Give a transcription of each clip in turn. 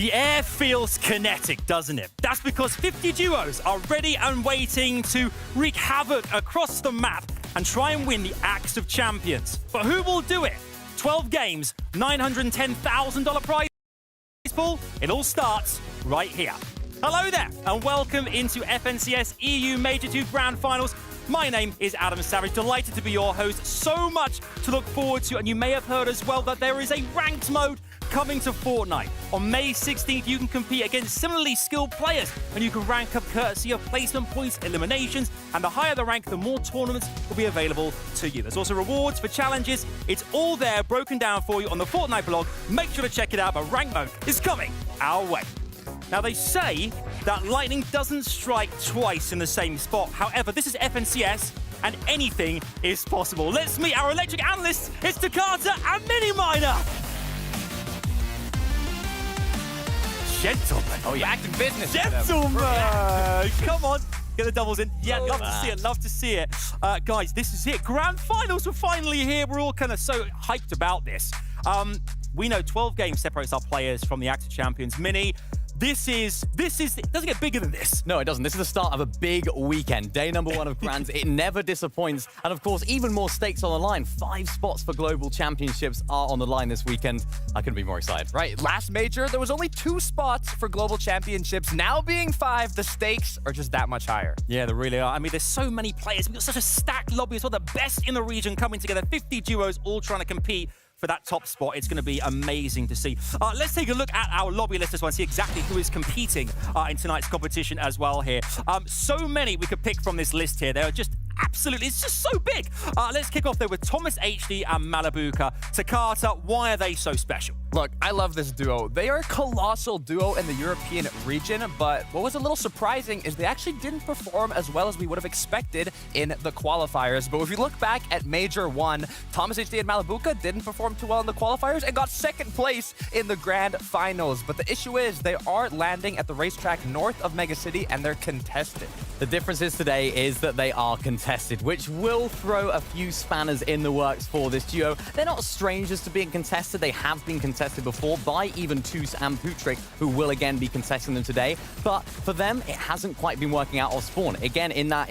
The air feels kinetic, doesn't it? That's because 50 duos are ready and waiting to wreak havoc across the map and try and win the Axe of Champions. But who will do it? 12 games, $910,000 prize pool. It all starts right here. Hello there, and welcome into FNCS EU Major 2 Grand Finals. My name is Adam Savage, delighted to be your host. So much to look forward to, and you may have heard as well that there is a ranked mode coming to Fortnite. On May 16th, you can compete against similarly skilled players, and you can rank up courtesy of placement points, eliminations, and the higher the rank, the more tournaments will be available to you. There's also rewards for challenges. It's all there, broken down for you on the Fortnite blog. Make sure to check it out, but ranked mode is coming our way. Now, they say that lightning doesn't strike twice in the same spot. However, this is FNCS, and anything is possible. Let's meet our electric analysts. It's Takata and Miniminer. Gentlemen. Oh, yeah. Back to business. Gentlemen. Yeah. Come on. Get the doubles in. Yeah, love to see it. Love to see it. Guys, this is it. Grand finals are finally here. We're all kind of so hyped about this. We know 12 games separates our players from the Axe of Champions. Mini, it doesn't get bigger than this. No, it doesn't. This is the start of a big weekend. Day number 1 of Grands. It never disappoints. And of course, even more stakes on the line. 5 spots for global championships are on the line this weekend. I couldn't be more excited. Right. Last major, there was only 2 spots for global championships. Now being 5, the stakes are just that much higher. Yeah, they really are. I mean, there's so many players. We've got such a stacked lobby as well. The best in the region coming together. 50 duos all trying to compete for that top spot. It's going to be amazing to see. Let's take a look at our lobby list as well and see exactly who is competing in tonight's competition as well here. So many we could pick from this list here. They are just absolutely, it's just so big. Let's kick off though with Thomas HD and Malabuka. Takata, why are they so special? Look, I love this duo. They are a colossal duo in the European region, but what was a little surprising is they actually didn't perform as well as we would have expected in the qualifiers. But if you look back at Major 1, Thomas HD and Malabuka didn't perform too well in the qualifiers and got 2nd place in the Grand Finals. But the issue is they are landing at the racetrack north of Mega City and they're contested. The difference is today is that they are contested, which will throw a few spanners in the works for this duo. They're not strangers to being contested. They have been contested before by even Toos and Putrik, who will again be contesting them today. But for them, it hasn't quite been working out off spawn. Again, in that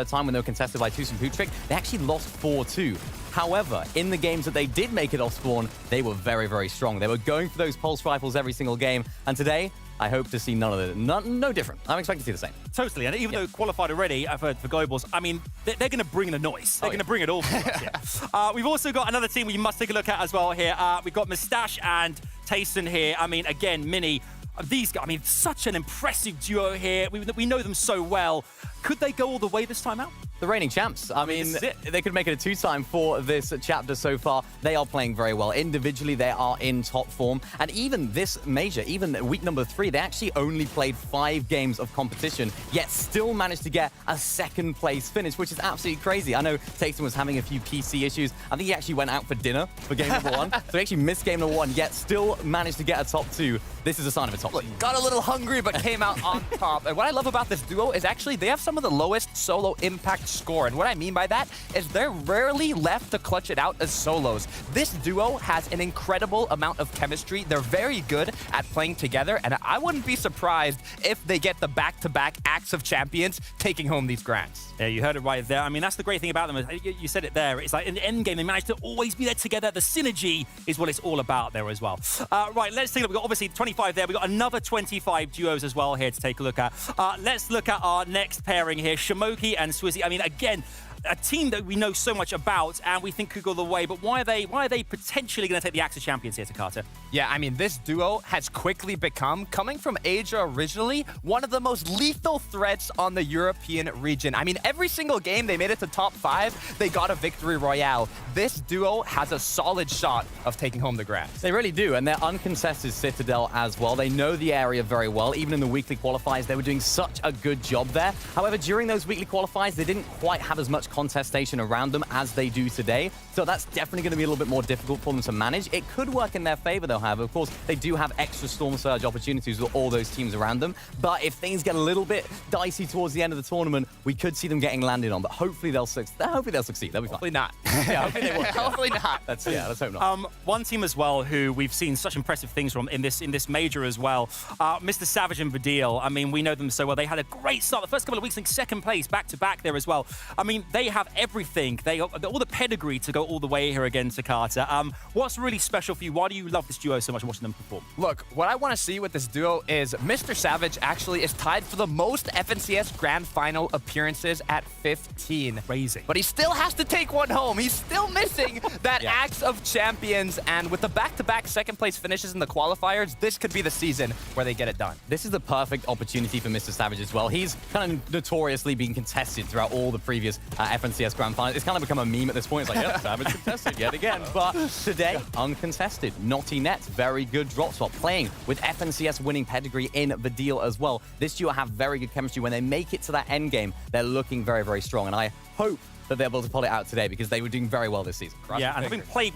time when they were contested by Toos and Putrik, they actually lost 4-2. However, in the games that they did make it off spawn, they were very, very strong. They were going for those pulse rifles every single game. And today, I hope to see none of it. No different. I'm expecting to see the same. Totally. And even though qualified already for globals, I mean, they're going to bring the noise. They're going to bring it all for us. Yeah. We've also got another team we must take a look at as well here. We've got Mustache and Tayson here. I mean, again, Mini. These guys, I mean, such an impressive duo here. We know them so well. Could they go all the way this time out? The reigning champs. I mean, they could make it a 2-time for this chapter so far. They are playing very well. Individually, they are in top form. And even this major, even week number 3, they actually only played 5 games of competition, yet still managed to get a 2nd place finish, which is absolutely crazy. I know Tayson was having a few PC issues. I think he actually went out for dinner for game number 1. So he actually missed game number 1, yet still managed to get a top 2. This is a sign of a top 2. Got a little hungry, but came out on top. And what I love about this duo is actually they have some of the lowest solo impact score. And what I mean by that is they're rarely left to clutch it out as solos. This duo has an incredible amount of chemistry. They're very good at playing together, and I wouldn't be surprised if they get the back-to-back Axe of Champions taking home these Grands. Yeah, you heard it right there. I mean, that's the great thing about them. You said it there. It's like in the end game, they managed to always be there together. The synergy is what it's all about there as well. Right, let's take a look. We've got obviously 25 there. We've got another 25 duos as well here to take a look at. Let's look at our next pairing here, Shamoki and Swizzy. I mean, again, a team that we know so much about and we think could go the way, but why are they potentially going to take the Axe of Champions here, Takata? Yeah, I mean, this duo has quickly become, coming from Asia originally, one of the most lethal threats on the European region. I mean, every single game they made it to top 5, they got a victory royale. This duo has a solid shot of taking home the Grands. They really do, and they're uncontested Citadel as well. They know the area very well. Even in the weekly qualifiers, they were doing such a good job there. However, during those weekly qualifiers, they didn't quite have as much contestation around them as they do today. So that's definitely going to be a little bit more difficult for them to manage. It could work in their favor, though, however. Of course, they do have extra Storm Surge opportunities with all those teams around them. But if things get a little bit dicey towards the end of the tournament, we could see them getting landed on, but hopefully they'll succeed. They'll be fine. Hopefully not. Yeah, hopefully they won't. Hopefully not. Let's hope not. One team as well who we've seen such impressive things from in this major as well, Mr. Savage and Vidil. I mean, we know them so well. They had a great start. The first couple of weeks, I think second place back-to-back there as well. I mean, they have everything. They all the pedigree to go all the way here again to Carter. What's really special for you? Why do you love this duo so much watching them perform? Look, what I want to see with this duo is Mr. Savage actually is tied for the most FNCS Grand Final appearances at 15. Crazy. But he still has to take one home. He's still missing that Axe of Champions. And with the back-to-back second-place finishes in the qualifiers, this could be the season where they get it done. This is the perfect opportunity for Mr. Savage as well. He's kind of notoriously been contested throughout all the previous FNCS Grand Finals. It's kind of become a meme at this point. It's like, yeah, Savage contested yet again. But today, uncontested. Naughty Net, very good drop spot. Playing with FNCS winning pedigree in the deal as well. This duo have very good chemistry. When they make it to that end game, they're looking very, very strong. And I hope that they're able to pull it out today because they were doing very well this season. Yeah, and having played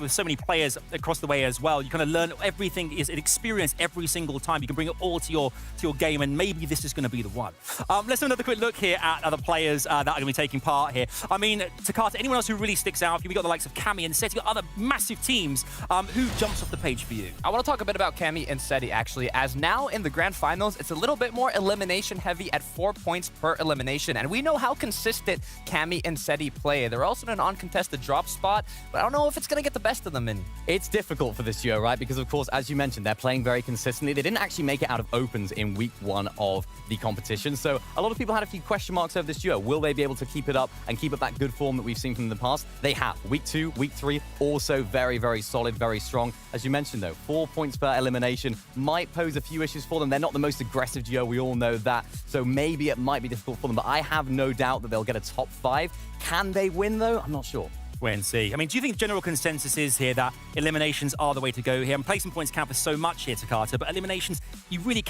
with so many players across the way as well, you kind of learn everything is an experience every single time. You can bring it all to your game, and maybe this is going to be the one. Let's have another quick look here at other players that are going to be taking part here. I mean, Takata, anyone else who really sticks out? We got the likes of Cammy and Seti, other massive teams. Who jumps off the page for you? I want to talk a bit about Cammy and Seti, actually, as now in the Grand Finals, it's a little bit more elimination heavy at 4 points per elimination, and we know how consistent Cammy and Seti play. They're also in an uncontested drop spot, but I don't know if it's going to get the best of them in. It's difficult for this duo, right? Because, of course, as you mentioned, they're playing very consistently. They didn't actually make it out of opens in week 1 of the competition. So a lot of people had a few question marks over this duo. Will they be able to keep it up and keep up that good form that we've seen from the past? They have. Week 2, week 3, also very, very solid, very strong. As you mentioned, though, 4 points per elimination might pose a few issues for them. They're not the most aggressive duo. We all know that. So maybe it might be difficult for them, but I have no doubt that they'll get a top 5. Can they win, though? I'm not sure. Wait and see. I mean, do you think general consensus is here that eliminations are the way to go here? And placing points count for so much here, Takata, but eliminations, you really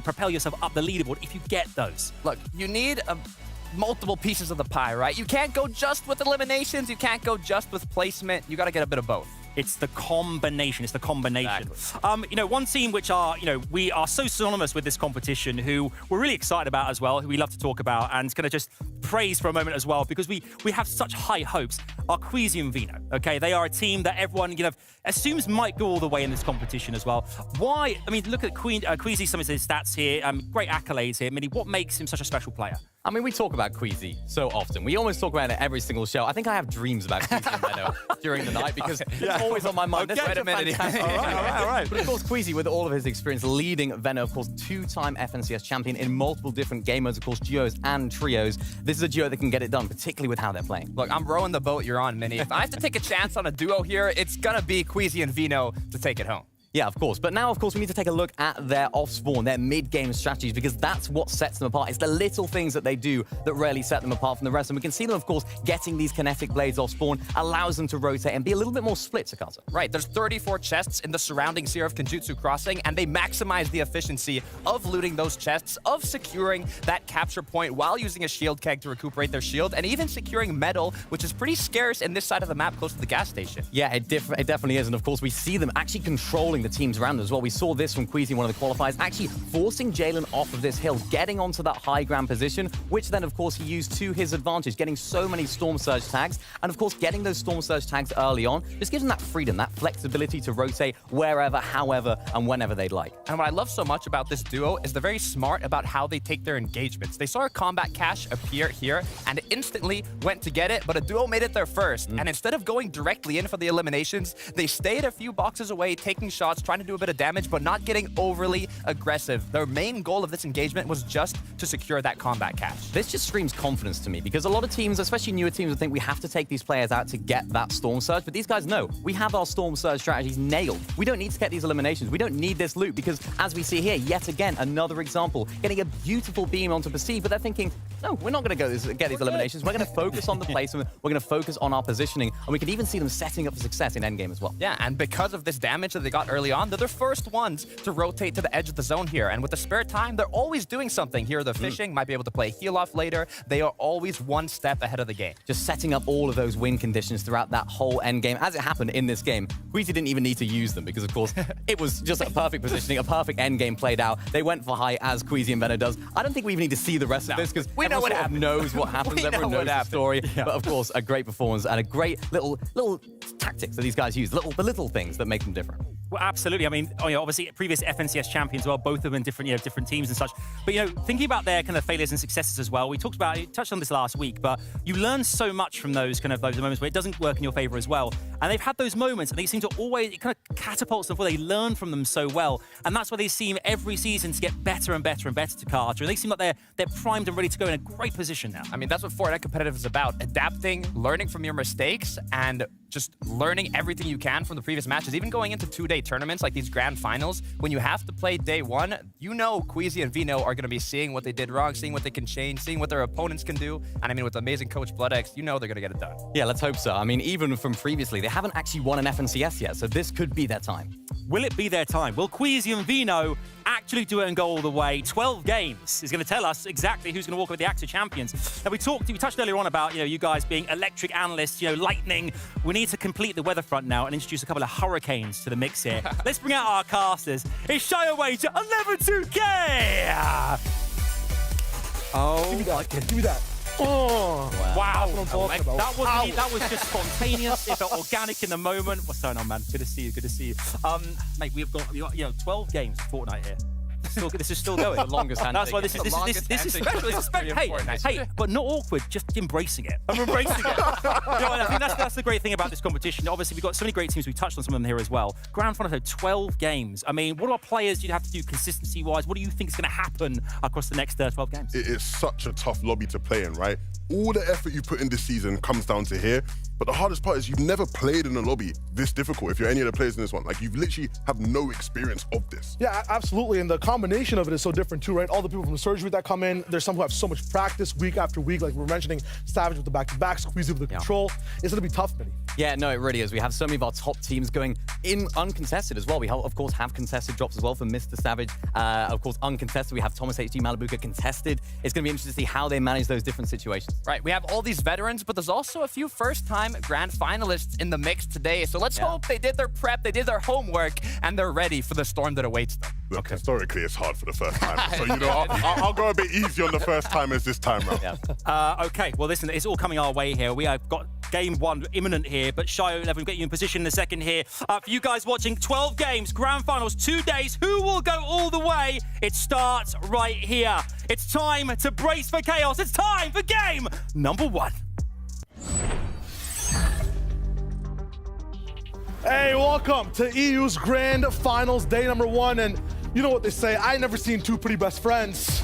propel yourself up the leaderboard if you get those. Look, you need multiple pieces of the pie, right? You can't go just with eliminations. You can't go just with placement. You got to get a bit of both. It's the combination. It's the combination. Exactly. You know, one team which are, we are so synonymous with this competition, who we're really excited about as well, who we love to talk about, and going to just praise for a moment as well, because we have such high hopes, are Queasy and Vino. Okay, they are a team that everyone assumes might go all the way in this competition as well. Why? I mean, look at Queasy, some of his stats here, great accolades here. Minnie, what makes him such a special player? I mean, we talk about Queasy so often. We almost talk about it every single show. I think I have dreams about Queasy and Benno during the night because it's always on my mind. Okay. Wait a minute. All right. But of course, Queasy, with all of his experience leading Venno, of course, 2-time FNCS champion in multiple different game modes, of course, duos and trios. This is a duo that can get it done, particularly with how they're playing. Look, I'm rowing the boat you're on, Minnie. If I have to take a chance on a duo here, it's going to be Queasy and Vino to take it home. Yeah, of course. But now, of course, we need to take a look at their off-spawn, their mid-game strategies, because that's what sets them apart. It's the little things that they do that really set them apart from the rest. And we can see them, of course, getting these kinetic blades off-spawn allows them to rotate and be a little bit more split, Takata. Right, there's 34 chests in the surrounding Seer of Kenjutsu Crossing, and they maximize the efficiency of looting those chests, of securing that capture point while using a shield keg to recuperate their shield, and even securing metal, which is pretty scarce in this side of the map close to the gas station. Yeah, it definitely is. And, of course, we see them actually controlling the teams around them as well. We saw this from Queasy in one of the qualifiers, actually forcing Jalen off of this hill, getting onto that high ground position, which then, of course, he used to his advantage, getting so many Storm Surge tags, and, of course, getting those Storm Surge tags early on just gives them that freedom, that flexibility to rotate wherever, however, and whenever they'd like. And what I love so much about this duo is they're very smart about how they take their engagements. They saw a combat cache appear here and instantly went to get it, but a duo made it there first. And instead of going directly in for the eliminations, they stayed a few boxes away, taking shots, trying to do a bit of damage, but not getting overly aggressive. Their main goal of this engagement was just to secure that combat cache. This just screams confidence to me, because a lot of teams, especially newer teams, would think we have to take these players out to get that Storm Surge, but these guys know we have our Storm Surge strategies nailed. We don't need to get these eliminations. We don't need this loot, because as we see here, yet again, another example, getting a beautiful beam onto Perceive, but they're thinking, no, we're not going to get these eliminations. We're going to focus on the placement. We're going to focus on our positioning, and we can even see them setting up for success in endgame as well. Yeah, and because of this damage that they got early early on. They're the first ones to rotate to the edge of the zone here. And with the spare time, they're always doing something. Here, they're fishing, might be able to play heal off later. They are always one step ahead of the game. Just setting up all of those win conditions throughout that whole end game. As it happened in this game, Queasy didn't even need to use them because, of course, it was just a perfect positioning, a perfect end game played out. They went for high as Queasy and Venom does. I don't think we even need to see the rest of this because we know what everyone knows what happens. Everyone knows the story. Yeah. But of course, a great performance and a great little tactics that these guys use, the little things that make them different. Well, absolutely. I mean, obviously, previous FNCS champions as well, both of them in different teams and such. But, thinking about their kind of failures and successes as well, we touched on this last week, but you learn so much from those moments where it doesn't work in your favor as well. And they've had those moments, and they seem to always, it kind of catapults them, where they learn from them so well. And that's why they seem every season to get better and better and better to Carter. And they seem like they're primed and ready to go in a great position now. I mean, that's what Fortnite competitive is about. Adapting, learning from your mistakes, and just learning everything you can from the previous matches. Even going into two-day tournaments like these grand finals, when you have to play day one, Queasy and Vino are going to be seeing what they did wrong, seeing what they can change, seeing what their opponents can do. And I mean, with amazing coach BloodX, they're going to get it done. Yeah, let's hope so. I mean, even from previously, they haven't actually won an FNCS yet, so this could be their time. Will it be their time? Will Queasy and Vino actually do it and go all the way? 12 games is going to tell us exactly who's going to walk away with the AXA champions. Now, we touched earlier on about, you guys being electric analysts, lightning. We need to complete the weather front now and introduce a couple of hurricanes to the mix here. Let's bring out our casters. It's Shio Wager, 11-2K! Oh, give me that. Give me that. Oh, wow. That's what I'm talking about. That was just spontaneous. It felt organic in the moment. What's going on, man? Good to see you. Good to see you. Mate, we've got 12 games of Fortnite here. This is still going. The longest handshake. That's why this is special. Hey, but not awkward. Just embracing it. I'm embracing it. I think that's the great thing about this competition. Obviously, we've got so many great teams. We touched on some of them here as well. Grand Final, 12 games. I mean, what are players do you have to do consistency-wise? What do you think is going to happen across the next 12 games? It is such a tough lobby to play in, right? All the effort you put in this season comes down to here. But the hardest part is you've never played in a lobby this difficult. If you're any of the players in this one, like you literally have no experience of this. Yeah, absolutely. And the combination of it is so different too, right? All the people from the surgery that come in, there's some who have so much practice week after week. Like we're mentioning Savage with the back-to-back, Queasy with the control. It's going to be tough, Benny. Yeah, no, it really is. We have so many of our top teams going in uncontested as well. We, of course, have contested drops as well for Mr. Savage. Of course, uncontested. We have Thomas HG Malibuka contested. It's going to be interesting to see how they manage those different situations. Right, we have all these veterans, but there's also a few first-time grand finalists in the mix today. So let's hope they did their prep, they did their homework, and they're ready for the storm that awaits them. Look, historically, it's hard for the first time. So, I'll go a bit easy on the first timers this time round. Yeah. Okay, well, listen, it's all coming our way here. We have got game one imminent here, but Shio, we'll get you in position in a second here. For you guys watching, 12 games, grand finals, 2 days. Who will go all the way? It starts right here. It's time to brace for chaos. It's time for game number 1. Hey, welcome to EU's Grand Finals, day number 1. And you know what they say, I ain't never seen two pretty best friends.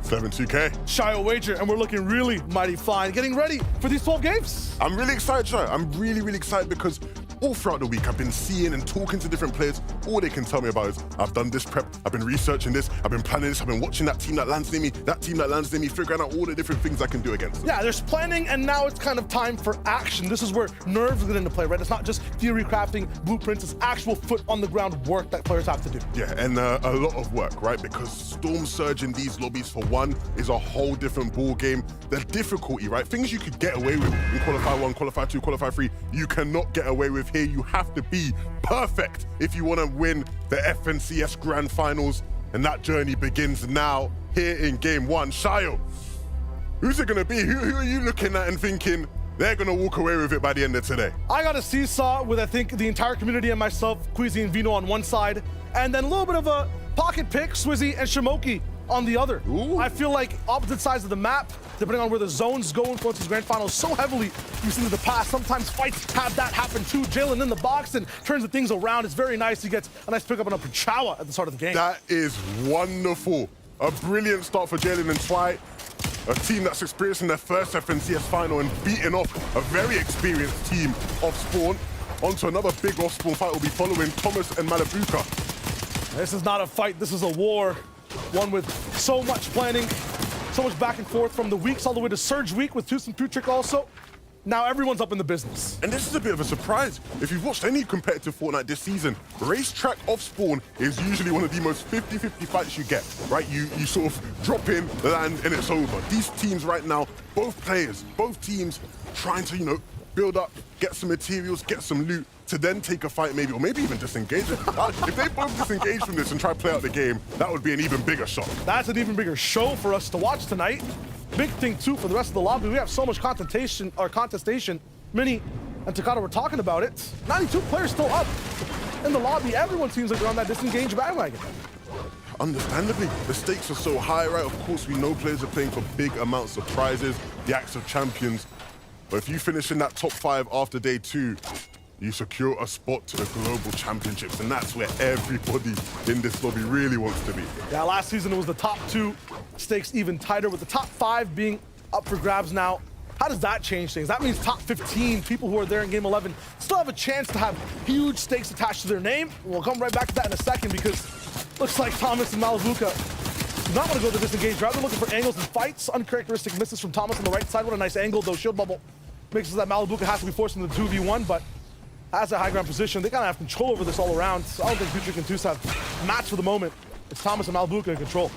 7-2K. Shio Wager, and we're looking really mighty fine. Getting ready for these 12 games. I'm really excited, Shai. I'm really, really excited because all throughout the week, I've been seeing and talking to different players. All they can tell me about is, I've done this prep, I've been researching this, I've been planning this, I've been watching that team that lands near me, that team that lands near me, figuring out all the different things I can do against them. Yeah, there's planning, and now it's kind of time for action. This is where nerves get into play, right? It's not just theory crafting, blueprints, it's actual foot on the ground work that players have to do. Yeah, and a lot of work, right? Because Storm Surge in these lobbies, for one, is a whole different ball game. The difficulty, right? Things you could get away with in Qualify 1, Qualify 2, Qualify 3, you cannot get away with here. You have to be perfect if you want to win the FNCS Grand Finals, and that journey begins now here in Game 1. Shio, who's it going to be? Who are you looking at and thinking they're going to walk away with it by the end of today? I got a seesaw with, I think, the entire community and myself, Queasy and Vino on one side, and then a little bit of a pocket pick, Swizzy and Shimoki on the other. Ooh. I feel like opposite sides of the map, depending on where the zones go influences grand finals so heavily. You've seen in the past, sometimes fights have that happen too. Jalen in the box and turns the things around. It's very nice. He gets a nice pickup on a Pachawa at the start of the game. That is wonderful. A brilliant start for Jalen and Twy, a team that's experiencing their first FNCS final and beating off a very experienced team of Spawn. Onto another big off-Spawn fight will be following Thomas and Malibuka. This is not a fight, this is a war. One with so much planning, so much back and forth from the weeks all the way to Surge Week with Tooth and Trick also. now everyone's up in the business. And this is a bit of a surprise. If you've watched any competitive Fortnite this season, racetrack off spawn is usually one of the most 50-50 fights you get, right? You sort of drop in, land, and it's over. These teams right now, both players, both teams trying to, you know, build up, get some materials, get some loot, to then take a fight maybe, or maybe even disengage. If they both disengage from this and try to play out the game, that would be an even bigger shock. That's an even bigger show for us to watch tonight. Big thing too for the rest of the lobby, we have so much contestation. Mini and Takata were talking about it. 92 players still up in the lobby. Everyone seems like they're on that disengaged bandwagon. Understandably, the stakes are so high, right? Of course, we know players are playing for big amounts of prizes, the acts of champions. But if you finish in that top 5 after day 2, you secure a spot to the global championships, and that's where everybody in this lobby really wants to be. Yeah, last season it was the top 2 stakes even tighter, with the top 5 being up for grabs now. How does that change things? That means top 15 people who are there in game 11 still have a chance to have huge stakes attached to their name. We'll come right back to that in a second, because looks like Thomas and Malabuka do not want to go the disengaged route. They're looking for angles and fights. Uncharacteristic misses from Thomas on the right side. What a nice angle, though. Shield bubble makes it so that Malabuka has to be forced into the 2v1, but has a high ground position. They kind of have control over this all around. So I don't think Future and Tus have match for the moment. It's Thomas and Malabuka in control.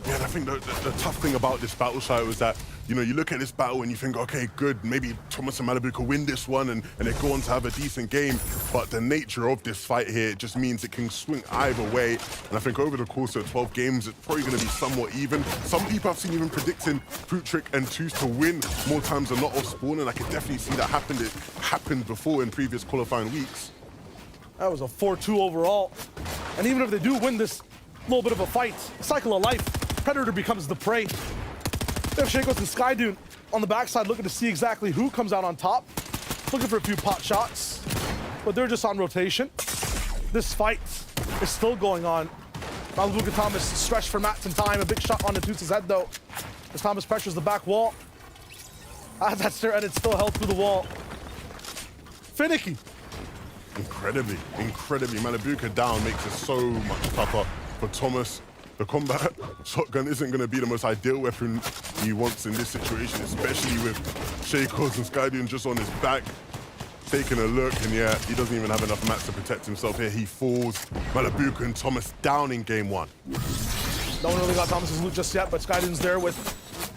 Yeah, and I think the tough thing about this battle, Shai, was that, you know, you look at this battle and you think, okay, good, maybe Thomas and Malabuka win this one and they go on to have a decent game. But the nature of this fight here just means it can swing either way. And I think over the course of 12 games, it's probably going to be somewhat even. Some people have seen even predicting Futrick and Tus to win more times than not off spawn, and I can definitely see that happen. It happened before in previous qualifying weeks. That was a 4-2 overall. And even if they do win this little bit of a fight, cycle of life, Predator becomes the prey. They have Shakos and Skydune on the backside looking to see exactly who comes out on top. Looking for a few pot shots, but they're just on rotation. This fight is still going on. Malabuka Thomas stretched for mats in time. A big shot on Tus's head though, as Thomas pressures the back wall. As that stare edit still held through the wall. Finicky. Incredibly. Malabuka down makes it so much tougher for Thomas. The combat shotgun isn't going to be the most ideal weapon he wants in this situation, especially with Shakos and Skydune just on his back, taking a look, and yeah, he doesn't even have enough mats to protect himself here. He falls. Malabuka and Thomas down in game 1. No one really got Thomas's loot just yet, but Skydune's there with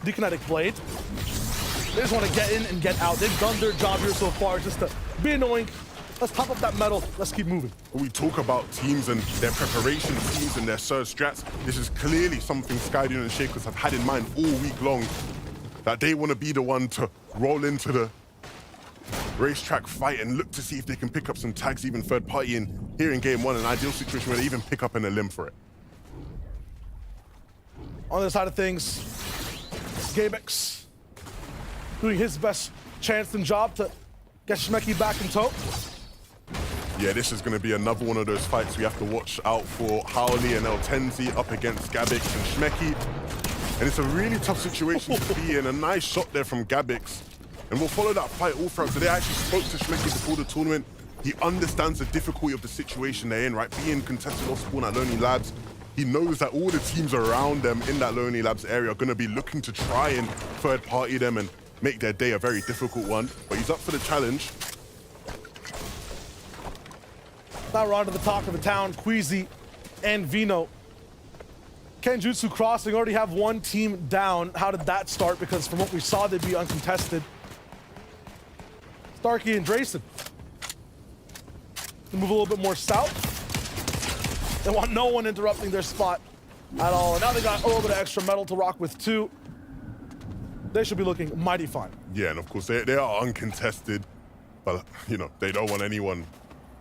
the kinetic blade. They just want to get in and get out. They've done their job here so far, just to be annoying. Let's top up that metal. Let's keep moving. When we talk about teams and their preparation teams and their surge strats, this is clearly something Skydune and Shakos have had in mind all week long, that they want to be the one to roll into the racetrack fight and look to see if they can pick up some tags, even third party in here in game 1, an ideal situation where they even pick up an elim for it. On the other side of things, Gabex doing his best chance and job to get Shmeki back in tow. Yeah, this is going to be another one of those fights we have to watch out for. Howley and Eltenzi up against Gabix and Shmeki. And it's a really tough situation to be in. A nice shot there from Gabix. And we'll follow that fight all throughout. So they actually spoke to Shmeki before the tournament. He understands the difficulty of the situation they're in, right? Being contested off spawn at Lonely Labs. He knows that all the teams around them in that Lonely Labs area are going to be looking to try and third party them and make their day a very difficult one. But he's up for the challenge. Now we're on to the talk of the town, Queasy and Vino. Kenjutsu Crossing already have one team down. How did that start? Because from what we saw, they'd be uncontested. Starkey and Drayson. They move a little bit more south. They want no one interrupting their spot at all. And now they got a little bit of extra metal to rock with too. They should be looking mighty fine. Yeah, and of course they are uncontested, but you know, they don't want anyone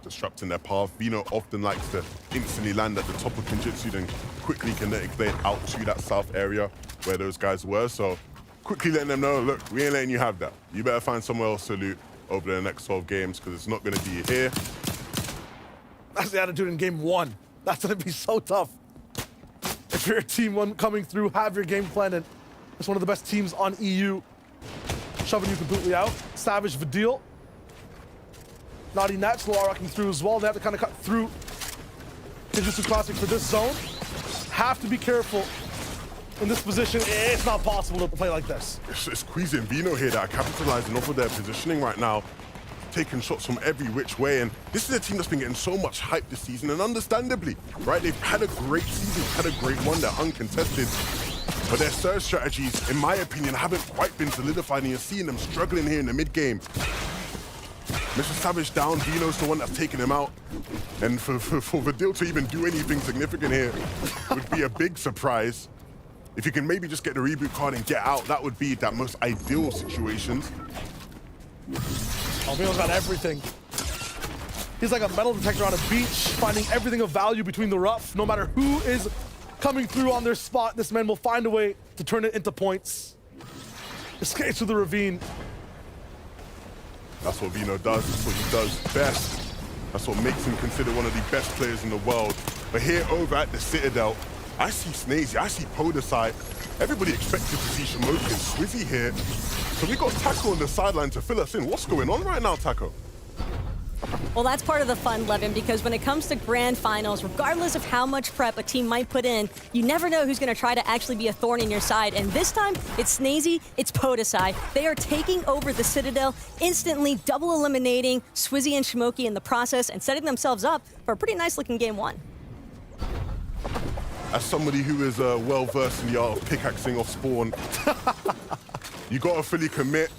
disrupting their path. Vino often likes to instantly land at the top of Kenjutsu, then quickly kinetic blade out to that south area where those guys were. So quickly letting them know, look, we ain't letting you have that. You better find somewhere else to loot over the next 12 games because it's not going to be here. That's the attitude in game 1. That's going to be so tough. If you're a team 1 coming through, have your game plan, and it's one of the best teams on EU, shoving you completely out. Savage Vidil. Naughty Nats, Loa rocking through as well. They have to kind of cut through Kenjutsu Classic for this zone. Have to be careful in this position, it's not possible to play like this. It's Queasy and Vino here that are capitalizing off of their positioning right now, taking shots from every which way. And this is a team that's been getting so much hype this season, and understandably, right? They've had a great season, had a great one, they're uncontested. But their surge strategies, in my opinion, haven't quite been solidified, and you're seeing them struggling here in the mid-game. Mr. Savage down, Vino's the one that's taking him out. And for Vidil to even do anything significant here would be a big surprise. If you can maybe just get the reboot card and get out, that would be that most ideal situations. Oh, Vino's got everything. He's like a metal detector on a beach, finding everything of value between the rough. No matter who is coming through on their spot, this man will find a way to turn it into points. Escapes through the ravine. That's what Vino does. That's what he does best. That's what makes him considered one of the best players in the world. But here over at the Citadel, I see Snazy, I see Podesai. Everybody expected to see Shamoki and Swizzy here. So we got Taco on the sideline to fill us in. What's going on right now, Taco? Well, that's part of the fun, Levin, because when it comes to grand finals, regardless of how much prep a team might put in, you never know who's going to try to actually be a thorn in your side. And this time, it's Snazy, it's Podesai. They are taking over the Citadel, instantly double eliminating Swizzy and Shamoki in the process and setting themselves up for a pretty nice-looking game one. As somebody who is well-versed in the art of pickaxing off spawn, you got to fully commit.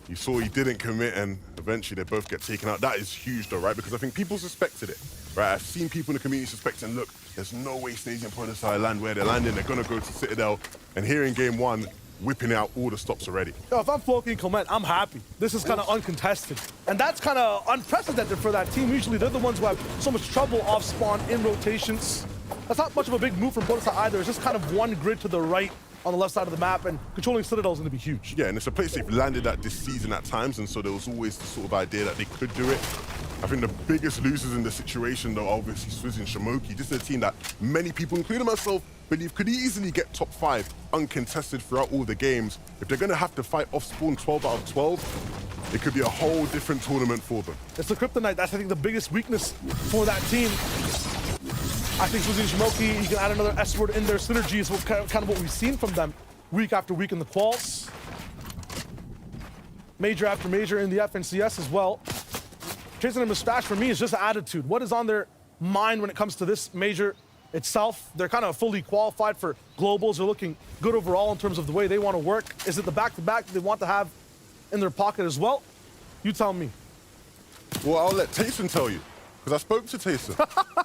You saw he didn't commit, and eventually they both get taken out. That is huge, though, right? Because I think people suspected it, right? I've seen people in the community suspecting, look, there's no way Snazy and Podesai land where they're landing. They're going to go to Citadel. And here in game one, whipping out all the stops already. Yo, if I'm Floki and Clement, I'm happy. This is kind of uncontested. And that's kind of unprecedented for that team. Usually they're the ones who have so much trouble off spawn in rotations. That's not much of a big move from Podesai either. It's just kind of one grid to the right on the left side of the map, and controlling Citadel is going to be huge. Yeah, and it's a place they've landed at this season at times, and so there was always the sort of idea that they could do it. I think the biggest losers in the situation, though, obviously Swizzy and Shamoki. This is a team that many people, including myself, believe could easily get top 5 uncontested throughout all the games. If they're going to have to fight off spawn 12 out of 12, it could be a whole different tournament for them. It's the Kryptonite. That's, I think, the biggest weakness for that team. I think Swizzy and Shamoki, you can add another S-word in their synergy is kind of what we've seen from them week after week in the quals. Major after major in the FNCS as well. Chasing a mustache for me is just attitude. What is on their mind when it comes to this major itself? They're kind of fully qualified for globals. They're looking good overall in terms of the way they want to work. Is it the back-to-back they want to have in their pocket as well? You tell me. Well, I'll let Tayson tell you, because I spoke to Tayson,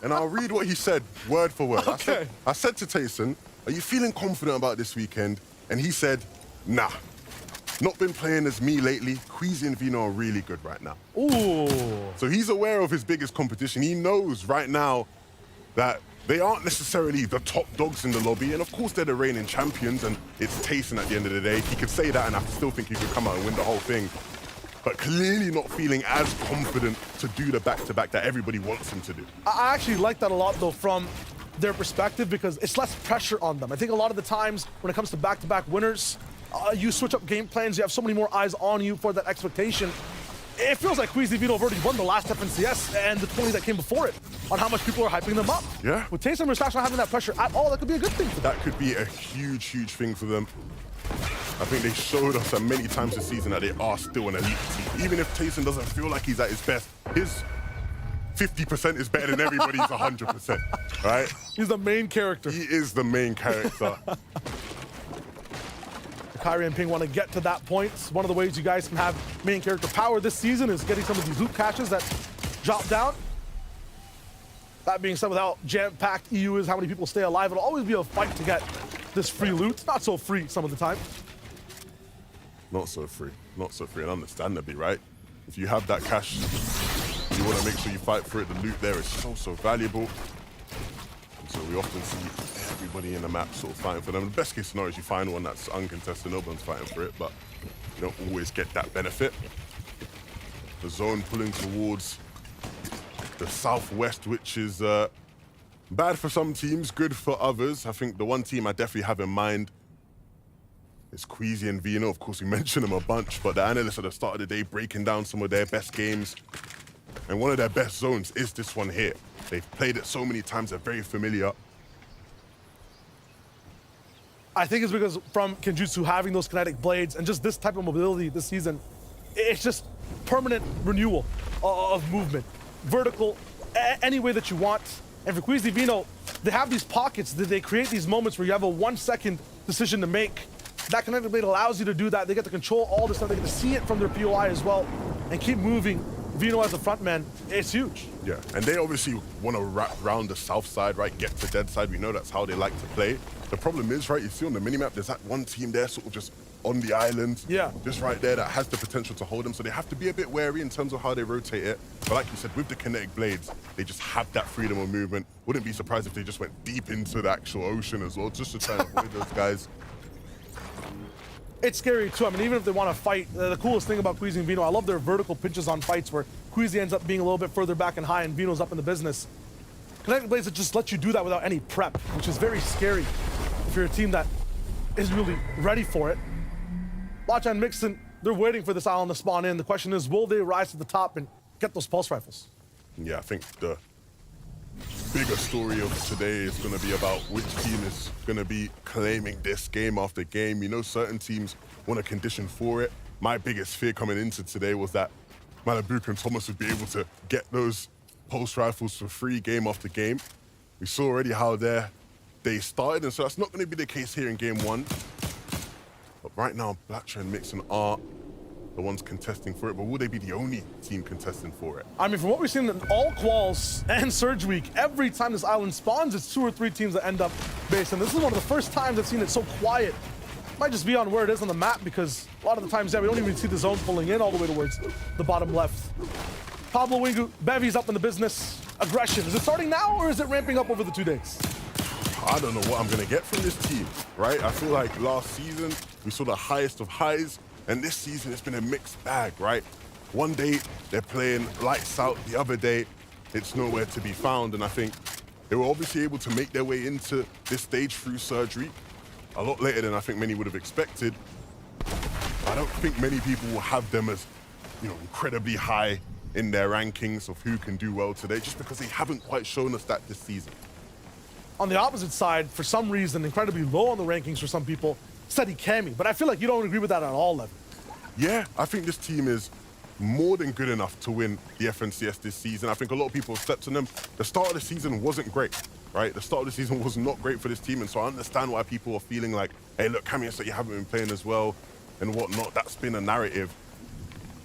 and I'll read what he said word for word. Okay. I said to Tayson, are you feeling confident about this weekend? And he said, nah. Not been playing as me lately. Queasy and Vino are really good right now. Ooh. So he's aware of his biggest competition. He knows right now that they aren't necessarily the top dogs in the lobby. And of course, they're the reigning champions, and it's Tayson at the end of the day. He could say that, and I still think he could come out and win the whole thing. But clearly not feeling as confident to do the back-to-back that everybody wants him to do. I actually like that a lot, though, from their perspective, because it's less pressure on them. I think a lot of the times when it comes to back-to-back winners, you switch up game plans, you have so many more eyes on you for that expectation. It feels like Queasy Vino have already won the last FNCS and the 20 that came before it on how much people are hyping them up. Yeah. With Tayson and Mustache not having that pressure at all, that could be a good thing for them. That could be a huge, huge thing for them. I think they showed us many times this season that they are still an elite team. Even if Tayson doesn't feel like he's at his best, his 50% is better than everybody's 100%, right? He's the main character. He is the main character. Kyrie and Ping want to get to that point. One of the ways you guys can have main character power this season is getting some of these loot caches that drop down. That being said, with how jam-packed EU is, how many people stay alive, it'll always be a fight to get this free loot. It's not so free some of the time. Not so free. Not so free, and understandably, right? If you have that cash, you want to make sure you fight for it. The loot there is so, so valuable. And so we often see everybody in the map sort of fighting for them. The best case scenario is you find one that's uncontested, no one's fighting for it, but you don't always get that benefit. The zone pulling towards the southwest, which is bad for some teams, good for others. I think the one team I definitely have in mind is Queasy and Vino. Of course, we mentioned them a bunch, but the analysts at the start of the day breaking down some of their best games. And one of their best zones is this one here. They've played it so many times, they're very familiar. I think it's because from Kenjutsu having those kinetic blades and just this type of mobility this season, it's just permanent renewal of movement. Vertical, any way that you want. And for Queasy Vino, they have these pockets that they create these moments where you have a 1 second decision to make. That kinetic blade allows you to do that. They get to control all this stuff. They get to see it from their POI as well and keep moving. Vino as a front man, it's huge. Yeah, and they obviously want to wrap around the south side, right? Get to dead side. We know that's how they like to play. The problem is, right, you see on the minimap, there's that one team there sort of just on the island, yeah, just right there, that has the potential to hold them. So they have to be a bit wary in terms of how they rotate it. But like you said, with the kinetic blades, they just have that freedom of movement. Wouldn't be surprised if they just went deep into the actual ocean as well, just to try and avoid those guys. It's scary too. I mean, even if they want to fight, the coolest thing about Queasy and Vino, I love their vertical pinches on fights where Queasy ends up being a little bit further back and high and Vino's up in the business. Kinetic blades that just let you do that without any prep, which is very scary if you're a team that is really ready for it. Lacha and Mixon, they're waiting for this island to spawn in. The question is, will they rise to the top and get those pulse rifles? Yeah, I think the bigger story of today is going to be about which team is going to be claiming this game after game. You know, certain teams want a condition for it. My biggest fear coming into today was that Malibuca and Thomas would be able to get those pulse rifles for free game after game. We saw already how they started, and so that's not going to be the case here in game one. But right now, Blackcha and Mixon are the ones contesting for it, but will they be the only team contesting for it? I mean, from what we've seen in all quals and Surge Week, every time this island spawns, it's 2 or 3 teams that end up based. And this is one of the first times I've seen it so quiet. Might just be on where it is on the map, because a lot of the times, yeah, we don't even see the zone pulling in all the way towards the bottom left. Pablo Wingu, Bevy's up in the business. Aggression, is it starting now or is it ramping up over the 2 days? I don't know what I'm going to get from this team, right? I feel like last season, we saw the highest of highs, and this season it's been a mixed bag, right? One day, they're playing lights out. The other day, it's nowhere to be found, and I think they were obviously able to make their way into this stage through surgery a lot later than I think many would have expected. I don't think many people will have them as, you know, incredibly high in their rankings of who can do well today, just because they haven't quite shown us that this season. On the opposite side, for some reason, incredibly low on the rankings for some people, Steady Cammy. But I feel like you don't agree with that at all, Levin. Yeah, I think this team is more than good enough to win the FNCS this season. I think a lot of people have stepped on them. The start of the season wasn't great, right? The start of the season was not great for this team, and so I understand why people are feeling like, hey, look, Cammy said you haven't been playing as well and whatnot. That's been a narrative.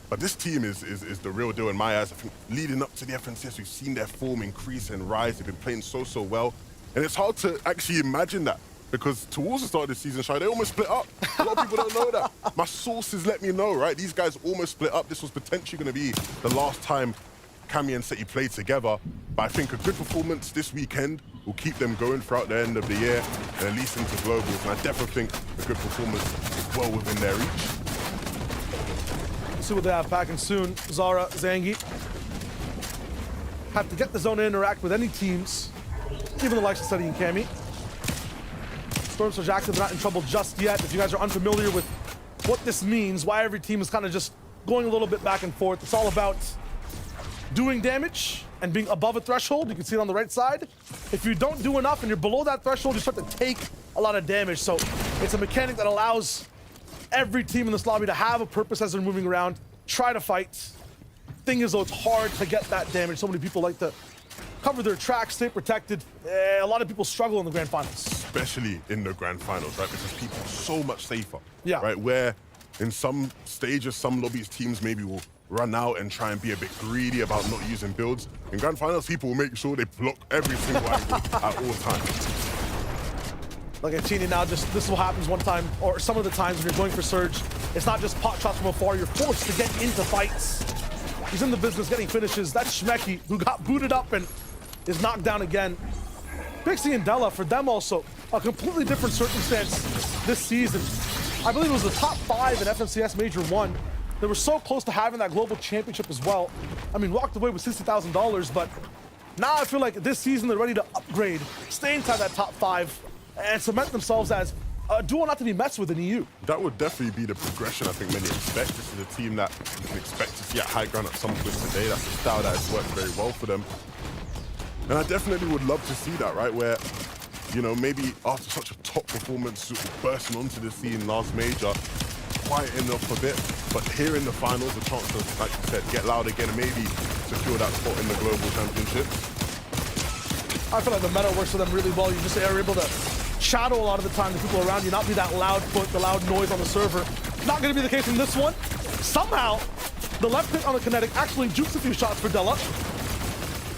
But this team is the real deal in my eyes. I think leading up to the FNCS, we've seen their form increase and rise. They've been playing so well. And it's hard to actually imagine that, because towards the start of the season, Shai, they almost split up. A lot of people don't know that. My sources let me know, right? These guys almost split up. This was potentially going to be the last time Cammy and Seti played together. But I think a good performance this weekend will keep them going throughout the end of the year and at least into globals. And I definitely think a good performance is well within their reach. See what they have packing soon. Zara, Zangi have to get the zone to interact with any teams, even the likes of Steady and Cammy. Storm Surge active, not in trouble just yet. If you guys are unfamiliar with what this means, why every team is kind of just going a little bit back and forth, it's all about doing damage and being above a threshold. You can see it on the right side. If you don't do enough and you're below that threshold, you start to take a lot of damage. So it's a mechanic that allows every team in this lobby to have a purpose as they're moving around, try to fight. Thing is, though, it's hard to get that damage. So many people like to cover their tracks, stay protected. A lot of people struggle in the grand finals. Especially in the grand finals, right? Because people are so much safer, yeah, right? Where in some stages, some lobbies, teams maybe will run out and try and be a bit greedy about not using builds. In grand finals, people will make sure they block every single angle at all times. Like Oceania now, just this will happen one time, or some of the times when you're going for Surge, it's not just pot shots from afar, you're forced to get into fights. He's in the business getting finishes. That's Shmeki, who got booted up and is knocked down again. Pixie and Della, for them also, a completely different circumstance this season. I believe it was the top 5 in FNCS Major 1. They were so close to having that global championship as well. I mean, walked away with $60,000, but now I feel like this season they're ready to upgrade, stay inside that top 5, and cement themselves as a duo not to be messed with in EU. That would definitely be the progression I think many expect. This is a team that you can expect to see at high ground at some point today. That's a style that has worked very well for them. And I definitely would love to see that, right? Where you know, maybe after such a top performance, sort of bursting onto the scene last major, quieting up a bit, but here in the finals, a chance to, like you said, get loud again and maybe secure that spot in the global championships. I feel like the meta works for them really well. You just are able to shadow a lot of the time the people around you, not be that loud foot, the loud noise on the server. Not going to be the case in this one. Somehow, the left click on the kinetic actually jukes a few shots for Della.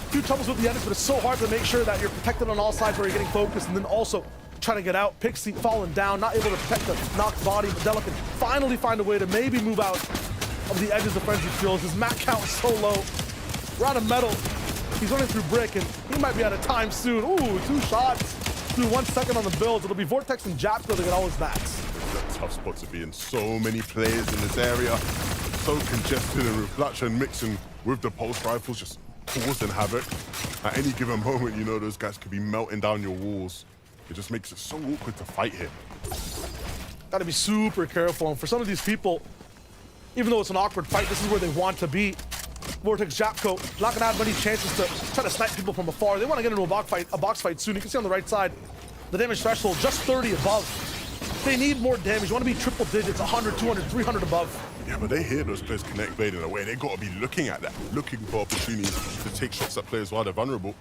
Few troubles with the edits, but it's so hard to make sure that you're protected on all sides where you're getting focused, and then also trying to get out. Pixie falling down, not able to protect the knocked body, but Della can finally find a way to maybe move out of the edges of Frenzy Fields. His mat count is so low. We're out of metal. He's running through brick, and he might be out of time soon. Ooh, 2 shots through 1 second on the builds. It'll be Vortex and Japko to get all his mats. It's a tough spot to be in. So many players in this area. So congested, and Reflection mixing with the pulse rifles just causing havoc. At any given moment, you know those guys could be melting down your walls. It just makes it so awkward to fight here. Gotta be super careful. And for some of these people, even though it's an awkward fight, this is where they want to be. Vortex, Japko, not gonna have many chances to try to snipe people from afar. They want to get into a box fight soon. You can see on the right side, the damage threshold just 30 above. They need more damage. You want to be triple digits, 100, 200, 300 above. Yeah, but they hear those players connect blade in a way. They got to be looking at that, looking for opportunities to take shots at players while they're vulnerable.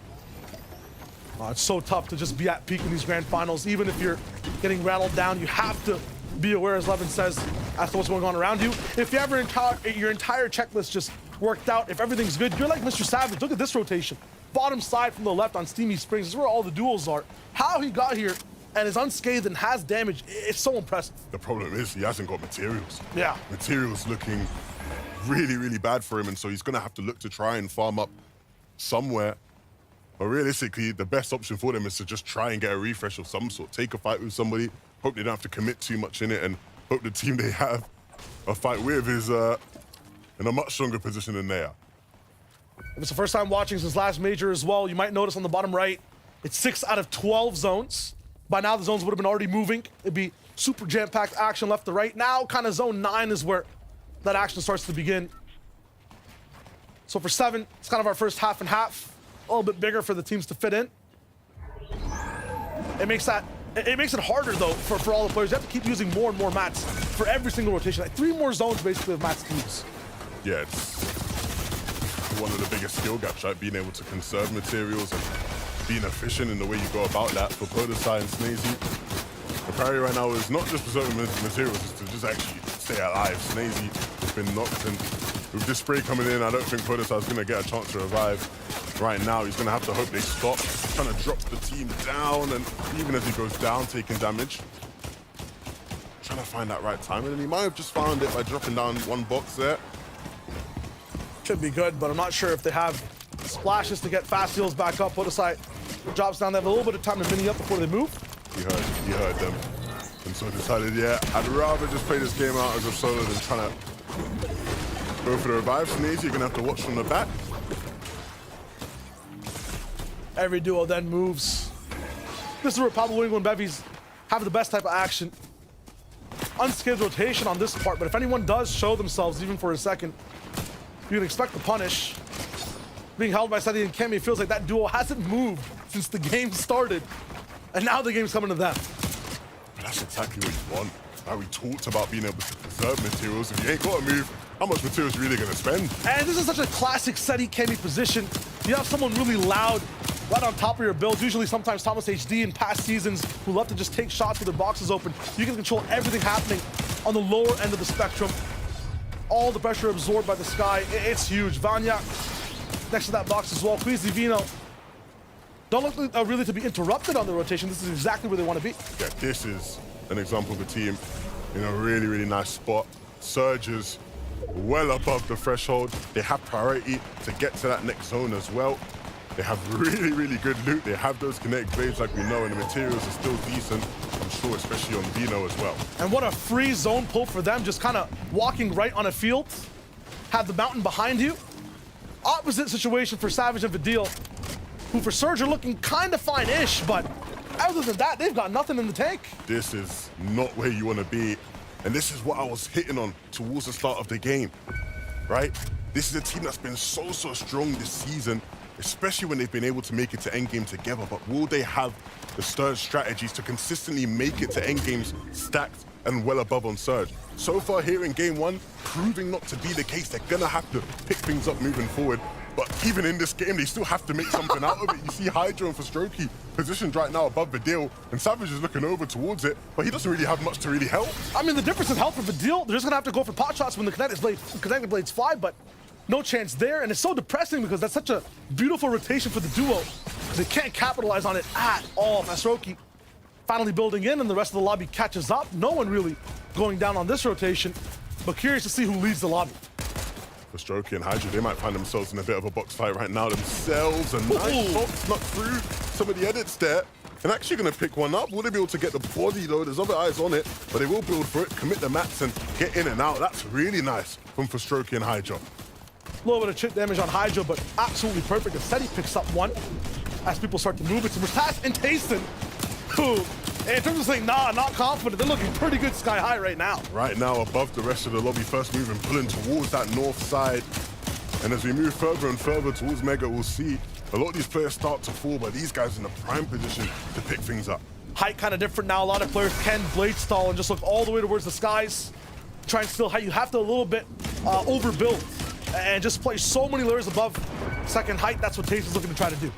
It's so tough to just be at peak in these grand finals. Even if you're getting rattled down, you have to be aware, as Levin says, as to what's going on around you. If you ever your entire checklist just worked out, if everything's good, you're like Mr. Savage. Look at this rotation. Bottom side from the left on Steamy Springs. This is where all the duels are. How he got here and is unscathed and has damage, it's so impressive. The problem is he hasn't got materials. Yeah. Materials looking really, really bad for him, and so he's going to have to look to try and farm up somewhere. But realistically, the best option for them is to just try and get a refresh of some sort. Take a fight with somebody, hope they don't have to commit too much in it, and hope the team they have a fight with is in a much stronger position than they are. If it's the first time watching since last major as well, you might notice on the bottom right, it's 6 out of 12 zones. By now, the zones would have been already moving. It'd be super jam-packed action left to right. Now, kind of zone 9 is where that action starts to begin. So for 7, it's kind of our first half and half. A little bit bigger for the teams to fit in. It makes it harder, though, for all the players. You have to keep using more and more mats for every single rotation. Like 3 more zones, basically, of mats to use. Yeah, it's one of the biggest skill gaps, right? Being able to conserve materials and being efficient in the way you go about that. For Podesai and Snazy, the priority right now is not just preserving materials, it's to just actually stay alive. Snazy has been knocked, and with this spray coming in, I don't think Podesai is going to get a chance to revive. Right now, he's going to have to hope they stop, trying to drop the team down, and even as he goes down, taking damage. Trying to find that right timing, and he might have just found it by dropping down 1 box there. Should be good, but I'm not sure if they have splashes to get fast heals back up. Podesai drops down. They have a little bit of time to mini up before they move. He heard them, and so decided, yeah, I'd rather just play this game out as a solo than trying to go for the revive. Snazy, you're going to have to watch from the back. Every duo then moves. This is where Pablo Wingo and Bevies have the best type of action. Unscathed rotation on this part, but if anyone does show themselves, even for a second, you can expect the punish. Being held by Sadi and Kemi, it feels like that duo hasn't moved since the game started, and now the game's coming to them. But that's exactly what you want. Right? We talked about being able to preserve materials. If you ain't got to move, how much materials are you really going to spend? And this is such a classic Seti Kemi position. You have someone really loud right on top of your build. Usually sometimes Thomas HD in past seasons who love to just take shots with their boxes open. You can control everything happening on the lower end of the spectrum. All the pressure absorbed by the sky. It's huge. Vanya next to that box as well. Queasy Vino don't look really to be interrupted on the rotation. This is exactly where they want to be. Yeah, this is an example of a team in a really, really nice spot. Surges well above the threshold. They have priority to get to that next zone as well. They have really, really good loot. They have those kinetic blades like we know, and the materials are still decent, I'm sure, especially on Vino as well. And what a free zone pull for them, just kind of walking right on a field. Have the mountain behind you. Opposite situation for Savage and Vidil, who for Surge are looking kind of fine-ish, but other than that, they've got nothing in the tank. This is not where you want to be. And this is what I was hitting on towards the start of the game, right? This is a team that's been so strong this season, especially when they've been able to make it to endgame together. But will they have the Surge strategies to consistently make it to endgames stacked and well above on Surge? So far here in game one, proving not to be the case. They're gonna have to pick things up moving forward. But even in this game, they still have to make something out of it. You see Hydro and Frostroki positioned right now above Vidil, and Savage is looking over towards it, but he doesn't really have much to really help. I mean, the difference in health for Vidil, they're just gonna have to go for pot shots when the connected blades fly, but no chance there. And it's so depressing because that's such a beautiful rotation for the duo. They can't capitalize on it at all. Frostroki finally building in, and the rest of the lobby catches up. No one really going down on this rotation, but curious to see who leads the lobby. Frostroki and Hydra, they might find themselves in a bit of a box fight right now themselves. A nice shot snuck through some of the edits there. And actually going to pick one up. Will they be able to get the body though? There's other eyes on it, but they will build for it, commit the mats and get in and out. That's really nice from Frostroki and Hydra. A little bit of chip damage on Hydra, but absolutely perfect. And Seti picks up one as people start to move it to Murtas and Tayson, who, in terms of saying, nah, not confident, they're looking pretty good sky high right now. Right now, above the rest of the lobby, first moving, pulling towards that north side. And as we move further and further towards Mega, we'll see a lot of these players start to fall, but these guys in the prime position to pick things up. Height kind of different now. A lot of players can blade stall and just look all the way towards the skies. Try and still height. You have to a little bit overbuild and just play so many layers above second height. That's what Tayson's looking to try to do.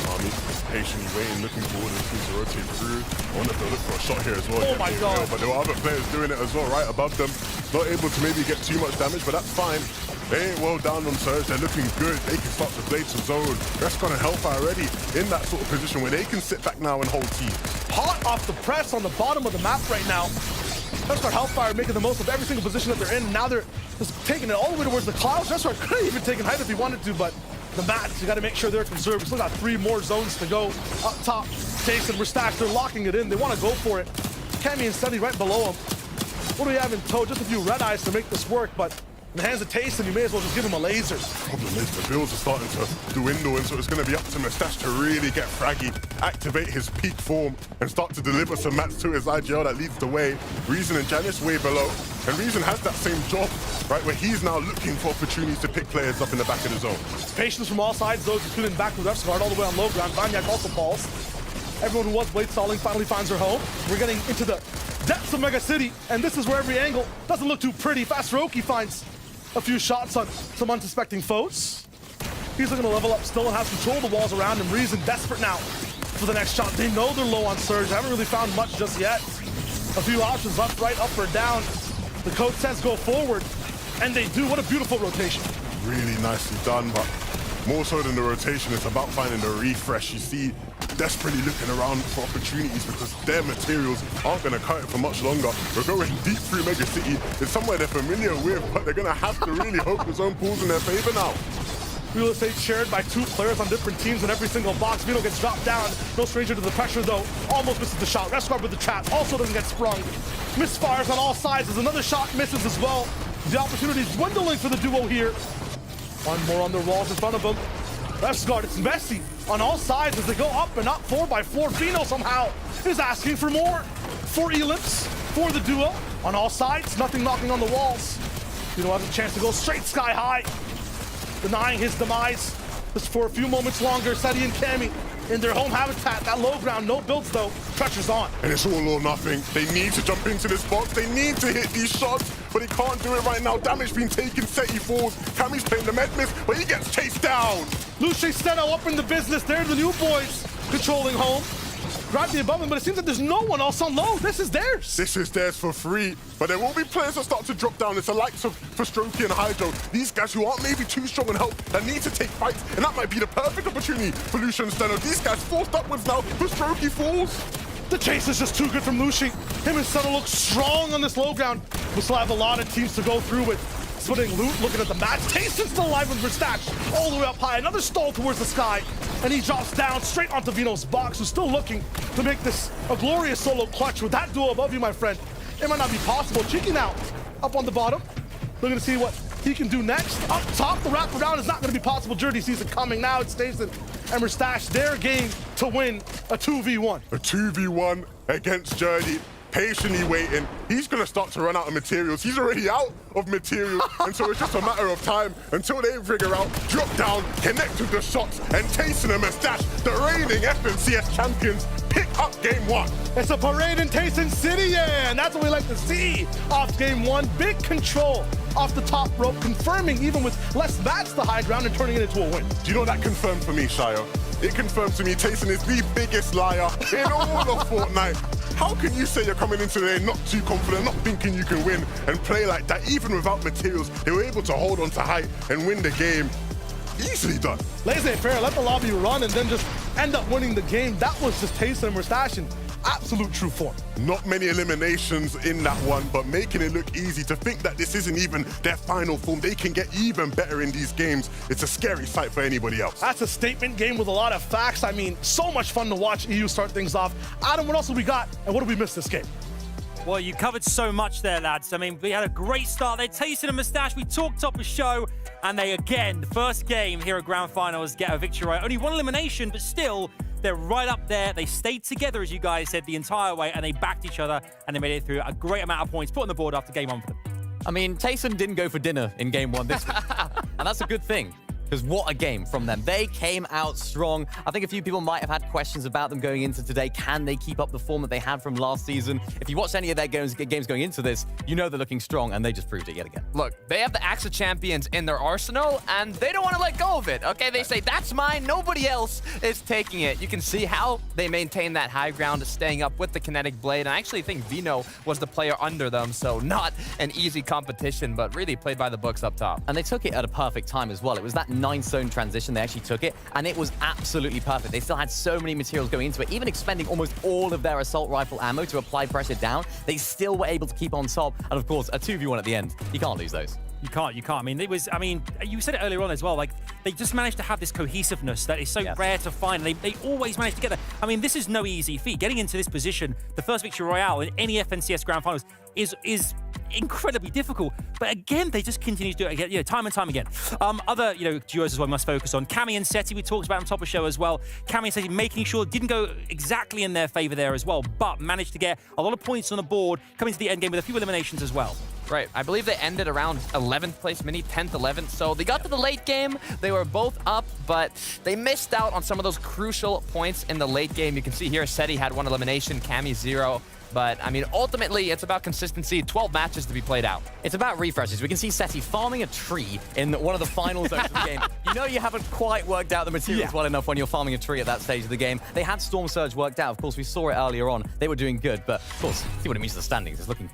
Army patiently waiting, looking forward and seems to rotate through. I wonder if they'll look for a shot here as well. Oh my God. But there were other players doing it as well, right above them. Not able to maybe get too much damage, but that's fine. They ain't well down on Surge. They're looking good. They can start to blade some zone. That's gonna help already in that sort of position where they can sit back now and hold team. Hot off the press on the bottom of the map right now. Restart Hellfire making the most of every single position that they're in. Now they're just taking it all the way towards the clouds. Restart could have even taken height if he wanted to, but the mats, you got to make sure they're conserved. We still got 3 more zones to go. Up top, Tayson, Murstache, they're locking it in. They want to go for it. Cammy and Sunny right below him. What do we have in tow? Just a few red eyes to make this work, but in the hands of Tayson, you may as well just give him a laser. Problem is the builds are starting to dwindle, and so it's going to be up to Murstache to really get fraggy, activate his peak form, and start to deliver some mats to his IGL that leads the way. Reason and Janice way below, and Reason has that same job, right, where he's now looking for opportunities to pick players up in the back of the zone. Patience from all sides, those including back with Refsguard all the way on low ground. Vanyak also falls. Everyone who was blade stalling finally finds her home. We're getting into the depths of Mega City, and this is where every angle doesn't look too pretty. Frostroki finds a few shots on some unsuspecting foes. He's looking to level up still and has control of the walls around him. Reason desperate now for the next shot. They know they're low on Surge. They haven't really found much just yet. A few options, left, right, up, or down. The code says go forward, and they do. What a beautiful rotation. Really nicely done, but more so than the rotation, it's about finding the refresh. You see, desperately looking around for opportunities because their materials aren't going to cut it for much longer. We're going deep through Mega City. It's somewhere they're familiar with, but they're going to have to really hope the zone pulls in their favor now. Real estate shared by 2 players on different teams in every single box. Vito gets dropped down. No stranger to the pressure, though. Almost misses the shot. Rescard with the trap. Also doesn't get sprung. Misfires on all sides as another shot misses as well. The opportunity is dwindling for the duo here. One more on the walls in front of him. Rescard, it's messy on all sides as they go up and up 4x4. Vino somehow is asking for more. 4 elips for the duo on all sides. Nothing knocking on the walls. Vino has a chance to go straight sky high, denying his demise just for a few moments longer. Seti and Cammy in their home habitat. That low ground, no builds though. Pressure's on. And it's all or nothing. They need to jump into this box. They need to hit these shots, but he can't do it right now. Damage being taken, Seti falls. Cammy's playing the med miss, but he gets chased down. Luce Steno up in the business. They're the new boys controlling home. Grab the above him, but it seems that there's no one else on low. This is theirs. This is theirs for free, but there will be players that start to drop down. It's the likes of Frostroki and Hydro. These guys who aren't maybe too strong and help, that need to take fights, and that might be the perfect opportunity for Luce and Steno. These guys forced upwards now. Frostroki falls. The chase is just too good from Lucy. Him and Steno look strong on this low ground. We'll still have a lot of teams to go through with. Splitting loot, looking at the match. Tayson's still alive with Murstache all the way up high. Another stall towards the sky, and he drops down straight onto Vino's box, who's still looking to make this a glorious solo clutch. With that duo above you, my friend, it might not be possible. Cheeky now, up on the bottom, looking to see what he can do next. Up top, the wraparound is not going to be possible. Journey sees it coming now. It's Tayson and Murstache, their game to win a 2v1. A 2v1 against Journey. patiently waiting. He's going to start to run out of materials. He's already out of material, and so it's just a matter of time until they figure out, drop down, connect with the shots, and Tayson and Mustache, the reigning FNCS champions, pick up game 1. It's a parade in Tayson City, yeah, and that's what we like to see off game 1. Big control off the top rope, confirming even with less mats the high ground and turning it into a win. Do you know what that confirmed for me, Shio? It confirms to me Tayson is the biggest liar in all of Fortnite. How can you say you're coming into there not too confident, not thinking you can win and play like that? Even without materials, they were able to hold on to height and win the game. Easily done. Laissez-faire, let the lobby run and then just end up winning the game. That was just Tayson and Mustache in absolute true form. Not many eliminations in that one, but making it look easy. To think that this isn't even their final form, they can get even better in these games. It's a scary sight for anybody else. That's a statement game with a lot of facts. I mean, so much fun to watch EU start things off. Adam, what else have we got, and what did we miss this game? Well, you covered so much there, lads. I mean, we had a great start there. Tayson and Mustache, we talked top of show, and they, again, the first game here at Grand Finals, get a victory. Right? Only one elimination, but still, they're right up there. They stayed together, as you guys said, the entire way, and they backed each other, and they made it through a great amount of points put on the board after game 1 for them. I mean, Tayson didn't go for dinner in game 1 this week, and that's a good thing. Because what a game from them. They came out strong. I think a few people might have had questions about them going into today. Can they keep up the form that they had from last season? If you watch any of their games going into this, you know they're looking strong, and they just proved it yet again. Look, they have the Axe of Champions in their arsenal, and they don't want to let go of it, okay? They say, that's mine, nobody else is taking it. You can see how they maintain that high ground, staying up with the kinetic blade, and I actually think Vino was the player under them, so not an easy competition, but really played by the books up top. And they took it at a perfect time as well. It was that 9-zone transition. They actually took it, and it was absolutely perfect. They still had so many materials going into it, even expending almost all of their assault rifle ammo to apply pressure down. They still were able to keep on top, and of course, a 2v1 at the end. You can't lose those. You can't. I mean, you said it earlier on as well, like, they just managed to have this cohesiveness that is so rare to find. They always manage to get there. I mean, this is no easy feat. Getting into this position, the first victory royale in any FNCS Grand Finals is incredibly difficult. But again, they just continue to do it again, time and time again. Other, duos as well we must focus on. Cammy and Seti, we talked about on top of show as well. Cammy and Seti making sure didn't go exactly in their favor there as well, but managed to get a lot of points on the board, coming to the end game with a few eliminations as well. Right, I believe they ended around 11th place, Mini 10th, 11th. So they got to the late game. They were both up, but they missed out on some of those crucial points in the late game. You can see here, Seti had 1 elimination, Cammy 0. But, I mean, ultimately, it's about consistency. 12 matches to be played out. It's about refreshes. We can see Seti farming a tree in one of the final zones of the game. You know you haven't quite worked out the materials well enough when you're farming a tree at that stage of the game. They had Storm Surge worked out. Of course, we saw it earlier on. They were doing good, but, of course, see what it means to the standings. It's looking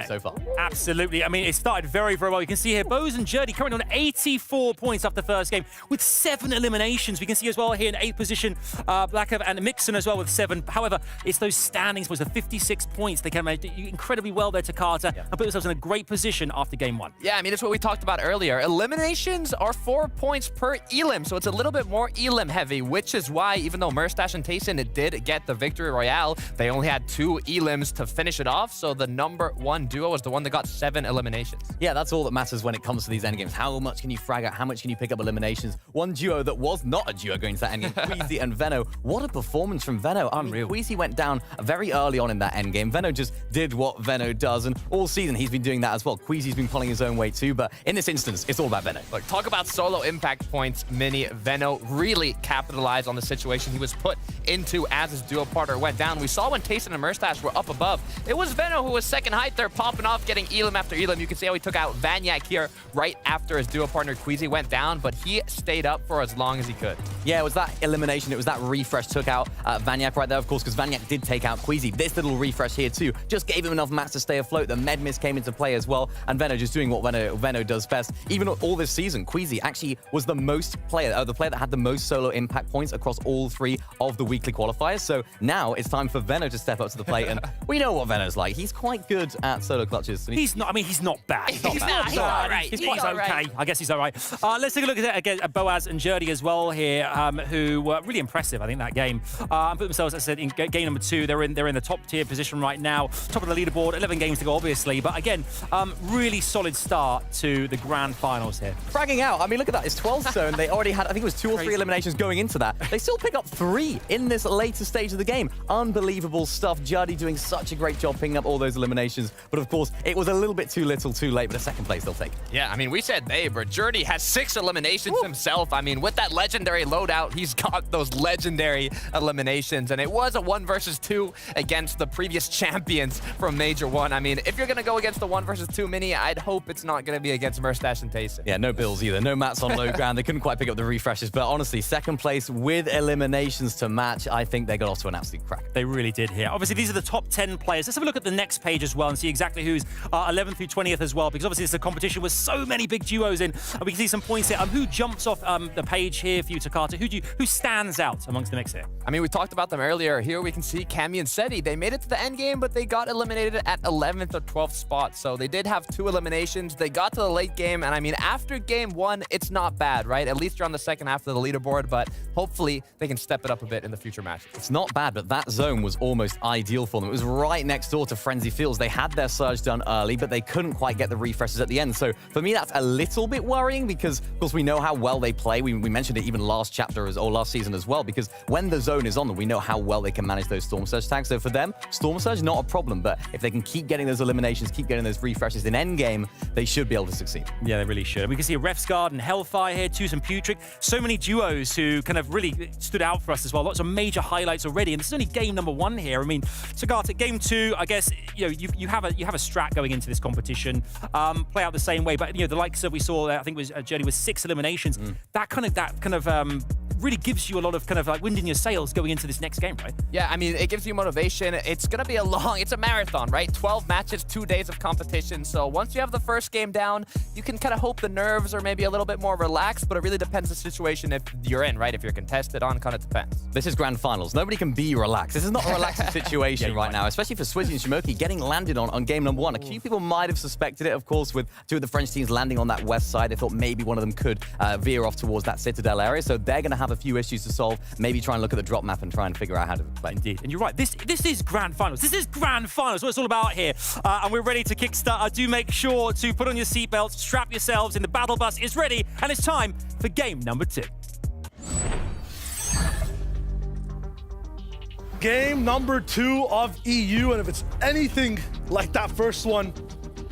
so far. Absolutely. I mean, it started very, very well. You can see here, Bose and Jurdy currently on 84 points after the first game with 7 eliminations. We can see as well here in 8th position, Blackov and Mixon as well with 7. However, it's those standings points, the 56 points. They came out incredibly well there to Carter and put themselves in a great position after game 1. Yeah, I mean, it's what we talked about earlier. Eliminations are 4 points per elim, so it's a little bit more elim heavy, which is why even though Mustache and Tayson did get the victory royale, they only had 2 elims to finish it off, so the number 1 duo was the one that got 7 eliminations. Yeah, that's all that matters when it comes to these endgames. How much can you frag out? How much can you pick up eliminations? One duo that was not a duo going to that endgame, Queasy and Veno. What a performance from Veno. Unreal. Queasy went down very early on in that endgame. Veno just did what Veno does, and all season he's been doing that as well. Queasy's been pulling his own weight too, but in this instance, it's all about Veno. Look, talk about solo impact points, Mini. Veno really capitalized on the situation he was put into as his duo partner went down. We saw when Tayson and Mustache were up above, it was Veno who was second height there, popping off, getting elim after elim. You can see how he took out Vanyak here right after his duo partner Queasy went down, but he stayed up for as long as he could. Yeah, it was that elimination, it was that refresh took out Vanyak right there, of course, because Vanyak did take out Queasy. This little refresh here too just gave him enough mats to stay afloat. The med miss came into play as well, and Veno just doing what Veno does best. Even all this season, Queasy actually was the player that had the most solo impact points across all 3 of the weekly qualifiers. So now it's time for Veno to step up to the plate, and we know what Veno's like. He's quite good at solo clutches. He's not bad. He's all right. He's okay. I guess he's all right. Let's take a look at Boaz and Jurdy as well here. who were really impressive, I think, that game. And put themselves, as I said, in game number 2. They're in the top tier position right now. Top of the leaderboard, 11 games to go, obviously. But again, really solid start to the grand finals here. Fragging out. I mean, look at that. It's 12th zone. They already had, I think it was 2 or 3 eliminations going into that. They still pick up 3 in this later stage of the game. Unbelievable stuff. Juddy doing such a great job picking up all those eliminations. But of course, it was a little bit too little, too late. But a second place they'll take. Yeah, I mean, we said they, but Jurdy has 6 eliminations himself. I mean, with that legendary loadout, he's got those legendary eliminations. And it was a 1 versus 2 against the previous champions from Major 1. I mean, if you're going to go against the 1 versus 2 mini, I'd hope it's not going to be against Merstash and Tayson. Yeah, no Bills either. No mats on low ground. They couldn't quite pick up the refreshes. But honestly, second place with eliminations to match, I think they got off to an absolute crack. They really did here. Obviously, these are the top 10 players. Let's have a look at the next page as well and see exactly who's 11th through 20th as well, because obviously it's a competition with so many big duos in. We can see some points here. Who jumps off the page here for you, Takata? Who stands out amongst the mix here? I mean, we talked about them earlier. Here we can see Cammy and Seti. They made it to the end game, but they got eliminated at 11th or 12th spot. So they did have 2 eliminations. They got to the late game, and I mean, after game 1, it's not bad, right? At least you're on the second half of the leaderboard, but hopefully they can step it up a bit in the future matches. It's not bad, but that zone was almost ideal for them. It was right next door to Frenzy Fields. They had their surge done early, but they couldn't quite get the refreshes at the end. So for me, that's a little bit worrying because, of course, we know how well they play. We mentioned it even last chapter or last season as well, because when the zone is on them, we know how well they can manage those Storm Surge tags. So for them, Storm Surge, not a problem. But if they can keep getting those eliminations, keep getting those refreshes in endgame, they should be able to succeed. Yeah, they really should. We can see Refsguard and Hellfire here, Tus and Putrick. So many duos who kind of really stood out for us as well. Lots of major highlights already. And this is only game number 1 here. I mean, Takata, game 2, I guess, you know, you have a strat going into this competition. Play out the same way. But, you know, the likes that we saw there, I think was Jurdy with 6 eliminations. That kind of really gives you a lot of kind of like wind in your sails going into this next game, right? Yeah, I mean, it gives you motivation. It's going to be it's a marathon, right? 12 matches, 2 days of competition. So once you have the first game down, you can kind of hope the nerves are maybe a little bit more relaxed, but it really depends the situation if you're in, right? If you're contested on, kind of depends. This is grand finals. Nobody can be relaxed. This is not a relaxing situation right now, especially for Swizzy and Shimoki getting landed on game number 1. A few people might have suspected it, of course, with 2 of the French teams landing on that west side. They thought maybe one of them could veer off towards that Citadel area. So they're going to have a few issues to solve. Maybe try and look at the drop map and try and figure out how to play. Indeed. And you're right. This is grand finals. This is grand finals. What it's all about here. And we're ready to kickstart. Do make sure to put on your seatbelts, strap yourselves in. The battle bus is ready, and it's time for game number 2. Game number 2 of EU, and if it's anything like that first one,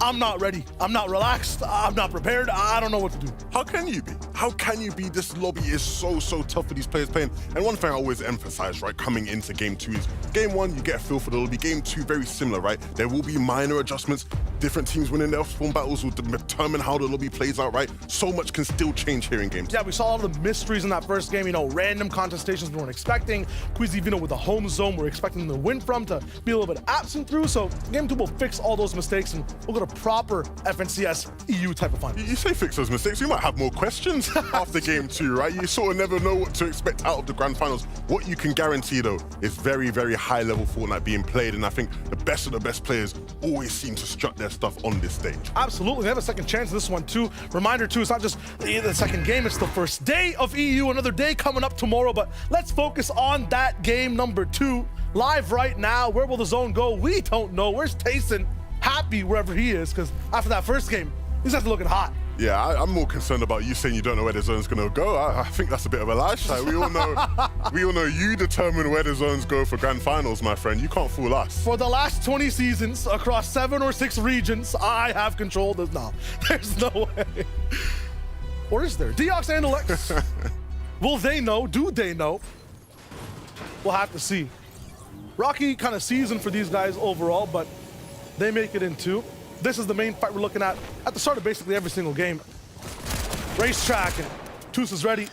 I'm not ready. I'm not relaxed. I'm not prepared. I don't know what to do. How can you be? How can you be? This lobby is so tough for these players playing. And one thing I always emphasize, right, coming into game 2 is game 1, you get a feel for the lobby. Game 2, very similar, right? There will be minor adjustments. Different teams winning their spawn battles will determine how the lobby plays out, right? So much can still change here in game 2. Yeah, we saw all the mysteries in that first game, you know, random contestations we weren't expecting. Quizivino with the home zone we're expecting them to win from to be a little bit absent through. So game 2 will fix all those mistakes and we'll get a proper FNCS EU type of final. You say fix those mistakes, we might have more questions after game 2, right? You sort of never know what to expect out of the grand finals. What you can guarantee, though, is very high level Fortnite being played, and I think the best of the best players always seem to strut their stuff on this stage. Absolutely, they have a second chance in this one too. Reminder too, it's not just the second game, it's the first day of EU, another day coming up tomorrow, but let's focus on that game number 2. Live right now, where will the zone go? We don't know. Where's Tayson? Happy wherever he is, because after that first game, he's after looking hot. Yeah, I'm more concerned about you saying you don't know where the zone's going to go. I think that's a bit of a lie, Shai. We all know you determine where the zones go for grand finals, my friend. You can't fool us. For the last 20 seasons, across 7 or 6 regions, I have controlled this. No, there's no way. Or is there? Deox and Alex. Will they know? Do they know? We'll have to see. Rocky kind of season for these guys overall, but they make it in 2. This is the main fight we're looking at the start of basically every single game. Racetrack, and Tus is ready.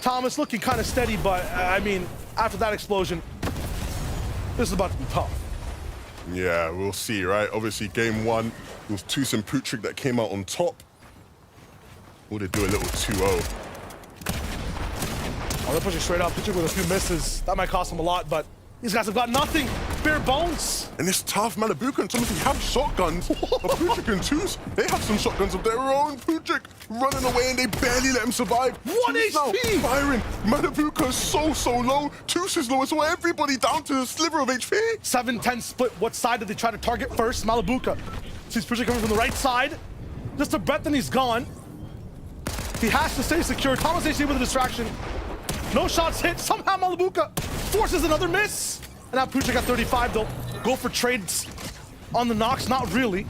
Thomas looking kind of steady, but I mean, after that explosion, this is about to be tough. Yeah, we'll see, right? Obviously, game 1, it was Tus and Putrick that came out on top. Or they do a little 2-0. Oh, they're pushing straight up. Putrick with a few misses. That might cost him a lot, but these guys have got nothing. bare bones. And it's tough. Malibuka and Thomas have shotguns. But Putrick and Toos, they have some shotguns of their own. Putrick running away and they barely let him survive. 1 Toos now HP. firing. Malibuka's so low. Toos is low as well. Everybody down to a sliver of HP. 7-10 split. What side did they try to target first? Malibuka. Sees Putrick coming from the right side. Just a breath and he's gone. He has to stay secure. Thomas AC with a distraction. No shots hit. Somehow Malibuka forces another miss. And now Putrick at 35. They'll go for trades on the knocks. Not really.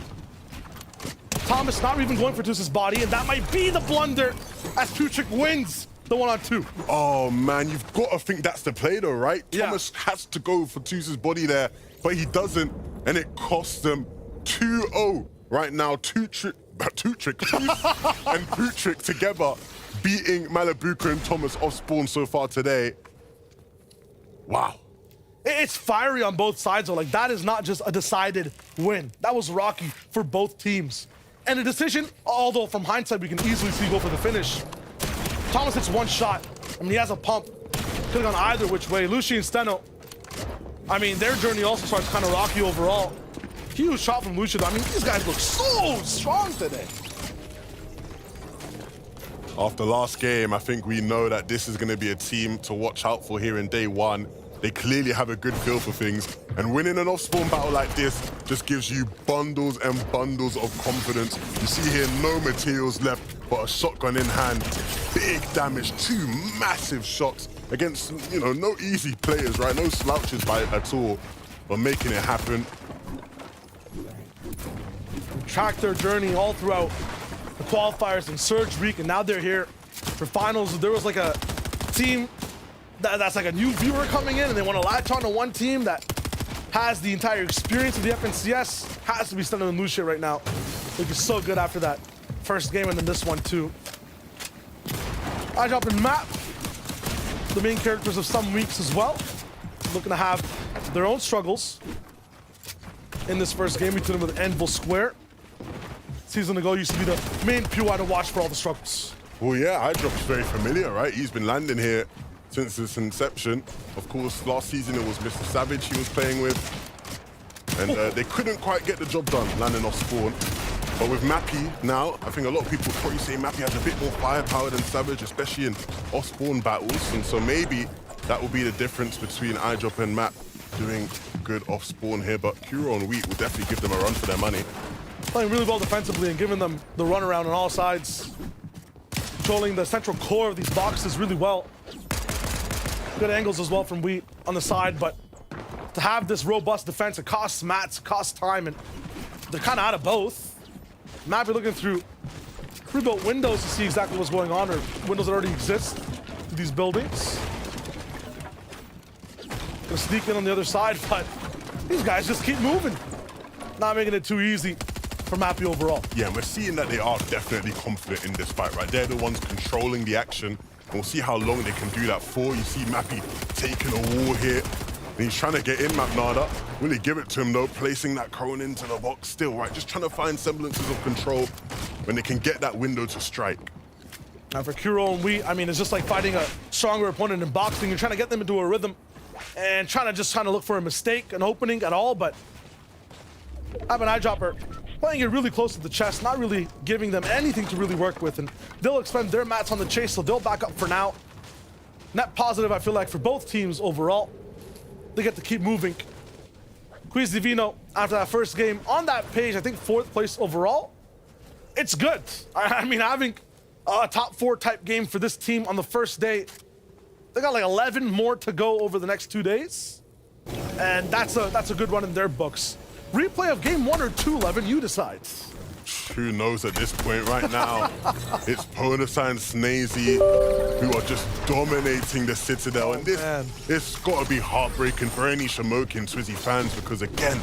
Thomas not even going for Toos' body. And that might be the blunder as Putrick wins the 1-on-2. Oh, man, you've got to think that's the play, though, right? Yeah. Thomas has to go for Toos' body there, but he doesn't. And it costs them 2-0 right now. Toos and Putrick together beating Malibuka and Thomas off spawn so far today. Wow. It's fiery on both sides, though. Like, that is not just a decided win. That was rocky for both teams. And a decision, although from hindsight, we can easily see go for the finish. Thomas hits one shot. I mean, he has a pump. Could have gone either which way. Lucy and Steno, I mean, their journey also starts kind of rocky overall. Huge shot from Lucia, though. I mean, these guys look so strong today. After last game, I think we know that this is going to be a team to watch out for here in day one. They clearly have a good feel for things. And winning an off-spawn battle like this just gives you bundles and bundles of confidence. You see here, no materials left, but a shotgun in hand. Big damage, 2 massive shots against, you know, no easy players, right? No slouches by at all, but making it happen. Track their journey all throughout the qualifiers and Surge Week, and now they're here for finals. There was like a team that's like a new viewer coming in, and they want to latch on to one team that has the entire experience of the FNCS. Has to be Steno and Lucia right now. Looking so good after that first game, and then this one too. I drop in map. The main characters of some weeks as well, looking to have their own struggles in this first game between them with Anvil Square. Season ago used to be the main POI to watch for all the struggles. Well, yeah, iDrop's very familiar, right? He's been landing here since its inception. Of course, last season it was Mr. Savage he was playing with. And they couldn't quite get the job done, landing off spawn. But with Mappy now, I think a lot of people probably say Mappy has a bit more firepower than Savage, especially in off-spawn battles. And so maybe that will be the difference between iDrop and Map doing good off-spawn here. But Kuro and Wheat will definitely give them a run for their money. Playing really well defensively and giving them the runaround on all sides. Controlling the central core of these boxes really well. Good angles as well from Wheat on the side, but to have this robust defense, it costs mats, costs time, and they're kind of out of both. Mappy looking through pre-built windows to see exactly what's going on, or windows that already exist to these buildings. Gonna sneak in on the other side, but these guys just keep moving. Not making it too easy for Mappy overall. Yeah, and we're seeing that they are definitely confident in this fight, right? They're the ones controlling the action. And we'll see how long they can do that for. You see Mappy taking a wall here. And he's trying to get in, Mapnada. Will he give it to him, though? Placing that cone into the box still, right? Just trying to find semblances of control when they can get that window to strike. Now for Kuro and Wheat, I mean, it's just like fighting a stronger opponent in boxing. You're trying to get them into a rhythm and trying to look for a mistake, an opening at all, but have an eyedropper playing it really close to the chest, not really giving them anything to really work with, and they'll expend their mats on the chase, so they'll back up for now. Net positive, I feel like, for both teams overall. They get to keep moving. Quiz Divino, after that first game, on that page, I think 4th place overall. It's good. I mean, having a top 4 type game for this team on the first day. They got like 11 more to go over the next 2 days. And that's a good run in their books. Replay of game 1 or 2, Levin, you decide. Who knows at this point right now? It's Ponasai and Snazy who are just dominating the Citadel. And it's got to be heartbreaking for any Shamoki and Swizzy fans because, again,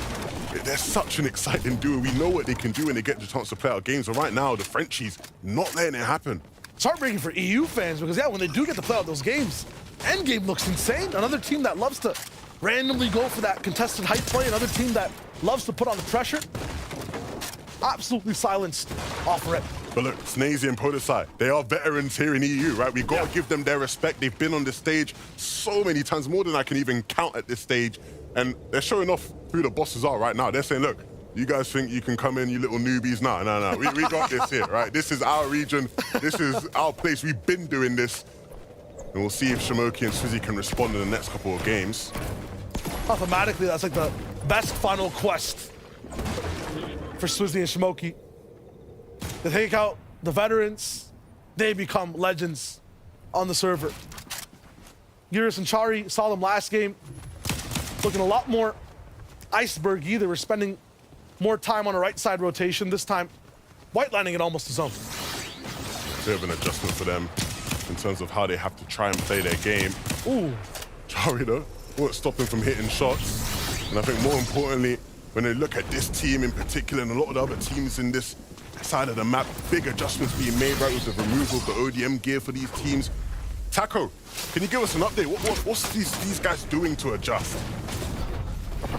they're such an exciting duo. We know what they can do when they get the chance to play out games. But right now, the Frenchies not letting it happen. It's heartbreaking for EU fans because, yeah, when they do get to play out those games, Endgame looks insane. Another team that loves to randomly go for that contested height play. Another team that loves to put on the pressure. Absolutely silenced off rip. But look, Snazy and Podesai, they are veterans here in EU, right? We've got to give them their respect. They've been on this stage so many times, more than I can even count at this stage. And they're showing off who the bosses are right now. They're saying, look, you guys think you can come in, you little newbies? No. We got this here, right? This is our region. This is our place. We've been doing this. And we'll see if Shimoki and Swizzy can respond in the next couple of games. Mathematically, that's like the best final quest for Swizzy and Shimoki. They take out the veterans, they become legends on the server. Eurus and Chari saw them last game, looking a lot more icebergy. They were spending more time on a right side rotation. This time, white lining it almost a zone. Bit of an adjustment for them in terms of how they have to try and play their game. Ooh. Chari though, won't stop them from hitting shots. And I think more importantly, when they look at this team in particular and a lot of the other teams in this side of the map, big adjustments being made right with the removal of the ODM gear for these teams. Taco, can you give us an update? What's these guys doing to adjust?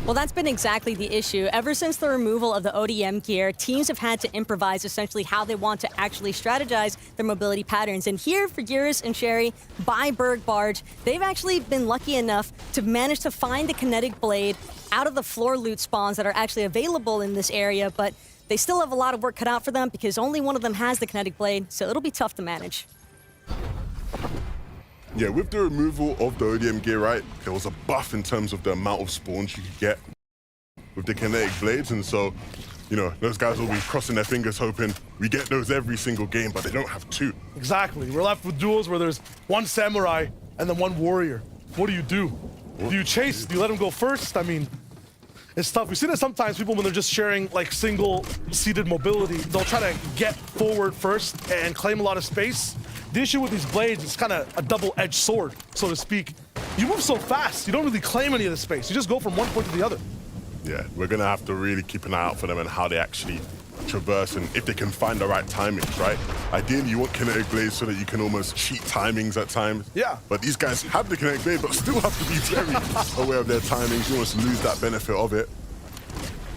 Well, that's been exactly the issue. Ever since the removal of the ODM gear, teams have had to improvise essentially how they want to actually strategize their mobility patterns. And here for Eurus and Sherry, by Berg Barge, they've actually been lucky enough to manage to find the kinetic blade out of the floor loot spawns that are actually available in this area, but they still have a lot of work cut out for them because only one of them has the kinetic blade, so it'll be tough to manage. Yeah, with the removal of the ODM gear, right, there was a buff in terms of the amount of spawns you could get with the kinetic blades, and so, you know, those guys will be crossing their fingers hoping we get those every single game, but they don't have two. Exactly. We're left with duels where there's one samurai and then one warrior. What do you do? Do you chase? Do you let him go first? I mean, it's tough. We see that sometimes people, when they're just sharing like single-seated mobility, they'll try to get forward first and claim a lot of space. The issue with these blades is kind of a double-edged sword, so to speak. You move so fast, you don't really claim any of the space. You just go from one point to the other. Yeah, we're gonna have to really keep an eye out for them and how they actually traverse and if they can find the right timings, right? Ideally, you want kinetic blades so that you can almost cheat timings at times. Yeah. But these guys have the kinetic blade, but still have to be very aware of their timings. You almost lose that benefit of it.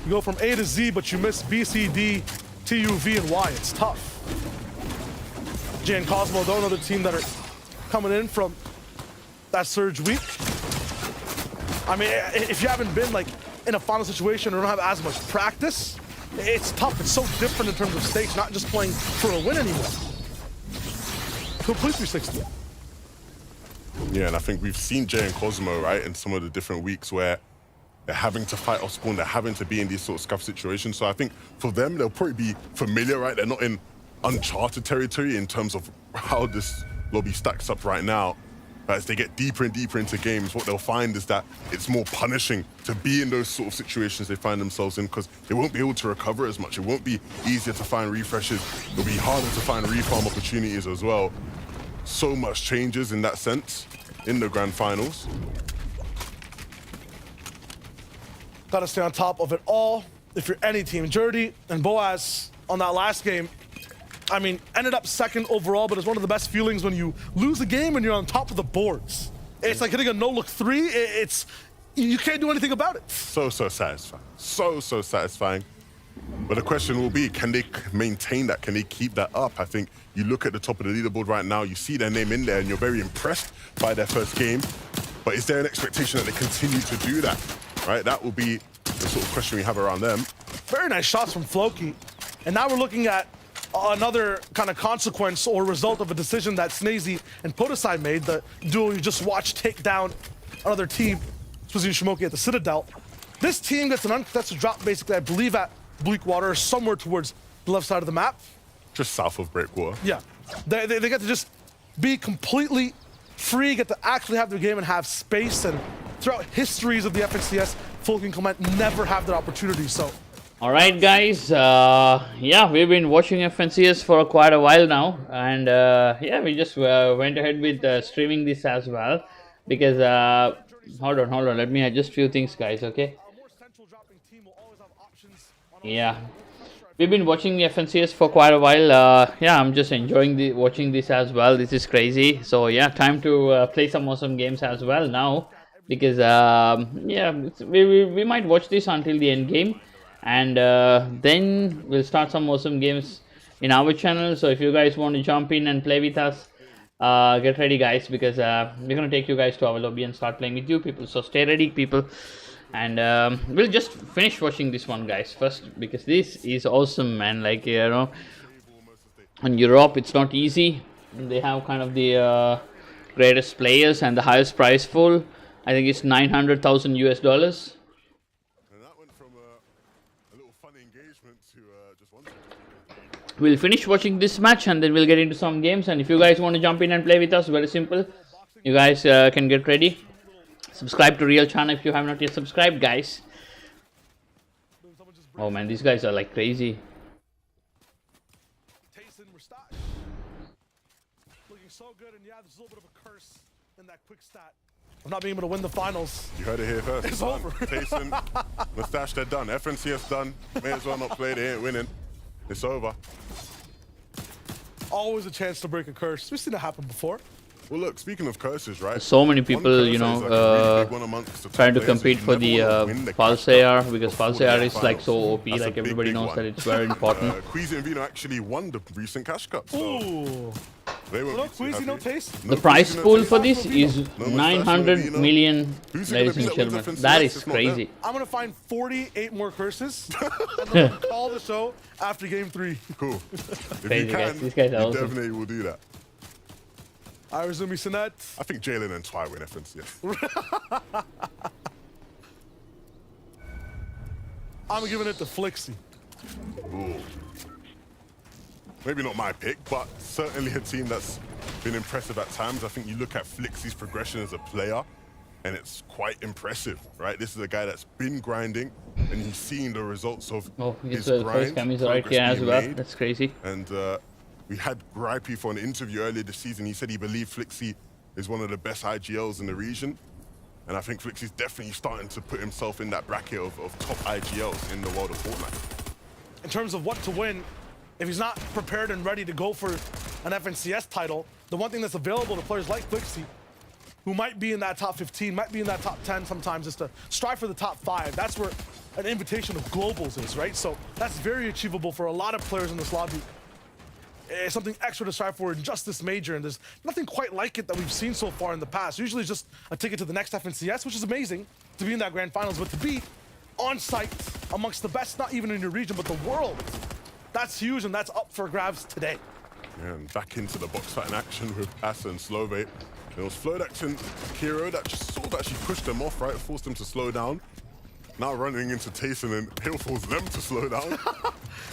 You go from A to Z, but you miss B, C, D, T, U, V, and Y. It's tough. Jay and Cosmo, though, another team that are coming in from that surge week. I mean, if you haven't been like in a final situation or don't have as much practice, it's tough. It's so different in terms of stakes, not just playing for a win anymore. Complete 360. Yeah, and I think we've seen Jay and Cosmo, right, in some of the different weeks where they're having to fight off spawn, they're having to be in these sort of scuff situations. So I think for them, they'll probably be familiar, right? They're not in uncharted territory in terms of how this lobby stacks up right now. But as they get deeper and deeper into games, what they'll find is that it's more punishing to be in those sort of situations they find themselves in because they won't be able to recover as much. It won't be easier to find refreshes. It'll be harder to find refarm opportunities as well. So much changes in that sense in the grand finals. Gotta stay on top of it all. If you're any team, Jordy and Boaz on that last game, I mean, ended up second overall, but it's one of the best feelings when you lose a game and you're on top of the boards. It's like hitting a no-look three. You can't do anything about it. So satisfying. So satisfying. But the question will be, can they maintain that? Can they keep that up? I think you look at the top of the leaderboard right now, you see their name in there and you're very impressed by their first game. But is there an expectation that they continue to do that? Right? That will be the sort of question we have around them. Very nice shots from Floki. And now we're looking at another kind of consequence or result of a decision that Snazy and Podesai made. The duo you just watched take down another team, Swizzy and Shimoki at the Citadel. This team gets an uncontested drop, basically, I believe, at Bleakwater, somewhere towards the left side of the map. Just south of Breakwater. Yeah. They get to just be completely free, get to actually have their game and have space. And throughout histories of the FNCS, Floki and Clement never have that opportunity, so. Alright guys, yeah, we've been watching FNCS for quite a while now, and yeah, we just went ahead with streaming this as well, because, hold on, let me adjust few things guys, okay? Yeah, we've been watching the FNCS for quite a while. Yeah, I'm just enjoying watching this as well. This is crazy. So yeah, time to play some awesome games as well now, because yeah, we might watch this until the end game. And then we'll start some awesome games in our channel. So if you guys want to jump in and play with us, get ready guys, because we're going to take you guys to our lobby and start playing with you people. So stay ready people. And we'll just finish watching this one, guys, first, because this is awesome, man. Like, you know, in Europe it's not easy. They have kind of the greatest players and the highest prize pool. I think it's $900,000 US. And that went from a little fun engagement to just one. We'll finish watching this match and then we'll get into some games. And if you guys want to jump in and play with us, very simple. You guys can get ready. Subscribe to Real channel if you have not yet subscribed, guys. Oh man, these guys are like crazy. Looking so good, and yeah, there's a little bit of a curse in that quick stat of not being able to win the finals. You heard it here first. It's over. Tayson, Mustache, they're done. FNCS done. May as well not play. They ain't winning. It's over. Always a chance to break a curse. We've seen it happen before. Well, look, speaking of curses, right? So many people, you know, trying to compete for the Pulse AR, because Pulse AR is like so OP, like everybody knows that it's very important. Queasy and Vino actually won the recent Cash Cup. So Ooh. they were No Queasy, no taste. The prize pool for this is 900 million, ladies and gentlemen. That is crazy. I'm going to find 48 more curses, and then we'll call the show after game 3. Cool. If Crazy you guys. can, These guys are you awesome. definitely will do that. Irizumi Sinet. I think Jalen and Twy win FNCS. I'm giving it to Flixie. Ooh. Maybe not my pick, but certainly a team that's been impressive at times. I think you look at Flixie's progression as a player, and it's quite impressive, right? This is a guy that's been grinding, and he's seen the results of his the grind. first cam is right here as being well. made. That's crazy. And we had Gripey for an interview earlier this season. He said he believed Flixie is one of the best IGLs in the region. And I think Flixie's definitely starting to put himself in that bracket of top IGLs in the world of Fortnite. In terms of what to win, if he's not prepared and ready to go for an FNCS title, the one thing that's available to players like Flixie, who might be in that top 15, might be in that top 10 sometimes, is to strive for the top 5. That's where an invitation of globals is, right? So that's very achievable for a lot of players in this lobby. It's something extra to strive for in just this major, and there's nothing quite like it that we've seen so far in the past. Usually it's just a ticket to the next FNCS, which is amazing to be in that grand finals, but to be on site amongst the best, not even in your region, but the world, that's huge, and that's up for grabs today. Yeah, and back into the box fight in action with Asa and Slovate. It was Flodax and Kiro that just sort of actually pushed them off, right? Forced them to slow down. Now running into Tayson, and he'll force them to slow down.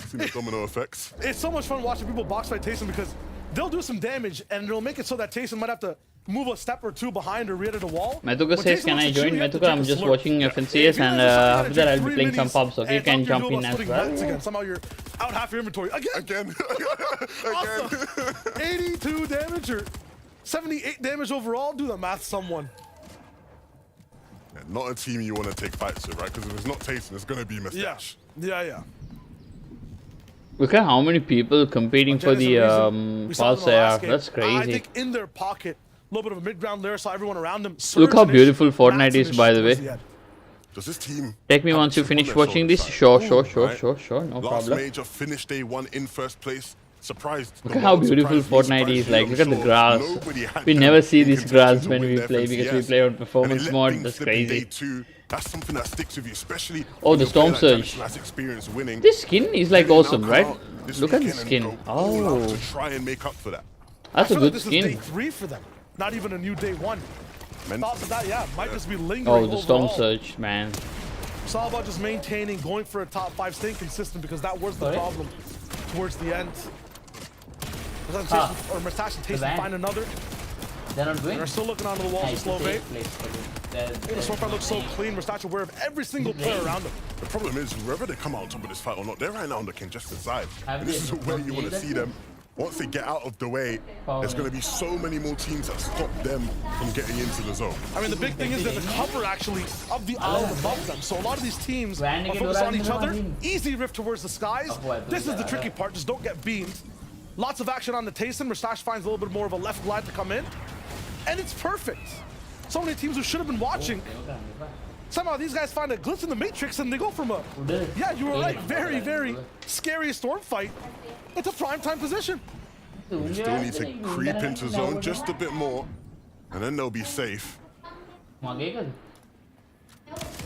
See the domino effects. It's so much fun watching people box fight Tayson because they'll do some damage, and it'll make it so that Tayson might have to move a step or two behind or rear at a wall. Metuka says, can I join? Metuka, I'm just watching FNCS, and after that I'll be playing some pubs, okay? You can jump in as well. Somehow you're out half your inventory. Again! Awesome. 82 damage or 78 damage overall? Do the math, someone. Yeah, not a team you want to take fights with, right? Because if it's not Tayson, it's going to be Mustache. Yeah. Look at how many people competing for the Pulse AR. That's I crazy. think in their pocket, a little bit of a mid-ground layer, saw everyone around them. Look how beautiful Fortnite is, by the way. Does this team Take me once you finish watching this. Sure, no Last problem. major finished day 1 in first place. Surprised. Look at how beautiful Fortnite is. Like, look at the grass. We never see this grass when we play because we play on performance mode. That's crazy. That's something that sticks with you, especially. Oh, the Storm Surge. Experience winning. This skin is like awesome, right? Look at the skin. Oh, to try and make up for that. that's a good This is skin. day 3 for them, not even a new day 1. Thoughts of that, yeah, might just be lingering. Oh, the Storm overall. Surge, man. It's all about just maintaining, going for a top 5, staying consistent, because that was the problem towards the end. Or Mustache and Tayson find another. They're not doing. They're still looking onto the walls with slow bait. The sword looks so clean. Mustache aware of every single player around him. The problem is, whether they come out on top of this fight or not, they're right now on the contested side. And this is where you want to see them. Once they get out of the way, there's going to be so many more teams that stop them from getting into the zone. I mean, the big thing is there's a cover actually of the island above them. So a lot of these teams are focused on each other. Easy rift towards the skies. This is the tricky part. Just don't get beamed. Lots of action on the Tayson. Mustache finds a little bit more of a left glide to come in. And it's perfect. So many teams who should have been watching. Somehow these guys find a glitch in the matrix and they go from a, yeah, you were right, very, very scary storm fight. It's a prime time position. You still need to creep into zone just a bit more, and then they'll be safe.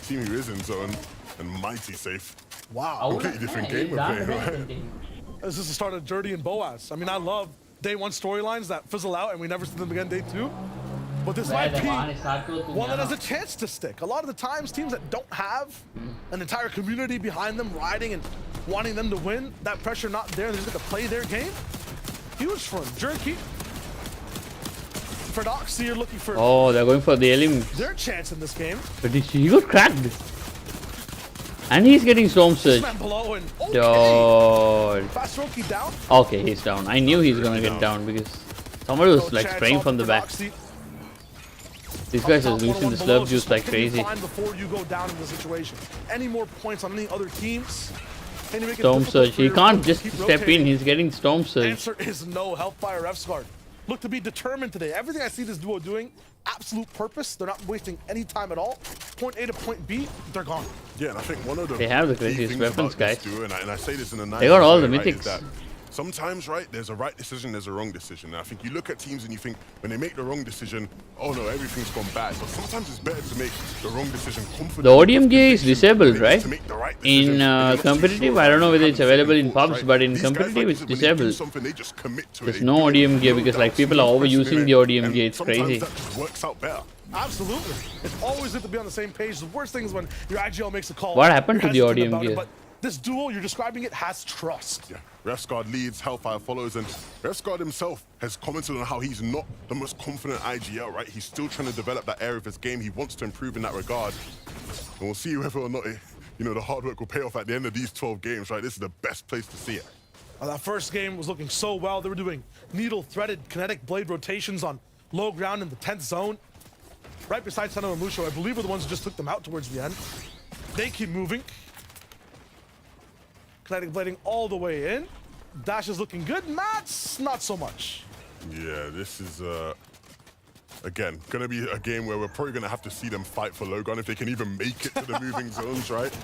team who is in zone and mighty safe. Wow. Completely different game we're playing, right? This is the start of Dirty and Boaz. I mean, I love day one storylines that fizzle out and we never see them again day two. But this might be one that has a chance to stick. A lot of the times, teams that don't have an entire community behind them riding and wanting them to win, that pressure not there, they're just going to play their game. Huge for him. Jerky. Ferdox here looking for Oh, they're going for the elim. their chance in this game. But he got cracked. And he's getting storm surge. Man below and okay. Dude. Fast Roki down. Okay, he's down. I knew he's gonna get down because somebody was like Chance spraying off from the back. Ferdoxy. These guys are Top losing the 1-on-1 below, slurp juice so like what can you crazy. find before you go down in the situation? Any more points on any other teams? Can you make it Storm difficult surge. for He your can't opponent to just keep step rotating? in. He's getting storm surge. Answer is no. Help by a ref's guard. Look to be determined today. Everything I see this duo doing, absolute purpose. They're not wasting any time at all. Point A to point B, they're gone. Yeah, and I think one of the They have the key craziest things weapons, about this guys. duo, and I say this in a nice They got all way, the right, is mythics. that sometimes, right, there's a right decision, there's a wrong decision. And I think you look at teams and you think when they make the wrong decision, oh no, everything's gone bad. But sometimes it's better to make the wrong decision confidently. The ODM gear is disabled, To right? make the right decision, In and you're not too competitive, sure I don't know whether how it's the available decision in falls, pubs, right? but in These guys, competitive, like it's this, when they do disabled. something, they just commit to it. There's They no do it ODM with gear no because like doubt, people are smooth overusing person the in it, ODM and gear. It's sometimes crazy. that just works out better. Absolutely. It's always good to be on the same page. The worst thing is when your IGL makes a call. What happened you're to the hesitant ODM about it, gear? But this duo, you're describing it, has trust. Yeah, Refsguard leads, Hellfire follows, and Refsguard himself has commented on how he's not the most confident IGL, right? He's still trying to develop that area of his game. He wants to improve in that regard. And we'll see whether or not, the hard work will pay off at the end of these 12 games, right? This is the best place to see it. That first game was looking so well. They were doing needle-threaded kinetic blade rotations on low ground in the 10th zone. Right beside Seno and Musho, I believe, were the ones who just took them out towards the end. They keep moving. Kinetic blading all the way in. Dash is looking good. Mats, not so much. Yeah, this is, again, going to be a game where we're probably going to have to see them fight for low ground if they can even make it to the moving zones, right?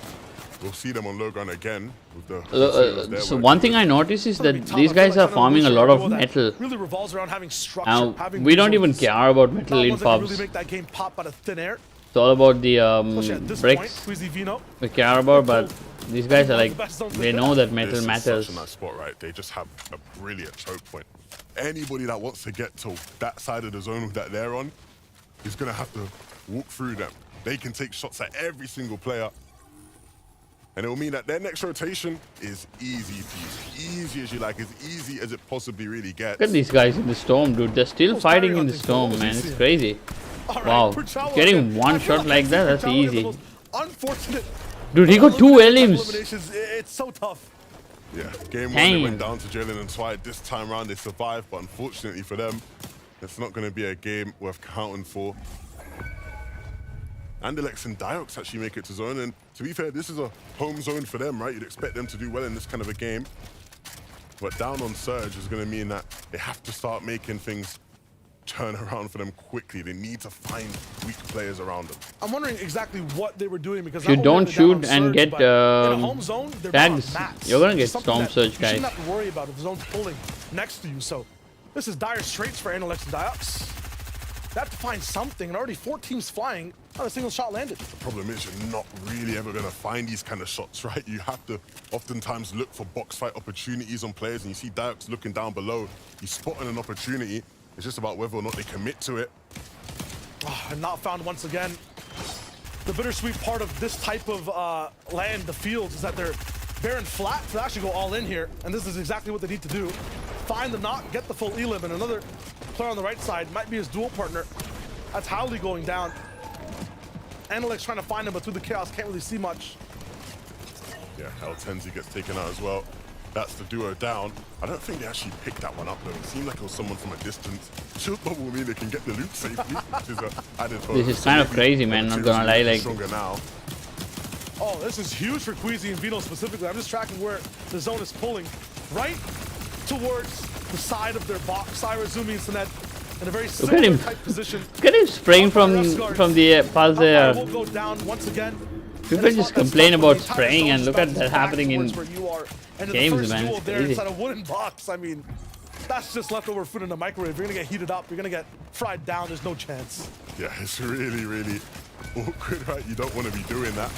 We'll see them on low ground again. With the So one thing I noticed is that these guys are farming a lot of metal. Really revolves around having structure. Now, having we don't even resources. care about metal Not in ones that can pubs. really make that game pop out of thin air. It's all about the Especially at this point, bricks Queasy Vino. we care about, but these guys are like, they know that This metal is matters. such a nice spot, right? They just have a brilliant choke point. Anybody that wants to get to that side of the zone that they're on is going to have to walk through them. They can take shots at every single player. And it will mean that their next rotation is easy peasy. Easy as you like, as easy as it possibly really gets. Look at these guys in the storm, dude. They're still fighting in the storm, man. It's crazy. Wow. Getting one shot like that, that's easy. Unfortunate. Dude, he got 2 elims. It's so tough. Yeah, game one, Damn. they went down to Jalen and Twight. This time around, they survived, but unfortunately for them, it's not going to be a game worth counting for. REALX and REALX actually make it to zone, and to be fair, this is a home zone for them, right? You'd expect them to do well in this kind of a game. But down on Surge is going to mean that they have to start making things turn around for them quickly. They need to find weak players around them. I'm wondering exactly what they were doing because If you not only don't are they down on shoot and Surge, get but in a home zone, they're not on tags, mats. you're gonna get Something storm that surge, you guys. shouldn't have to worry about if the zone's pulling next to you. So this is dire straits for REALX and REALX. They have to find something, and already 4 teams flying, not a single shot landed. The problem is you're not really ever going to find these kind of shots, right? You have to oftentimes look for box fight opportunities on players, and you see REALX looking down below. He's spotting an opportunity. It's just about whether or not they commit to it. Oh, and not found once again. The bittersweet part of this type of land, the fields, is that they're barren flat to actually go all in here, and this is exactly what they need to do. Find the knock, get the full elim, and another player on the right side might be his dual partner. That's Howley going down. REALX trying to find him, but through the chaos, can't really see much. Yeah, L10Z gets taken out as well. That's the duo down. I don't think they actually picked that one up though. It seemed like it was someone from a distance. Shield bubble will mean they can get the loot safely, which is an added bonus. This is kind of crazy, man. Not gonna lie, like. Stronger now. Oh, this is huge for Queasy and Vino specifically. I'm just tracking where the zone is pulling. Right towards the side of their box. Cyrus, Zumi, and Sinet in a very at similar him. type position. Look at him spraying from the pulse there. Will go down once again. People just complain about spraying, and look at that happening in games, man. It's There crazy. inside a wooden box. I mean, that's just leftover food in the microwave. You're gonna get heated up. You're gonna get fried down. There's no chance. Yeah, it's really, really awkward, right? You don't want to be doing that.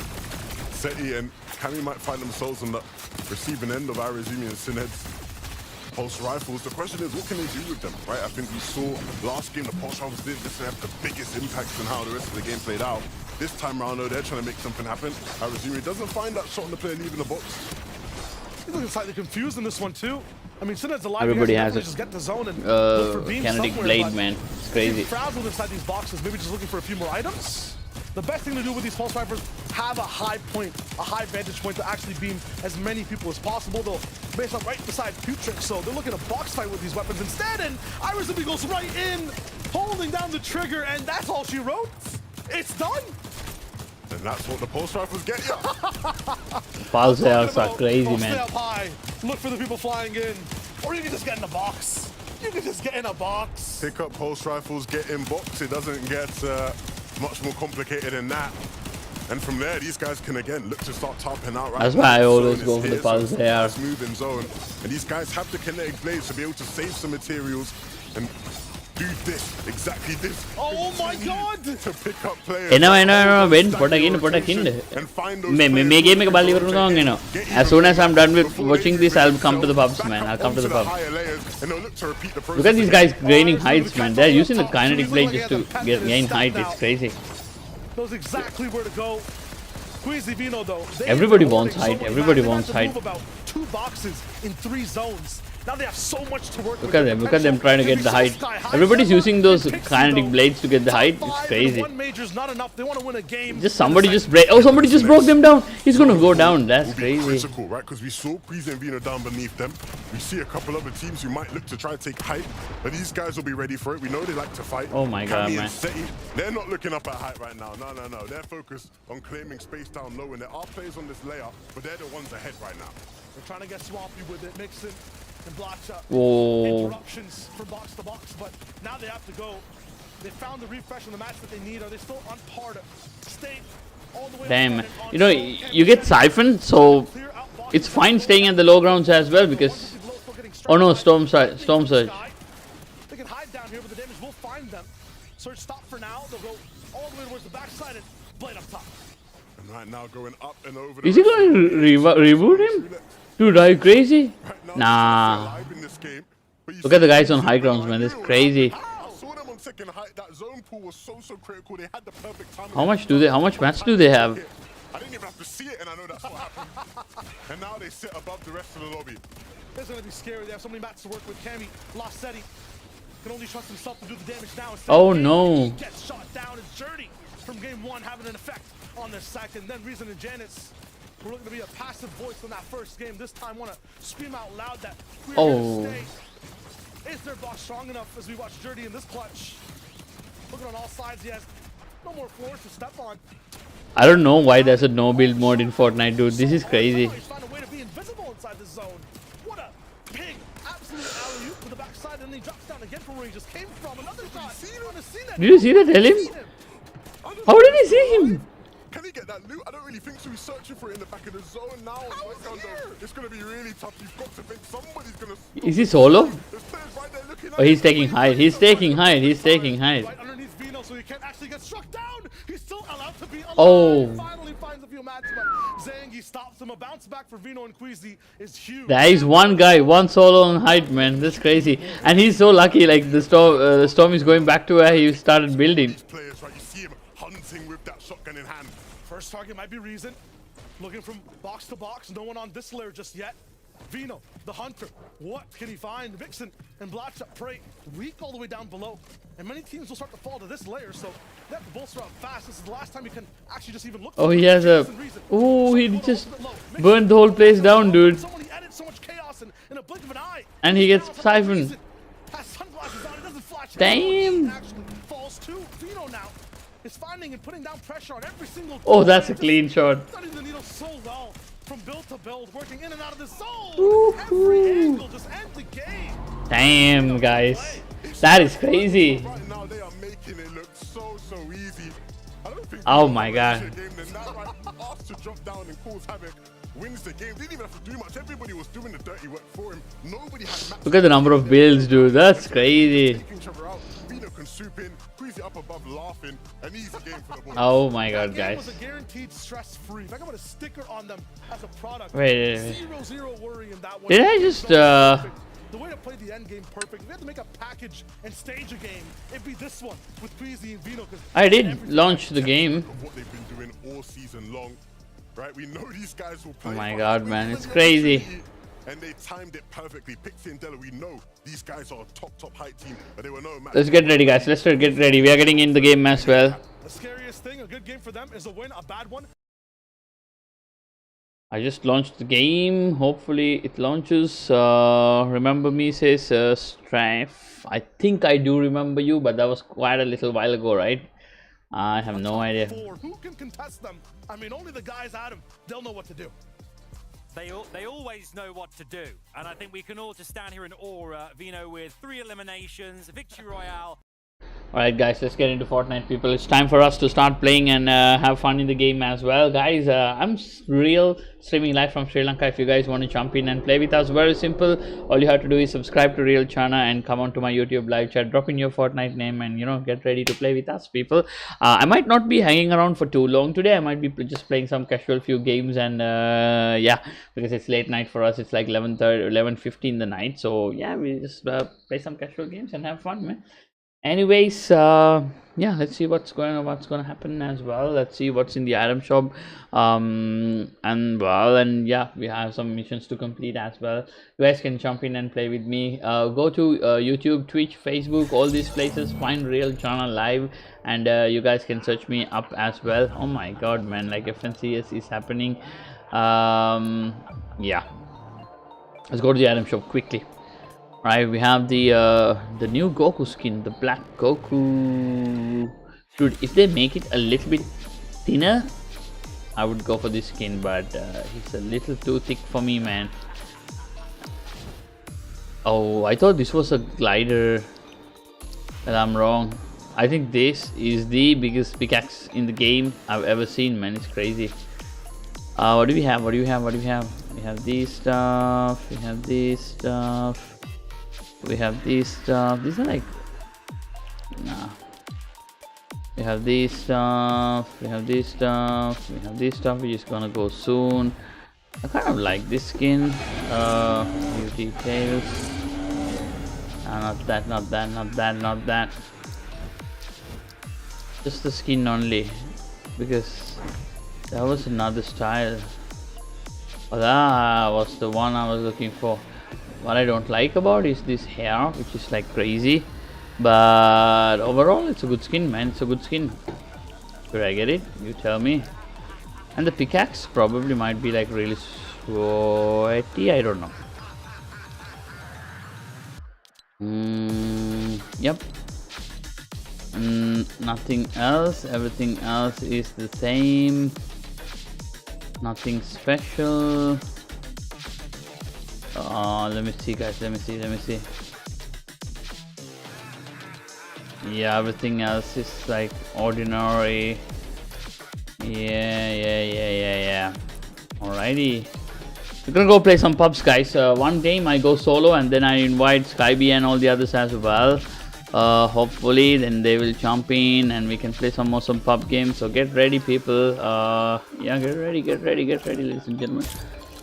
Seti and Cammy might find themselves on the receiving end of Arizumi and Sinhead's pulse rifles. The question is, what can they do with them, right? I think we saw last game the pulse rifles didn't necessarily have the biggest impact on how the rest of the game played out. This time around, though, they're trying to make something happen. Arizumi doesn't find that shot on the player leaving the box. He's looking slightly confused in this one too. I mean, Sinhead's alive. Everybody has just get the zone and look for beams kinetic somewhere, blade, but man. It's crazy. Frazzled inside these boxes, maybe just looking for a few more items. The best thing to do with these pulse rifles, have a high point, a high vantage point to actually beam as many people as possible. They'll base up right beside Putrick, so they're looking to box fight with these weapons instead, and Arizumi goes right in, holding down the trigger, and that's all she wrote. It's done. And that's what the pulse rifles get you. Pulse rifles are crazy, Stay man. up high, look for the people flying in, or you can just get in a box. You can just get in a box. Pick up pulse rifles, get in box. It doesn't get much more complicated than that. And from there, these guys can again look to start topping out. Right, that's why I always go for the pulse there. Moving zone, and these guys have the kinetic blades to be able to save some materials and do this, exactly this. Oh my god! To pick up players. Ben, put again. And find those Me game ke bali varunga you know. As soon as I'm done with watching this, I'll come to the pubs, man. I'll come to the pub. Look at these guys gaining heights, man. They're using the kinetic blade just to gain height. It's crazy. Knows exactly where to go. Queasy Vino though. Everybody wants height. Everybody wants height. About 2 boxes in 3 zones. Now they have so much to work with. Look at them trying to get the height. Everybody's using those kinetic blades to get the height. It's crazy. One major's not enough. They want to win a game. Just somebody just break. Oh, somebody just broke them down. He's gonna go down. That's crazy. Critical, right? Because we saw Queasy and Vino down beneath them. We see a couple other teams who might look to try to take height, but these guys will be ready for it. We know they like to fight. Oh my god, Cammy man. and Seti, they're not looking up at height right now. No. They're focused on claiming space down low, and there are players on this layer, but they're the ones ahead right now. They're trying to get swampy with it, mixing and blocks up. Whoa. Interruptions from box to box, but now they have to go. They found the refresh in the match that they need. Are they still on par to stay all the way? Damn. You know, you get siphoned, so it's fine staying at the low grounds as well because. Oh no, Storm Surge. They can hide down here, but the damage will find them. Surge stop for now. They'll go all the way towards the backside and blade up top. And right now going up and over. Is he going to reboot him? Dude, are you crazy? Nah. Look at the guys on high grounds, man. This is crazy. How much match do they have? I didn't even have to see it, and I know that's what happened. And now they sit above the rest of the lobby. It's going to be scary. They have so many mats to work with. Cammy lost Seti. Can only trust himself to do the damage now. Oh no. He gets shot down. His journey from game 1 having an effect on the second. Then Reason and Janet's we're looking to be a passive voice in that first game. This time want to scream out loud that we're going to stay. Is their box strong enough as we watch Dirty in this clutch? Looking on all sides, he has no more floors to step on. I don't know why there's a no build mode in Fortnite, dude. This is crazy. He's found a way to be invisible inside the zone. What a big, absolute alley-oop to the backside, and then he drops down again from where he just came from. Another shot. Did you see that? Tell him. How did he see him? Can he get that loot? I don't really think so. He's searching for it in the back of the zone now. It's going to be really tough. You've got to think somebody's going to... Is he solo? There's players right there looking at Oh, he's taking height. He's taking height. He's taking height. Right underneath Vino, so he can't actually get struck down. He's still allowed to be alive. Oh. Finally finds a few mats, but Zangi stops him. A bounce back for Vino and Queasy is huge. There is one guy, one solo on height, man. That's crazy. And he's so lucky. Like the storm is going back to where he started building. These players, right? You see him hunting with that shotgun in hand. First target might be Reason. Looking from box to box. No one on this layer just yet. Vino, the hunter. What can he find? Vixen and Blotcha Prey weak all the way down below. And many teams will start to fall to this layer, so they have to bolster up fast. This is the last time you can actually just even look. Oh, he has a... Oh, he just burned the whole place down, dude. Somebody added so much chaos in a blink of an eye. And he gets siphoned. Has sunglasses on, it doesn't flash. Damn. Actually falls to Vino now. Is finding and putting down pressure on every single... Oh, that's a clean shot. Studying the needle so well from build to build, working in and out of the zone. Every angle just ends the game. Damn, guys. That is crazy. Right now they are making it look so easy. I don't think Oh my god. asked to drop down and cause havoc. Wins the game. Didn't even have to do much. Everybody was doing the dirty work for him. Nobody had... Look at the number of builds, dude. That's crazy. Taking each other out. Vino can swoop in. Queasy up above laughing. An easy game for the boys. Oh my god, That game guys. was a guaranteed stress-free. If I can put a sticker on them as a product, Wait. zero worry in that one. Did I just, The way to play the end game perfect. If we had to make a package and stage a game, it'd be this one with Queasy and Vino. I did launch the game. Of what they've been doing all season long, right? We know these guys will play. Oh my but god, when man, given it's the crazy. opportunity, and they timed it perfectly. Pixie and Della, we know these guys are a top height team, but they were no match. Let's get ready, guys. Let's get ready. We are getting in the game as well. The scariest thing, a good game for them is a win, a bad one. I just launched the game. Hopefully it launches. Remember me, says Strife. I think I do remember you, but that was quite a little while ago, right? I have no idea. Who can contest them? I mean, only the guys at them. They'll know what to do. They always know what to do. And I think we can all just stand here in awe. Vino with 3 eliminations, victory royale. Alright guys, let's get into Fortnite, people. It's time for us to start playing and have fun in the game as well. Guys, I'm real streaming live from Sri Lanka. If you guys want to jump in and play with us, very simple. All you have to do is subscribe to Real Chana and come on to my YouTube live chat. Drop in your Fortnite name and, you know, get ready to play with us, people. I might not be hanging around for too long today. I might be just playing some casual few games and yeah, because it's late night for us. It's like 11:50 in the night. So yeah, we just play some casual games and have fun, man. Anyways, yeah, let's see what's going to happen as well. Let's see what's in the item shop, and yeah, we have some missions to complete as well. You guys can jump in and play with me. Go to YouTube, Twitch, Facebook, all these places, find Real Channel Live, and you guys can search me up as well. Oh my god, man, like FNCS is happening. Yeah, let's go to the item shop quickly. Right, we have the new Goku skin, the black Goku. Dude, if they make it a little bit thinner, I would go for this skin, but he's a little too thick for me, man. Oh, I thought this was a glider. But I'm wrong. I think this is the biggest pickaxe in the game I've ever seen, man. It's crazy. What do we have? We have these stuff. We have these stuff. We have these stuff. These are like, nah. We have these stuff. We have these stuff. We have these stuff, which is gonna go soon. I kind of like this skin. New details. Not that, not that, not that, not that. Just the skin only, because that was another style. Oh, that was the one I was looking for. What I don't like about is this hair, which is like crazy, but overall it's a good skin, man. It's a good skin. Should I get it? You tell me. And the pickaxe probably might be like really sweaty. I don't know. Yep. Nothing else. Everything else is the same. Nothing special. Let me see, guys. Let me see. Yeah, everything else is like ordinary. Yeah. Alrighty. We're gonna go play some pubs, guys. One game I go solo and then I invite Skyby and all the others as well. Hopefully then they will jump in and we can play some pub games. So get ready, people. Yeah, get ready, ladies and gentlemen.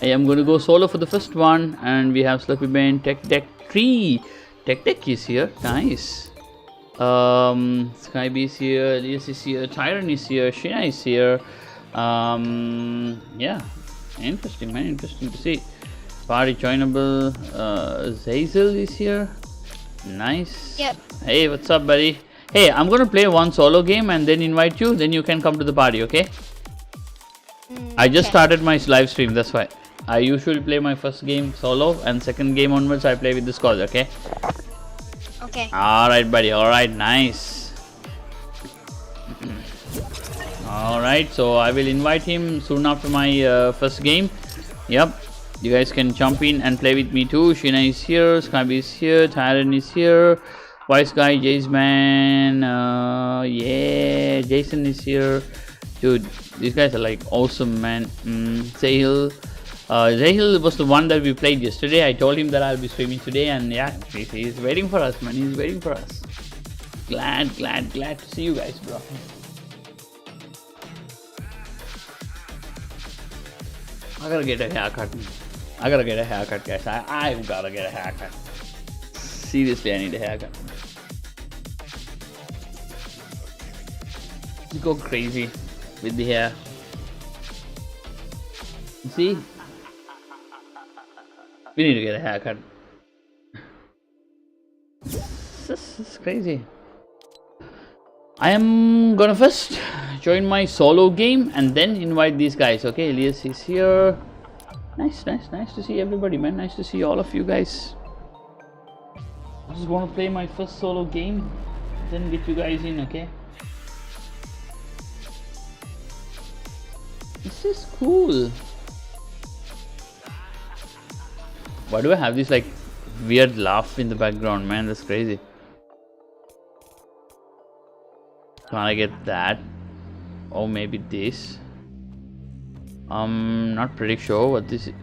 I am going to go solo for the first one, and we have Slurpy Bane, Tech Deck 3. Tech Deck is here, nice. Skyby is here, Elias is here, Tyron is here, Shina is here. Yeah, interesting, man, interesting to see. Party joinable. Zazel is here, nice. Yep. Hey, what's up, buddy? Hey, I'm gonna play one solo game and then invite you, then you can come to the party, okay? I just started my live stream, that's why. I usually play my first game solo and second game onwards I play with the squad, okay? Okay. Alright, buddy, alright, nice. Alright, so I will invite him soon after my first game. Yep, you guys can jump in and play with me too. Sheena is here, Skyby is here, Tyron is here, Wise Guy, Jaceman, yeah, Jason is here. Dude, these guys are like awesome, man. Zahil. Zahil was the one that we played yesterday. I told him that I'll be streaming today, and yeah, he's waiting for us, man. He's waiting for us. glad to see you guys, bro. I gotta get a haircut. Guys. I've gotta get a haircut. Seriously, I need a haircut. Just go crazy with the hair. You see? We need to get a haircut. This is crazy. I am gonna first join my solo game and then invite these guys. Okay, Elias is here. Nice to see everybody, man. Nice to see all of you guys. I just want to play my first solo game, then get you guys in, okay? This is cool. Why do I have this like weird laugh in the background, man? That's crazy. Can I get that? Or maybe this? I'm not pretty sure what this is.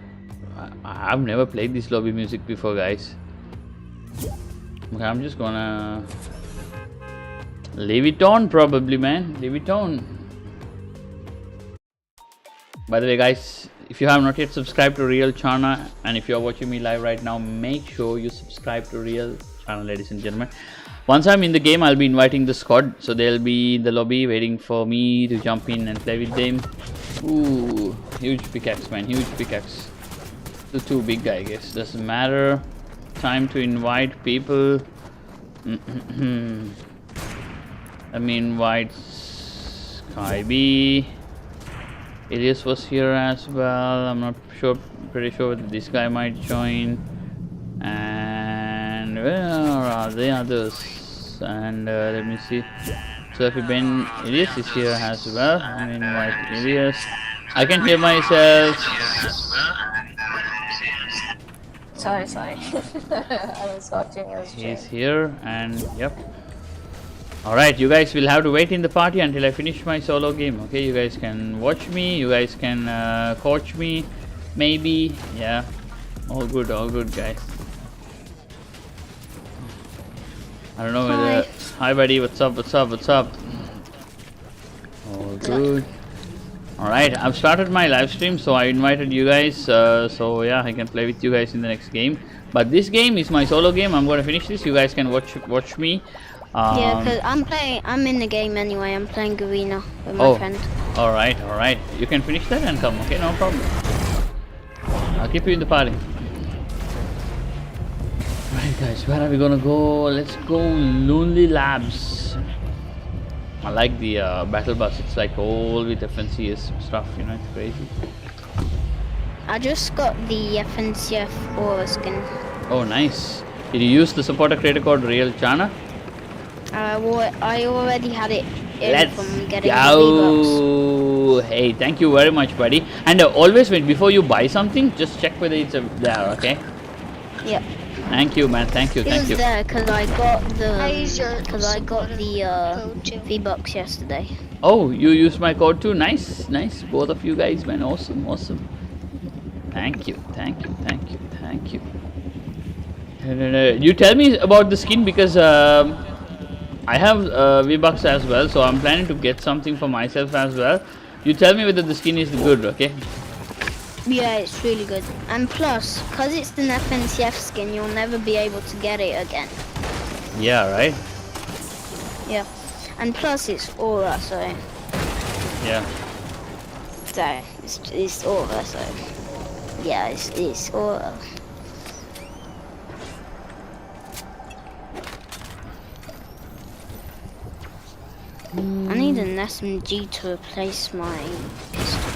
I've never played this lobby music before, guys. Okay, I'm just gonna leave it on, probably, man. Leave it on. By the way, guys, if you have not yet subscribed to Real Chana, and if you are watching me live right now, make sure you subscribe to Real Chana, ladies and gentlemen. Once I'm in the game, I'll be inviting the squad, so they'll be in the lobby waiting for me to jump in and play with them. Ooh, huge pickaxe, man, huge pickaxe. The too big, I guess. Doesn't matter. Time to invite people. Let me invite Sky B. Elias was here as well. I'm not sure, pretty sure that this guy might join. And where are the others? And let me see. So if Ben Elias is here as well. I'm gonna invite Elias. I can hear myself. Sorry. I was watching your stream. He's here, and yep. Alright, you guys will have to wait in the party until I finish my solo game, okay? You guys can watch me, you guys can coach me, maybe. Yeah, all good, guys. I don't know whether... Hi buddy, what's up? All good. Alright, I've started my live stream, so I invited you guys, so yeah, I can play with you guys in the next game. But this game is my solo game. I'm going to finish this. You guys can watch me. Yeah, because I'm in the game anyway. I'm playing Arena with my friend. Alright. You can finish that and come, okay? No problem. I'll keep you in the party. Right guys, where are we gonna go? Let's go Lonely Labs. I like the battle bus. It's like all with FNCS stuff, you know, it's crazy. I just got the FNCF aura skin. Oh, nice. Did you use the supporter creator code Real Chana? I already had it from getting go. Hey, thank you very much, buddy. And always before you buy something, just check whether it's there, okay? Yep. Thank you, man. Thank you. It was there because I got the V-Bucks yesterday. Oh, you used my code too. Nice. Both of you guys, man. Awesome. Thank you. You tell me about the skin because I have V-Bucks as well, so I'm planning to get something for myself as well. You tell me whether the skin is good, okay? Yeah, it's really good. And plus, because it's an FNCF skin, you'll never be able to get it again. Yeah, right? Yeah. And plus, it's aura, so... Yeah. So, it's aura, so... Yeah, it's aura. I need an SMG to replace my pistol.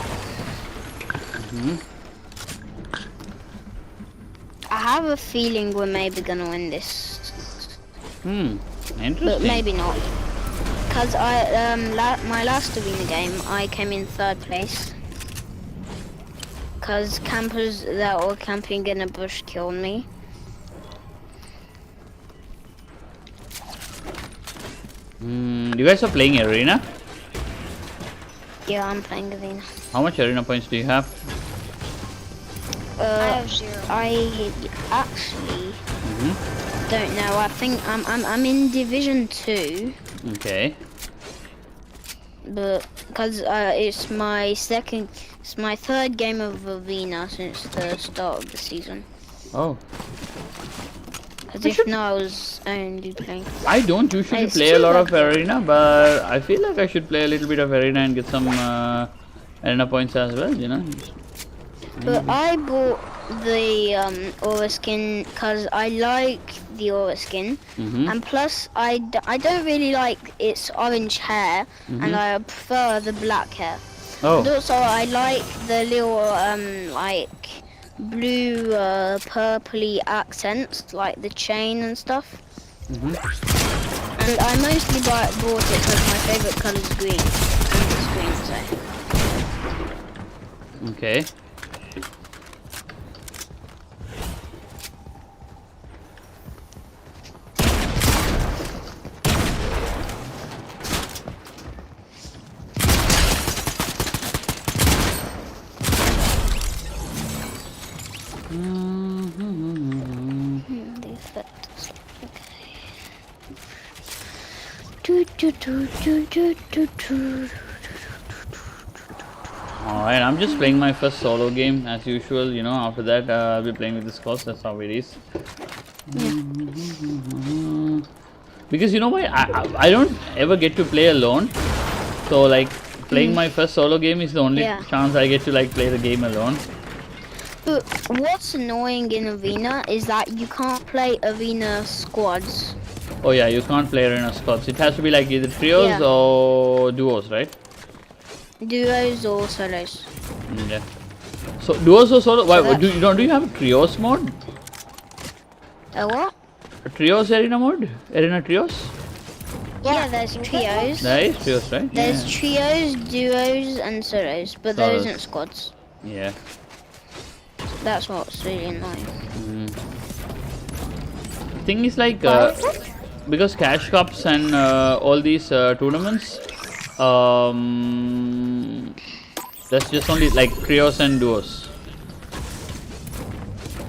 I have a feeling we're maybe gonna win this. Interesting. But maybe not. Cause my last arena game, I came in 3rd place. Cause campers that were camping in a bush killed me. You guys are playing arena? Yeah, I'm playing arena. How much arena points do you have? I have 0. I actually don't know. I think I'm in Division 2, Okay. but because it's my third game of Arena since the start of the season. Oh. Because if not, I was only playing. I don't usually It's play a too lot of bad. arena, but I feel like I should play a little bit of arena and get some arena points as well, you know. But I bought the aura skin because I like the aura skin, and plus I don't really like its orange hair, and I prefer the black hair. And Oh, also I like the little like blue purpley accents, like the chain and stuff. And I mostly bought it because my favorite color is green, and it's green, so. okay. The effects. Okay. Alright, I'm just playing my first solo game as usual, you know. After that, I'll be playing with the squads. That's how it is. Because you know why? I don't ever get to play alone. So, like, playing my first solo game is the only chance I get to, like, play the game alone. But what's annoying in Arena is that you can't play Arena squads. Oh yeah, you can't play arena squads. It has to be like either trios or duos, right? Duos or solos. Yeah. So duos or solo? Why So do you have a trios mode? A what? A trios arena mode? Arena trios? Yeah, there's trios. There is trios, right? There's trios, duos, and solos, but there Solos. isn't squads. Yeah. That's what's really annoying. Thing is like because cash cups and all these tournaments, that's just only like trios and duos.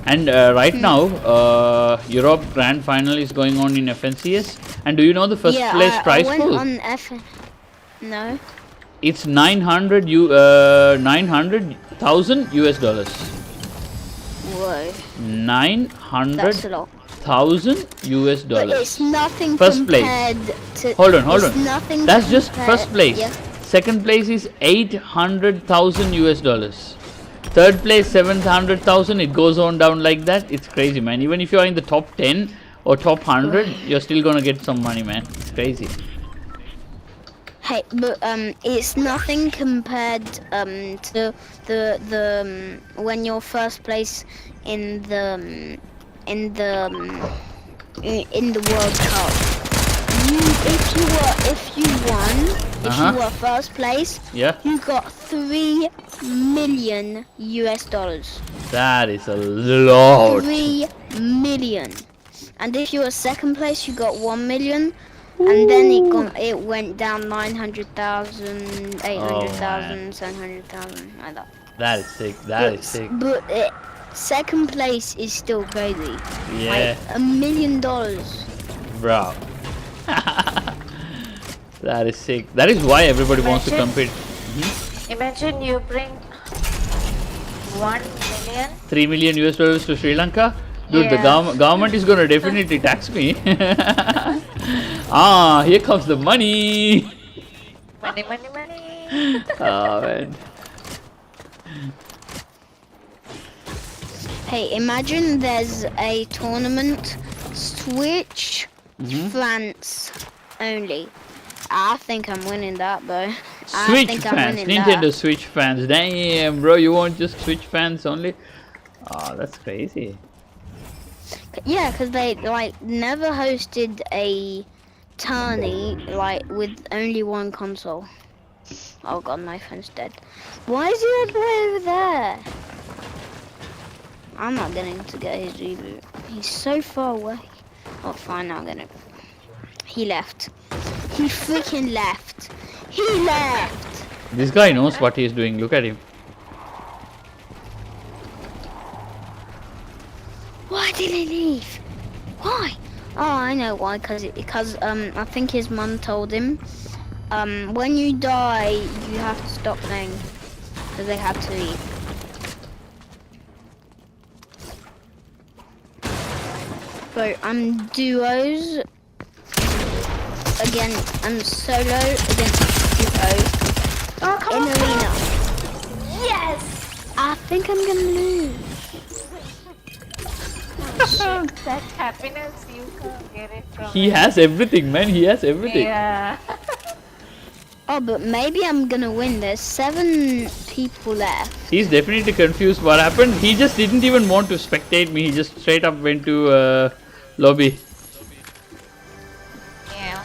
And right now, Europe Grand Final is going on in FNCS. And do you know the first place prize I went pool? on No. It's 900,000 US dollars. Whoa. That's a 900,000 lot. US But dollars. it's nothing First place. compared to. Hold on. It's nothing That's just compared- first place. Yeah. Second place is 800,000 US dollars. Third place 700,000. It goes on down like that. It's crazy, man. Even if you are in the top 10 or top 100, you're still gonna get some money, man. It's crazy. Hey, but it's nothing compared to the when you're first place in the World Cup. If you were first place, Yeah, you got 3 million US dollars. that is a lot. 3 million. And if you were second place, you got 1 million. And then it went down 900,000, 800,000, 700,000, like that. That is sick. That is sick. But second place is still crazy. Yeah, Like $1 million. bro. That is sick. That is why everybody wants to compete. Imagine you bring 1 million. 3 million US dollars to Sri Lanka. Dude, the Yeah. government is gonna definitely tax me. Ah, here comes the money. Money, money, money. Oh man. Hey, imagine there's a tournament, Switch, France only. I think I'm winning that, bro. I Switch think I'm fans, winning Nintendo that. Switch fans. Damn, bro, you want just Switch fans only? Oh, that's crazy. Yeah, because they like never hosted a tourney like with only one console. Oh god, my phone's dead. Why is he all the way over there? I'm not getting to get his reboot. He's so far away. Oh, fine, I'm gonna. He left. He freaking left. He left. This guy knows what he's doing. Look at him. Why did he leave? Why? Oh, I know why. Because I think his mum told him, when you die, you have to stop playing, because they have to eat. So I'm duos I'm solo against duos in arena. Yes! I think I'm gonna lose. That happiness you can't get it from He has everything, man. He has everything. Yeah. Oh, but maybe I'm gonna win. There's 7 people left. He's definitely confused what happened. He just didn't even want to spectate me. He just straight up went to lobby. Yeah.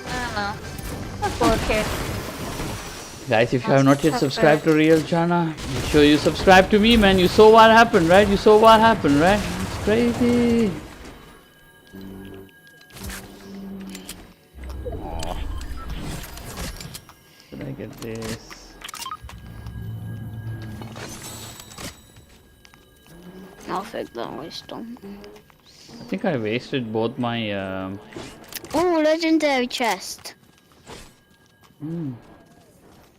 I don't know. Poor kid. Guys, if you have not yet subscribed to Real Chana, make sure you subscribe to me, man. You saw what happened, right? You saw what happened, right? It's crazy. Should I get this? I'll fake that wisdom. I think I wasted both my. Oh, legendary chest.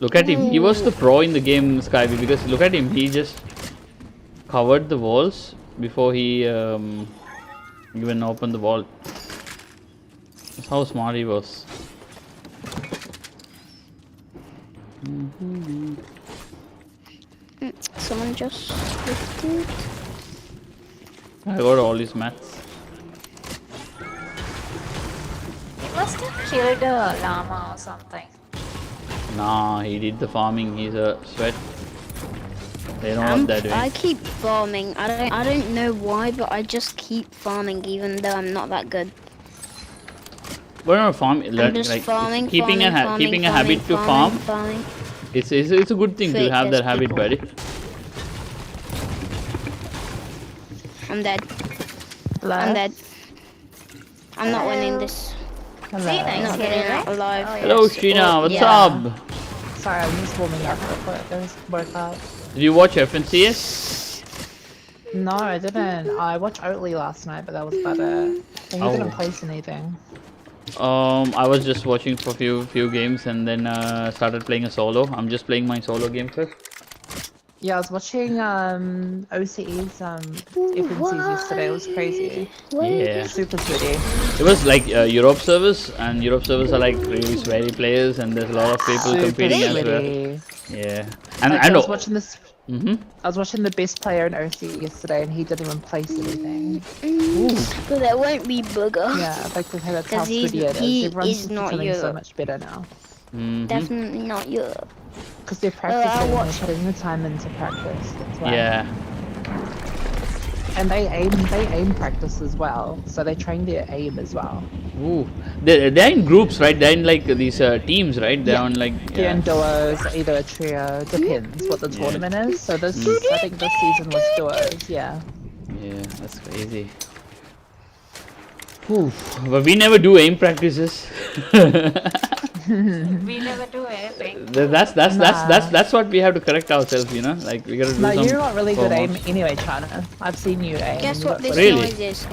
Look at him. He was the pro in the game, Skyby, because look at him. He just covered the walls before he even opened the wall. That's how smart he was. Someone just lifted. I got all his mats. He must have killed a llama or something. Nah, he did the farming. He's a sweat. They know what they're doing. I keep farming. I don't know why, but I just keep farming even though I'm not that good. But no, farm. I'm just farming, keeping a habit to farm. Farming. It's a good thing to Fake have that as habit, people. buddy. I'm dead. Hello? I'm dead. I'm not winning this. Hello. I'm not getting out alive. Hello, Trina. What's Yeah. up? Sorry, I'm just warming up for this workout. Did you watch FNCS? No, I didn't. I watched Oatly last night, but that was about it. And you Oh. didn't place anything. I was just watching for few games and then started playing a solo. I'm just playing my solo game first. Yeah, I was watching OCE's FNCs yesterday. It was crazy. Yeah. Super sweaty. It was like Europe servers, and Europe servers are like really sweaty players, and there's a lot of people Super competing as well. sweaty. Yeah, Like, and I was watching this. Mhm. I was watching the best player in OCE yesterday, and he didn't even place anything. But that won't be booger. Yeah, like that's how 'Cause sweaty it is. he Everyone's is not becoming so Europe. much better now. Definitely not Europe. Because they're practicing, they're watched- putting the time into practice. That's why. Yeah. And they aim practice as well. So they train their aim as well. Ooh, they're in groups, right? They're in like these teams, right? They're Yeah. on like. They're Yeah. in duos, either a trio, depends what the tournament is. So this, I think this season was duos, yeah. Yeah, that's crazy. Ooh, but we never do aim practices. We never do anything. That's what we have to correct ourselves, you know. Like we gotta do No, some. you're not really good aim promos. anyway, China. I've seen you aim. Guess and you what got this Really? noise is?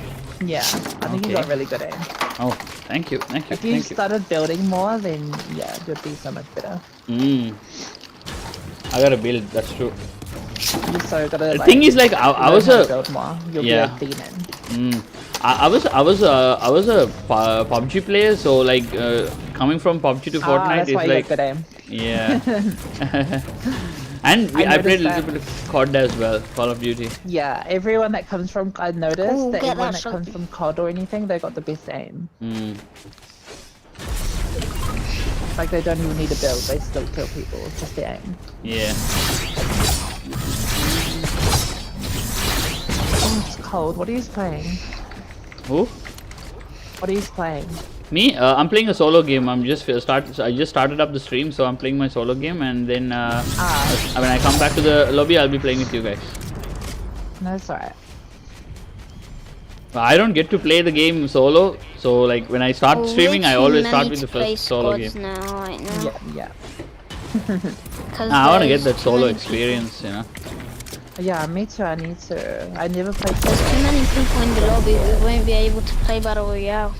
Yeah, I think you Okay. got really good aim. Oh, thank you, If you thank you. started building more, then yeah, you'd be so much better. I gotta build. That's true. You so gotta. The thing is, like, I learn was how to a. build more. You'll Yeah. be a demon. I was a PUBG player, so like coming from PUBG to Fortnite That's why is you like got good aim. yeah. And I played a noticed little bit of COD as well, Call of Duty. Yeah, everyone that comes from, I noticed Ooh, that get everyone that that comes shot. from COD or anything, they got the best aim. Like they don't even need to build, they still kill people, it's just their aim. Yeah. Oh, it's cold. What are you playing? Who? What are you playing? Me? I'm playing a solo game. I just started up the stream, so I'm playing my solo game, and then when I come back to the lobby, I'll be playing with you guys. No, it's alright. I don't get to play the game solo, so like when I start streaming, I always start with the first solo game. Now, right now. Yeah. I want to get that solo experience, you know. Yeah, me too. I need to. I never played There's too many people in the lobby. We won't be able to play Battle Royale.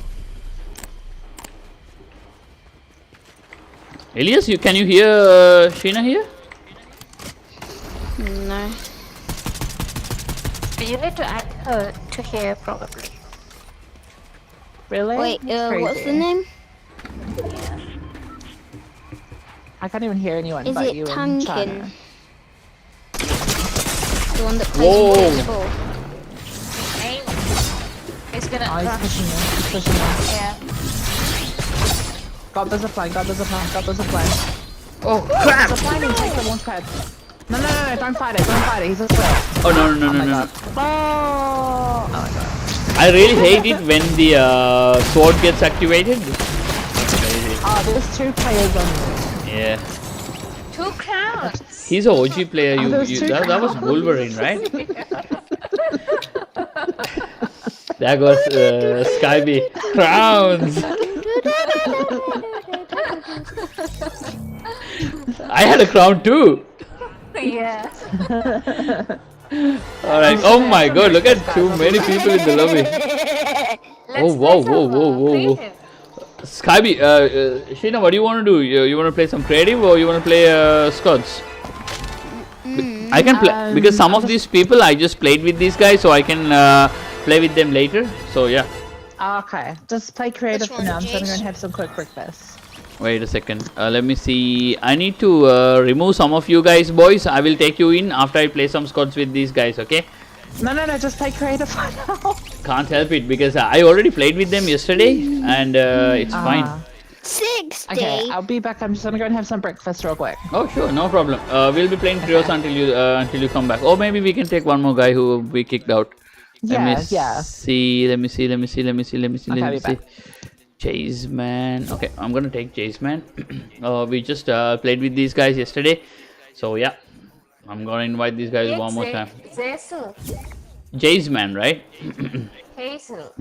Elias, can you hear Sheena here? No. You need to add her to here probably. Really? Wait, That's what's the crazy. name? I can't even hear anyone Is but it you in Tankin? China. The one that plays Whoa. PS4. Hey. He's gonna Oh, he's rush. pushing you. He's pushing you. Yeah. Got the zipline. Got the zipline. Got the zipline. Oh crap! Ziplining, take the launch pad. No, no, no, no, don't fight it. Don't fight it. He's a threat. Oh no no no Oh no my no! god. Oh my god. I really hate it when the sword gets activated. Oh, there's 2 players on you. Yeah. 2 crowns. He's a OG player. Oh, there's two That was crowns. Wolverine, right? That was Skyby crowns. I had a crown too. Yeah. All right. Oh my God! Look at too many people in the lobby. Let's whoa, play whoa, some, whoa, whoa, whoa. creative. Skyby, Sheena, what do you want to do? You want to play some creative or you want to play squads? I can play because some of these people I just played with these guys, so I can play with them later. So yeah. Okay, just play creative Which for now. I'm one, just gonna go Jace? and have some quick breakfast. Wait a second. Let me see. I need to remove some of you guys, boys. I will take you in after I play some squads with these guys. Okay? No, no, no, just play creative for now. Can't help it because I already played with them yesterday, and it's fine. 60. Okay, I'll be back. I'm just gonna go and have some breakfast real quick. Oh sure, no problem. We'll be playing trios until you come back. Or maybe we can take one more guy who we kicked out. Let me Yeah. see. Let me see. Okay, I'll be back. Chase man. Okay, I'm gonna take Chase man. We just played with these guys yesterday, so yeah, I'm gonna invite these guys one more time. Zazel. Chase man, right? Hazel.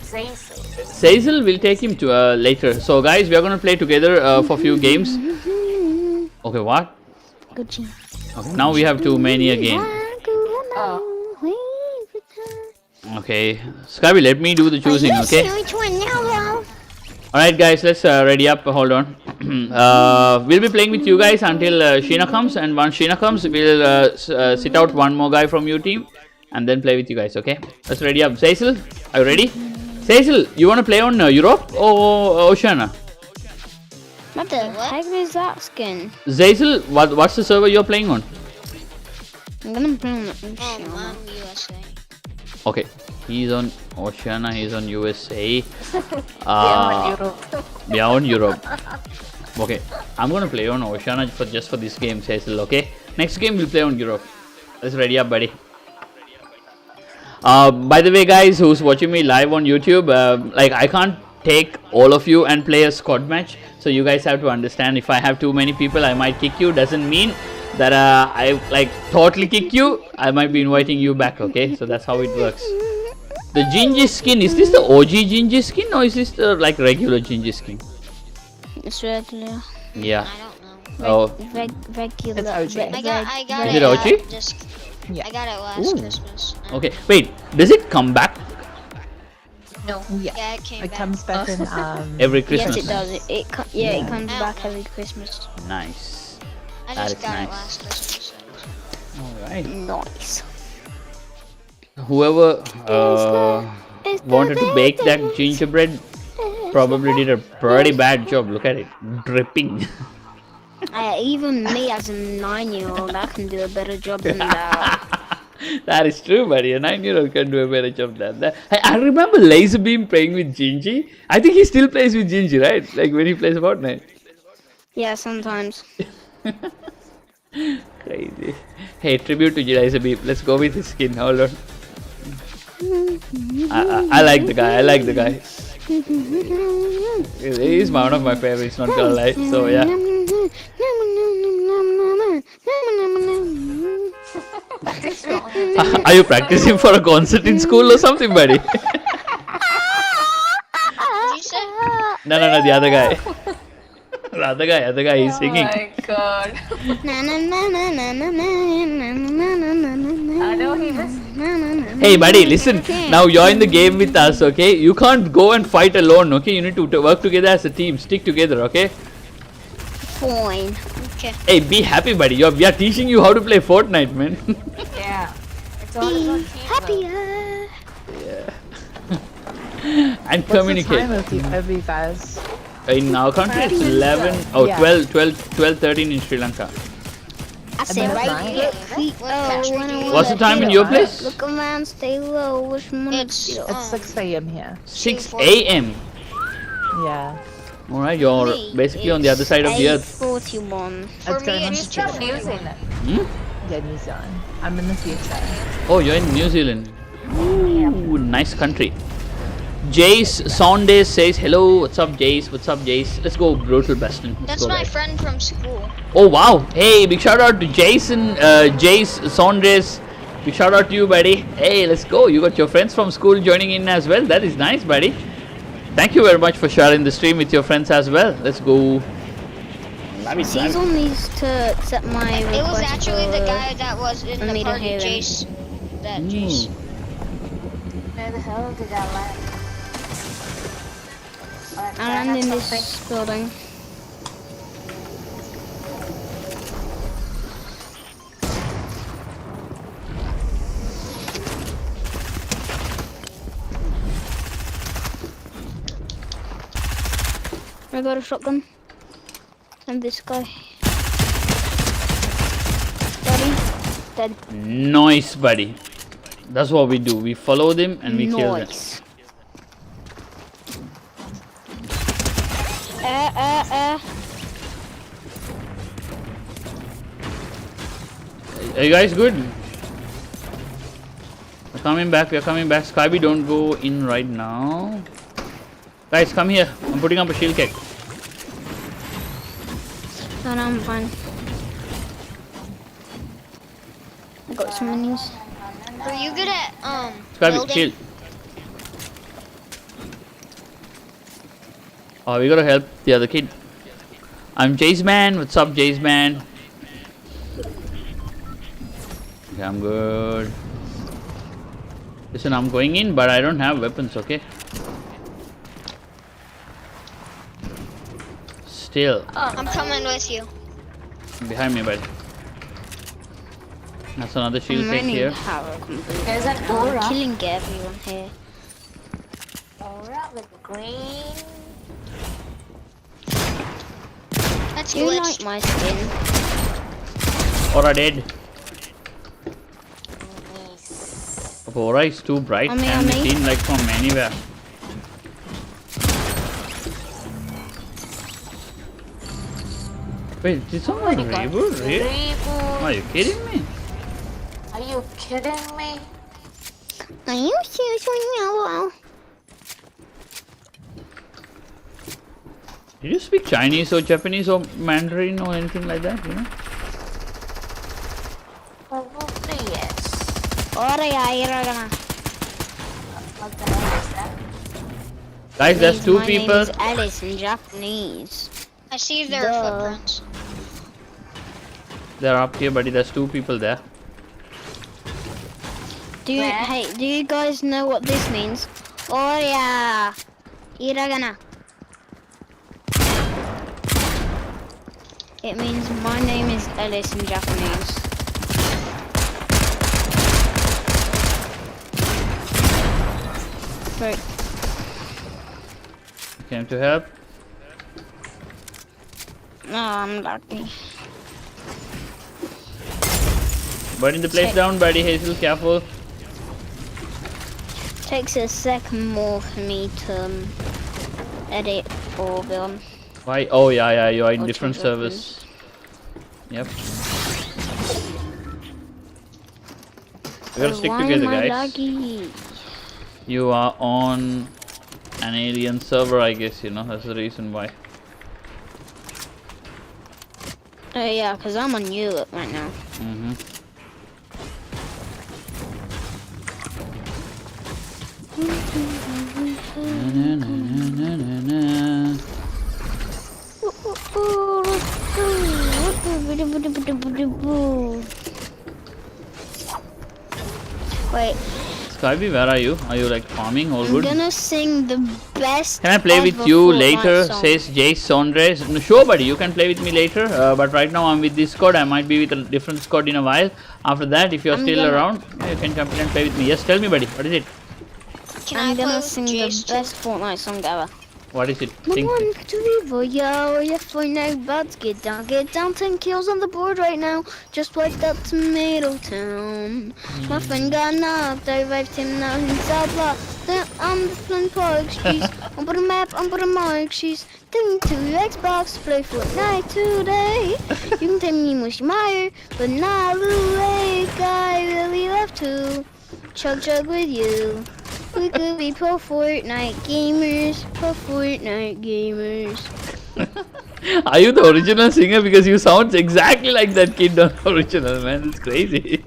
Zazel. Sazel will take him to later. So guys, we are gonna play together for few games. Okay, what? Good job. Okay, now we have too many again. Okay, Skyby, let me do the choosing. Okay. Which one now, Alright guys, let's ready up. Hold on. We'll be playing with you guys until Sheena comes, and once Sheena comes, we'll sit out one more guy from your team and then play with you guys. Okay, let's ready up. Cecil, are you ready? Cecil, you want to play on Europe or Oceania? What the heck is that skin? Cecil, what's the server you're playing on? I'm gonna play on the USA. Okay, he's on Oceania, he's on USA. We are on Europe. Okay, I'm gonna play on Oceania just for this game, Cecil. Okay, next game we'll play on Europe. Let's ready up, buddy. By the way, guys, who's watching me live on YouTube, like I can't take all of you and play a squad match, so you guys have to understand. If I have too many people, I might kick you. Doesn't mean that I like totally kick you. I might be inviting you back. Okay, so that's how it works. The Gingy skin, is this the OG Gingy skin or is this the like regular Gingy skin? It's regular. Yeah. I don't know. Oh, Regular. It's OG. I got Is it OG? Just, Yeah. I got it last Christmas. okay. Wait, does it come back Yeah. Yeah, it came It back. comes back in every Yes, Christmas? it does. It comes back every Christmas. Nice. I That just is got nice. it last Christmas. All right. Nice. Whoever wanted to bake that gingerbread probably did a pretty bad job. Look at it, dripping. Even me as a 9-year-old, I can do a better job than that. That is true, buddy. A 9-year-old can do a better job than that. I remember Laserbeam playing with Gingy. I think he still plays with Gingy, right? Like when he plays Fortnite. Yeah, sometimes. Crazy. Hey, tribute to Laserbeam. Let's go with his skin. Hold on. I like the guy. I like the guy. He's one of my favorites, not gonna lie. So yeah. Are you practicing for a concert in school or something, buddy? Did you say? No, the other guy. The other guy is singing. Oh my god. Na na na na na na na na na na na. I know he was. Hey buddy, listen. Now you're in the game with us, okay? You can't go and fight alone, okay? You need to work together as a team. Stick together, okay? Fine. Okay. Hey, be happy, buddy. We are teaching you how to play Fortnite, man. Yeah. It's all about Be happier. And What's the communicate. time of you guys? In our country, it's 11, oh, Yeah. 12, 13 in Sri Lanka. I said that's right nice. here. What's the time in your place? Look around, stay low. Which one? It's It's 6 a.m. here. 6 a.m. Yeah. Alright, you're basically on the other side of the earth. 41. for It's going me. on It's to from 2. New Zealand. Hmm? Yeah, New Zealand. I'm in the future. Oh, you're in New Zealand. Ooh, nice country. Jace Saunders says, hello, what's up Jace, what's up Jace? Let's go brutal Baston. Let's That's go, my guys. friend from school. Oh wow, hey, big shout out to Jason, Jace Saunders. Big shout out to you, buddy. Hey, let's go. You got your friends from school joining in as well. That is nice, buddy. Thank you very much for sharing the stream with your friends as well. Let's go. Caesar needs to accept my request. It was actually the for- guy that was in for the me to party, hear him. Jace. That Jace. Where the hell did I land? I land in this building. I got a shotgun. And this guy. Daddy. Dead. Nice, buddy. That's what we do. We follow them and we kill them. Nice. Are you guys good? We're coming back, we're coming back. Skyby, don't go in right now. Guys, come here. I'm putting up a shield keg. No, I'm fine. I got some minis. Are you good at Skyby, building? shield. Oh, we gotta help the other kid. I'm Jace Man. What's up, Jace Man? Okay, I'm good. Listen, I'm going in, but I don't have weapons, okay? Still, I'm coming with you. behind me, buddy. That's another shield keg here. There's an aura. Killing everyone here. Aura with green. That's Do you glitched. like my skin? Aura dead. Nice. Aura is too bright Ami, and Ami. seen like from anywhere. Wait, did someone reboot? Really? Reboot. Are you kidding me? Are you kidding me? Are you serious? Did you speak Chinese or Japanese or Mandarin or anything like that, you know? Probably yes. What What the hell is that? Guys, there's two my people. name is Alice in Japanese. I see their Duh. footprints. They're up here, buddy. There's two people there. Do you, Where? hey, do you guys know what this means? Oh yeah, hiragana. It means my name is Alice in Japanese. Right. Came to help. No, I'm lucky. Burning the place down, buddy. Hazel, careful. Takes a second more for me to edit or film. Why? Oh, yeah, you are in Or different change service. Yep. We gotta stick Why together, am I guys. laggy? You are on an alien server, I guess, you know. That's the reason why. Oh yeah, because I'm on Europe right now. Mm-hmm. Wait, Skyby, where are you? Are you like farming? All I'm good? gonna sing the best. Can I play with ever you Fortnite later? song. Says Jace Sondres. No, sure, buddy. You can play with me later. But right now I'm with this squad. I might be with a different squad in a while. After that, if you're I'm still gonna- around, yeah, you can jump in and play with me. Yes, tell me, buddy. What is it? Can I'm I play gonna with sing Jace the too? best Fortnite song ever. What is it? My Think. 1, 2, 4, yo, yeah, Fortnite, about to get down, 10 kills on the board right now, just wiped out Tomato Town. My friend got knocked, I revived him, now he's out block. Then I'm the Flint Park, she's on the map, on the mark, she's taking to your Xbox to play Fortnite today. You can take me Mushy Meyer, but not Lou Lake, I really love to chug with you. We could be pro Fortnite gamers, Are you the original singer? Because you sound exactly like that kid on original, man. It's crazy.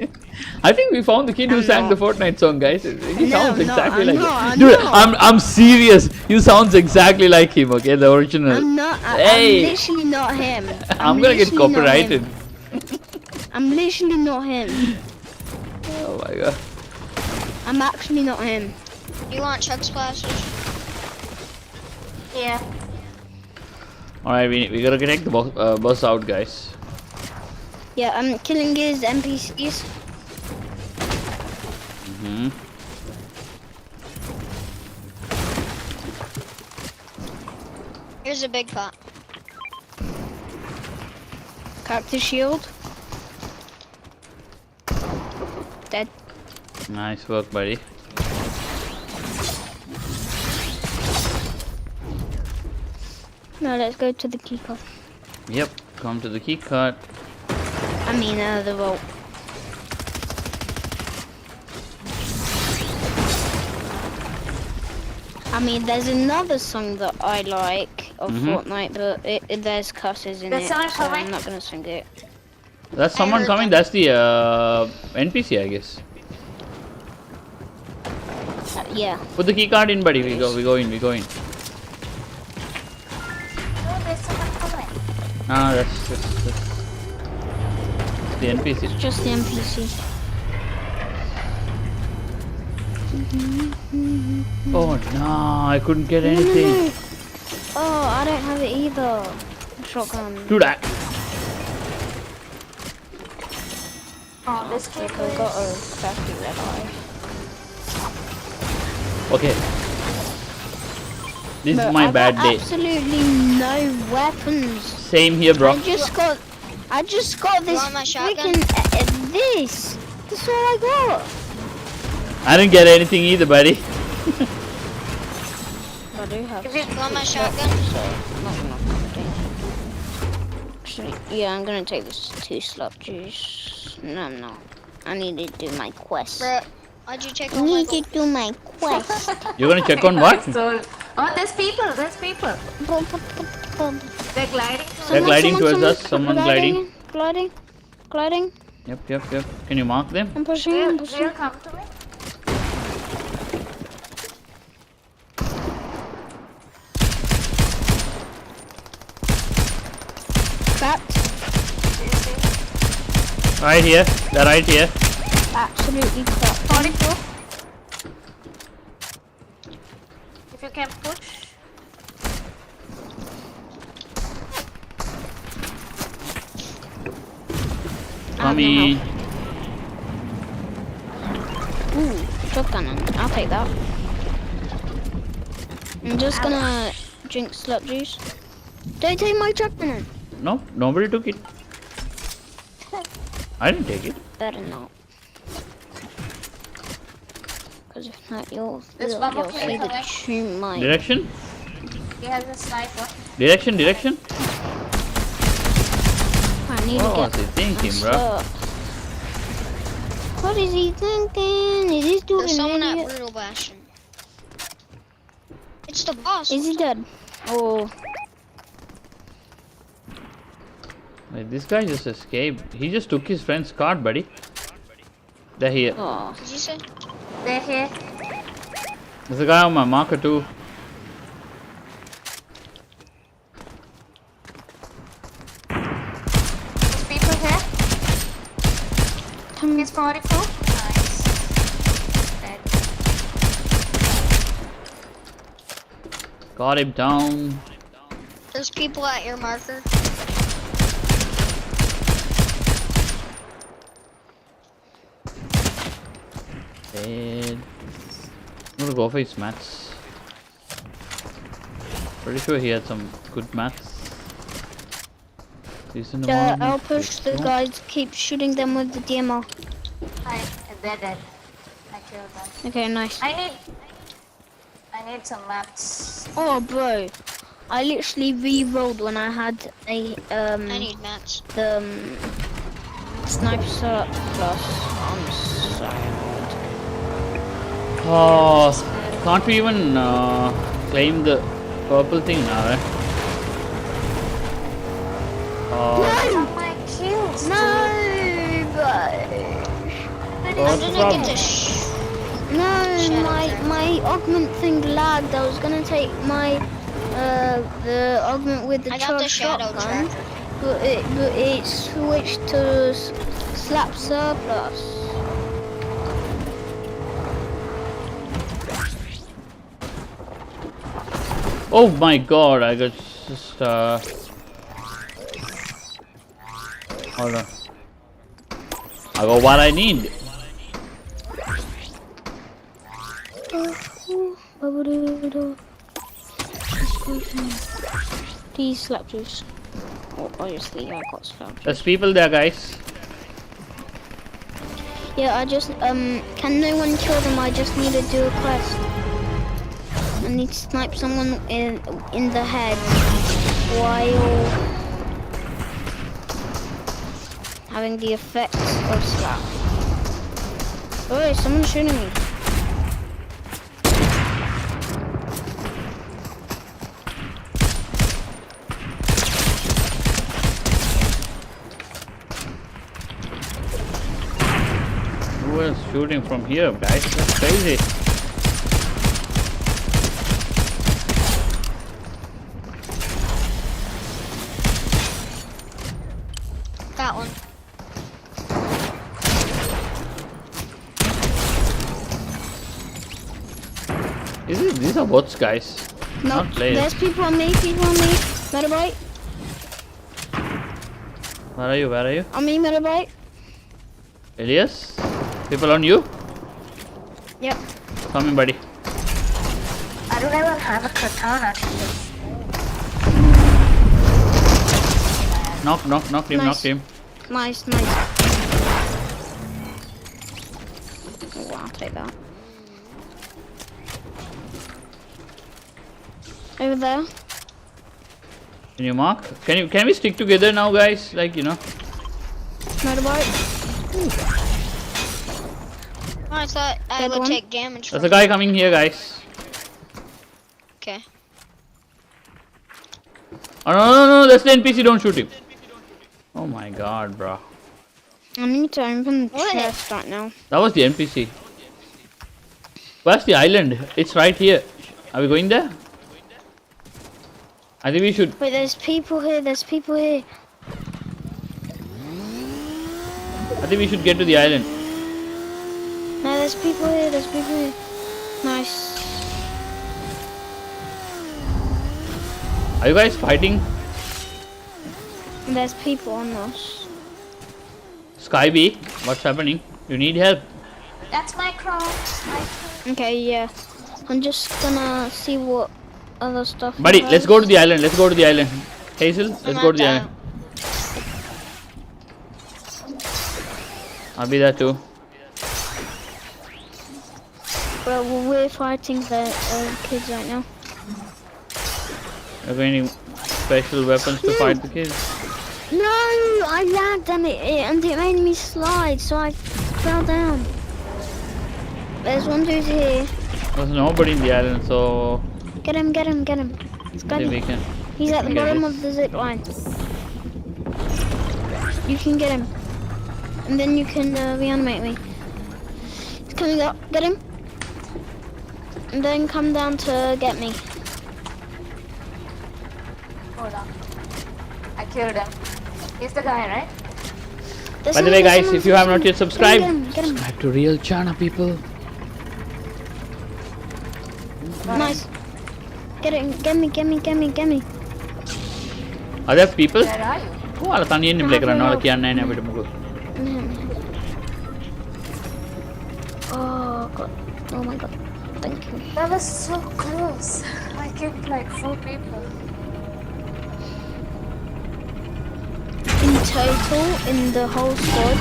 I think we found the kid who sang the Fortnite song, guys. He sounds exactly like that. Dude, I'm serious. You sounds exactly like him, okay? The original. I'm not. Hey. I'm literally not him. I'm gonna get literally not copyrighted. him. I'm literally not him. Oh my god. I'm actually not him. You want chug splashes? Yeah. Alright, we gotta take the bus out, guys. Yeah, I'm killing his NPCs. Hmm. Here's a big pot. Cactus shield. Dead. Nice work, buddy. Now let's go to the key card. Yep, come to the key card. I mean, the vault. I mean, there's another song that I like of Fortnite, but there's curses in There's it, someone so coming? I'm not gonna sing it. That's someone heard coming. that. That's the NPC, I guess. Yeah. Put the key card in, buddy. We go in. Oh, there's someone coming. Ah, that's the NPC. Just the NPC. Oh no, I couldn't get anything. Oh, I don't have it either. Shotgun. Dude, Oh, this kid I got a crappy red eye. okay. This is Bro, my I bad got day. absolutely no weapons. Same here, bro. I just got this want my shotgun? freaking this. That's all I got. I didn't get anything either, buddy. I do have. You want my shotgun? Actually, yeah, I'm gonna take this 2 slot juice. No, I'm not. I need to do my quest. Bro, why'd you take I all my need to gold? do my quest. You're gonna check on what? So, oh, there's people. There's people. They're gliding. They're gliding towards us. Someone gliding. Gliding. Yep. Can you mark them? I'm pushing. They'll come to me. Trapped. Right here. They're right here. Absolutely trapped. 44. If you can push. Coming. Ooh, shotgun. I'll take that. I'm just gonna drink slot juice. Don't take my shotgun. No, nobody took it. I didn't take it. Better not. Because if not, you'll There's see one more the player true mind. Direction. He has a sniper. Direction. I need What to was get he thinking, my bro? stuff. What is he thinking? Is this dude There's an someone at idiot? Brutal Bastion. It's the boss. Is he dead? Oh, Wait, this guy just escaped. He just took his friend's card, buddy. They're here. oh. Did you say? They're here. There's a guy on my marker too. There's people here. He's 44. Nice. Got him down. There's people at your marker. Dead. I'm gonna go for his mats. Pretty sure he had some good mats. Yeah, I'll push the guys. Keep shooting them with the DMR. They're dead. I killed them. Okay, nice. I need some maps. Oh, bro. I literally re-rolled when I had a I need mats. the sniper plus. I'm sorry. Oh, can't we even claim the purple thing now, eh? Oh, Oh my kills. No, but what's the problem? my augment thing lagged. I was gonna take my the augment with the I got the charged shadow shotgun, tracker. but it switched to slap surplus. Oh my god, I got just hold on. I got what I need. These slap juice. Oh, obviously I got slap juice. There's people there, guys. Yeah, I just can no one kill them? I just need to do a quest. I need to snipe someone in the head while having the effects of slap. Oh, someone's shooting me. Who is shooting from here, guys? That's crazy. That one. These are bots, guys. No, Not players. there's people on me, Metabite. Where are you? Where are you? On me, Metabite. Elias? People on you? Yep. Coming, buddy. I don't even have a katana. Knock him, Nice. knock him. Nice. Oh, wow, I'll take that. Over there. Can you mark? Can we stick together now, guys? Like, you know. Motorbike. I thought I Dead would one. take damage There's from a guy coming here, guys. Okay. Oh, no, that's the NPC, don't shoot him. Oh my god, bro. I need to open the What? chest right now. That was the NPC. Where's the island? It's right here. Are we going there? I think we should. Wait, there's people here. I think we should get to the island. No, there's people here. Nice. Are you guys fighting? There's people on us. Sky B, what's happening? You need help. That's my crown. Okay, yeah. I'm just gonna see what other stuff. Buddy, he let's has. go to the island. Hazel, let's go to the island. I'll be there too. Well, we're fighting the kids right now. Are there any special weapons to fight the kids? No, I lagged and it made me slide, so I fell down. There's one dude here. There's nobody in the island, so Get him. It's got maybe we him. can. He's at the get bottom this. of the zip line. You can get him. And then you can reanimate me. He's coming up. Get him. And then come down to get me. Hold on. I killed him. He's the guy, right? There's By the way, someone- guys, if you have not yet subscribed, Get him. subscribe to Real Chana, people. Nice. Get it. Get me. Are there people? Where are you? Oh, ala taniyen nim lekara nala kiyanne naha apita moku. Oh god. Oh my god. Thank you. That was so close. I killed like 4 people. In total, in the whole squad,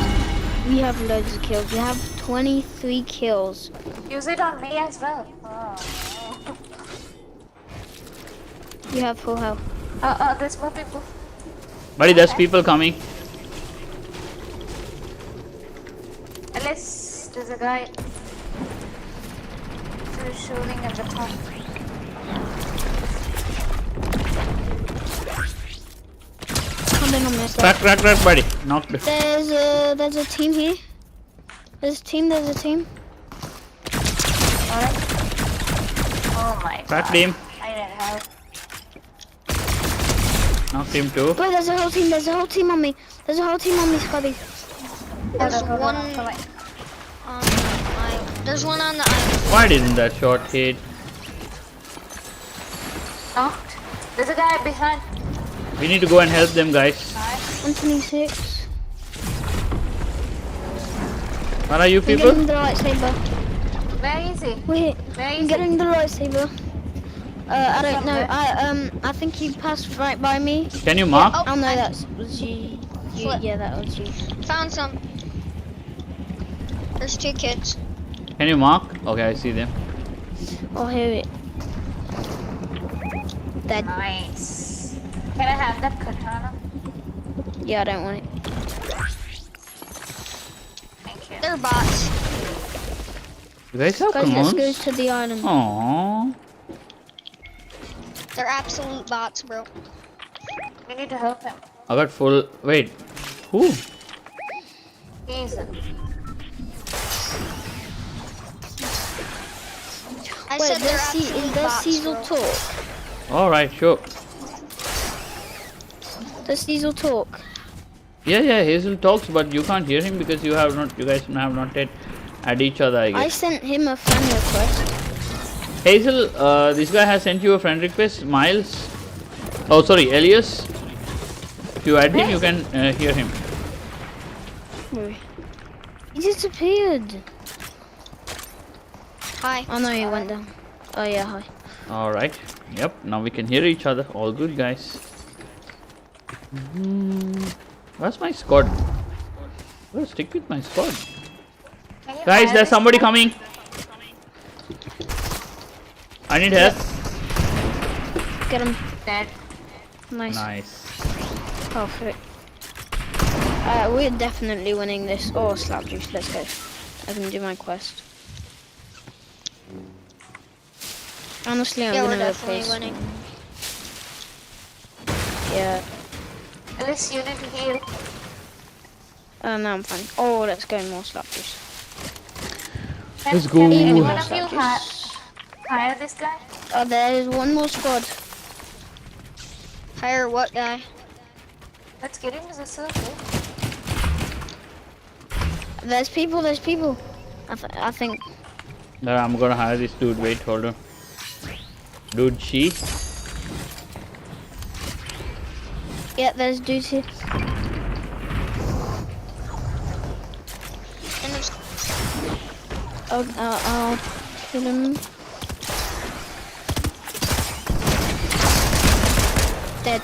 we have loads of kills. We have 23 kills. Use it on me as well. Oh. You have full health. There's more people. Buddy, there's people coming. Unless there's a guy who's shooting at the top. Coming on this Crack, side. crack, buddy. Knocked. There's a team here. There's a team. Alright. Oh my god. Cracked him. I need help. Knocked him too. Bro, there's a whole team on me. Scotty. There's one. There's one on the island. Why didn't that shot hit? Knocked. There's a guy behind. We need to go and help them, guys. 126. Where are you I'm people? getting the lightsaber. Where is he? Wait, Where I'm is he? getting the lightsaber. I don't know. I think you passed right by me. Can you mark? Oh no, was you. Flip. Yeah, that was you. Found some. There's 2 kids. Can you mark? Okay, I see them. Oh, here it. Dead. Nice. Can I have that katana? Yeah, I don't want it. Thank you. They're bots. You guys have Guys, let's go commands? to the island. Aww. They're absolute bots, bro. We need to help him. I got full. Wait. Who? He's I Wait, said they're does absolute bots, Cecil bro. talk? Alright, sure. Does Cecil talk? Yeah, Hazel talks, but you can't hear him because you guys have not yet at each other, I I guess. sent him a friend request. Hazel, this guy has sent you a friend request. Miles. Oh, sorry, Elias. If you add him, you can hear him. Wait. He disappeared. Hi. Oh no, he went down. Oh yeah, hi. Alright. Yep, now we can hear each other. All good, guys. Where's my squad? Well, stick with my squad. Guys, there's somebody coming. I need help. Get him. dead. Nice. Nice. Perfect. We're definitely winning this. Oh, slap juice. Let's go. I can do my quest. Honestly, I'm Yeah, we're gonna definitely replace. winning. Yeah. At least you need to heal. No, I'm fine. Oh, let's go more slap juice. Let's Can go. any one of you hire this guy? Oh, there is one more squad. Hire what guy? Let's get into the circle. There's people. I think. I'm gonna hire this dude. Wait, hold on. Dude, she. Yeah, there's dudes here. And there's I'll kill him. Dead.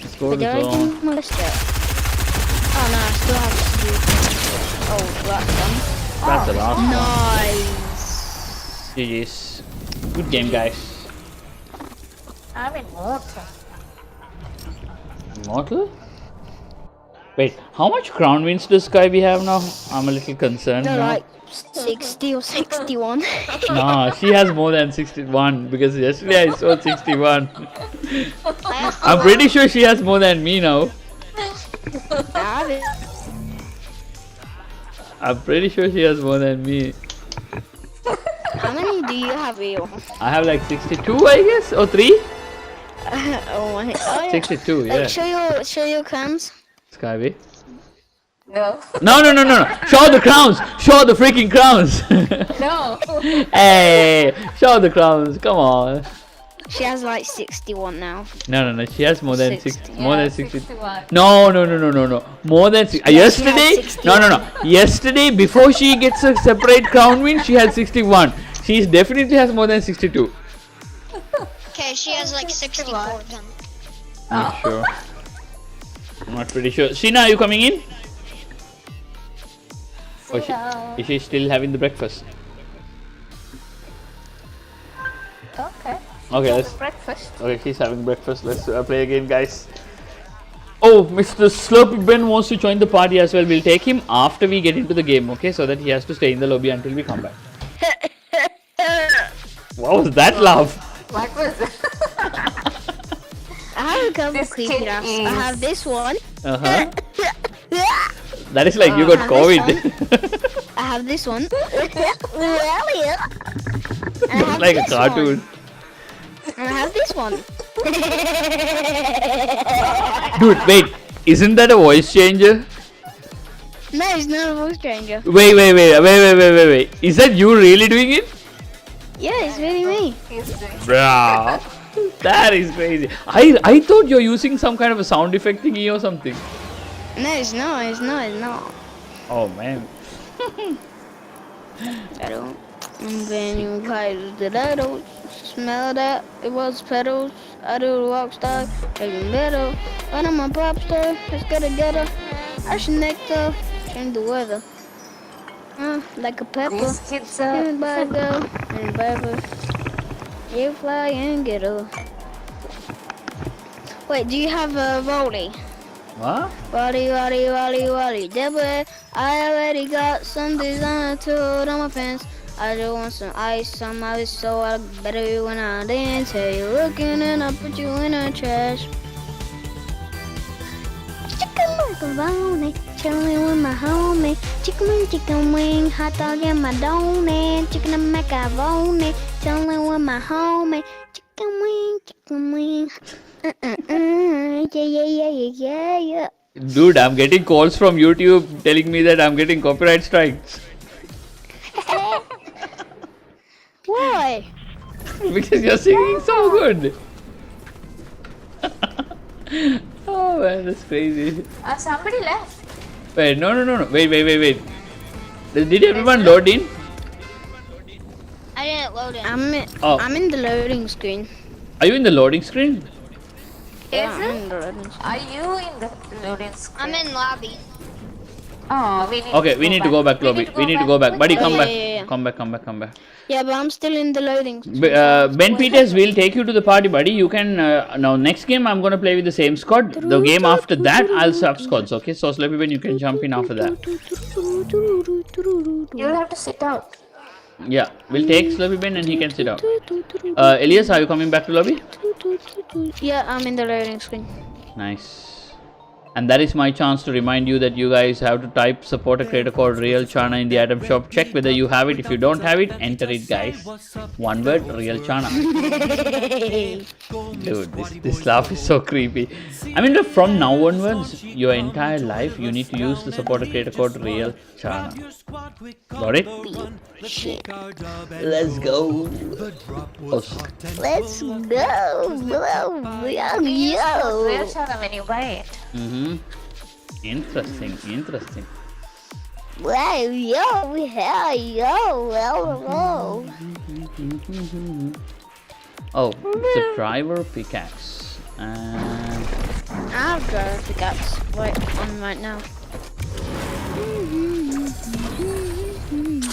Let's go But to did I zone. do my list yet? Oh no, I still have to do. Oh, that's done. That's the last one. Nice. GG's. Good game, guys. I'm immortal. Immortal? Wait, how much crown wins this guy we have now? I'm a little concerned No, now. like 60 or 61. No, she has more than 61 because yesterday I saw 61. I'm pretty sure she has more than me now. I'm pretty sure she has more than me. How many do you have, Rio? I have like 62, I guess, or 3? Oh my. Oh, yeah. 62, yeah. Show your crowns. Skyway. No. No. Show the crowns. Show the freaking crowns. No. Hey, show the crowns. Come on. She has like 61 now. No. She has more than 60. 60. More Yeah, than 60. 61. No. More than 60. Yesterday? 60. No. Yesterday, before she gets a separate crown win, she had 61. She definitely has more than 62. Okay, she has like 64 then. Not sure. I'm not pretty sure. Sheena, are you coming in? Or is she still having the breakfast? Okay. Okay, let's. Breakfast. Okay, she's having breakfast. Let's play again, guys. Oh, Mr. Slurpy Ben wants to join the party as well. We'll take him after we get into the game, okay? So that he has to stay in the lobby until we come back. What was that laugh? What was it? I have a couple This creepy kid laughs. is- I have this one. Uh-huh. That is like you got I have COVID. I have this one. And I have Like a this cartoon. one. And I have this one. Dude, wait. Isn't that a voice changer? No, it's not a voice changer. Wait. Is that you really doing it? Yeah, it's really me. He's doing Bruh. That is crazy. I thought you're using some kind of a sound effect thingy or something. No, it's not. It's not. Oh man. I don't. And then you guys did I don't smell that. It was pedals. I do the rock star. Taking better. But I'm a pop star. Let's get together. I should nectar. Change the weather. Like a pepper. These kids are. Everybody go. Everybody. You fly and get up. Wait, do you have a rollie? What? Rollie. Double. I already got some designer tattooed on my pants. I just want some ice on my wrist so I look better when I dance. Hey, you looking and I put you in the trash. Chicken macaroni, chilling with my homie. Chicken wing, hot dog and my donut. Chicken and macaroni, chilling with my homie. Chicken wing. Yeah. Dude, I'm getting calls from YouTube telling me that I'm getting copyright strikes. Why? Because you're singing so good. Oh man, that's crazy. Somebody left. Wait, no. Wait. Did everyone load in? I didn't load it. I'm in the loading screen. Are you in the loading screen? Yeah, Is I'm it? in the loading screen. Are you in the loading screen? I'm in lobby. Oh, we need Okay, we need to go back, lobby. We need to go back. Buddy, come Yeah, back. yeah. Come back. Yeah, but I'm still in the loading screen. Ben Peters will take you to the party, buddy. You can now. Next game, I'm gonna play with the same squad. The game after that, I'll swap squads. Okay, so Slurpy Ben, you can jump in after that. You'll have to sit out. Yeah, we'll take Slurpy Ben and he can sit out. Elias, are you coming back to lobby? Yeah, I'm in the loading screen. Nice. And that is my chance to remind you that you guys have to type support a creator called REALX in the item shop. Check whether you have it. If you don't have it, enter it, guys. One word, REALX. Dude, this laugh is so creepy. I mean, from now onwards, your entire life, you need to use the support a creator called REALX. Got it? Let's go. Oh, Let's go. Real China when you buy it. Interesting. Oh, it's a driver pickaxe. And I have driver pickaxe on right now.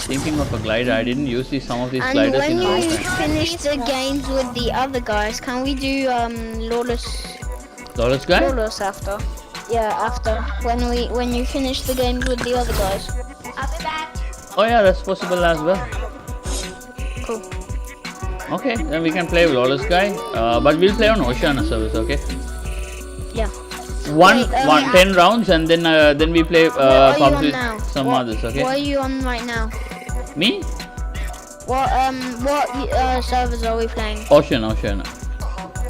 thinking of a glider. I didn't use some of these And gliders when in a long you time. finish the games with the other guys, can we do Lawless Guy? Lawless after? Yeah, after when you finish the games with the other guys. I'll be back. Oh yeah, that's possible as well. Cool. Okay, then we can play Lawless Guy, but we'll play on Oceania service, okay? Yeah. 10 rounds, and then we play What are you PUBG on with now? some What- others, okay? What are you on right now? Me? What servers are we playing? Oceania.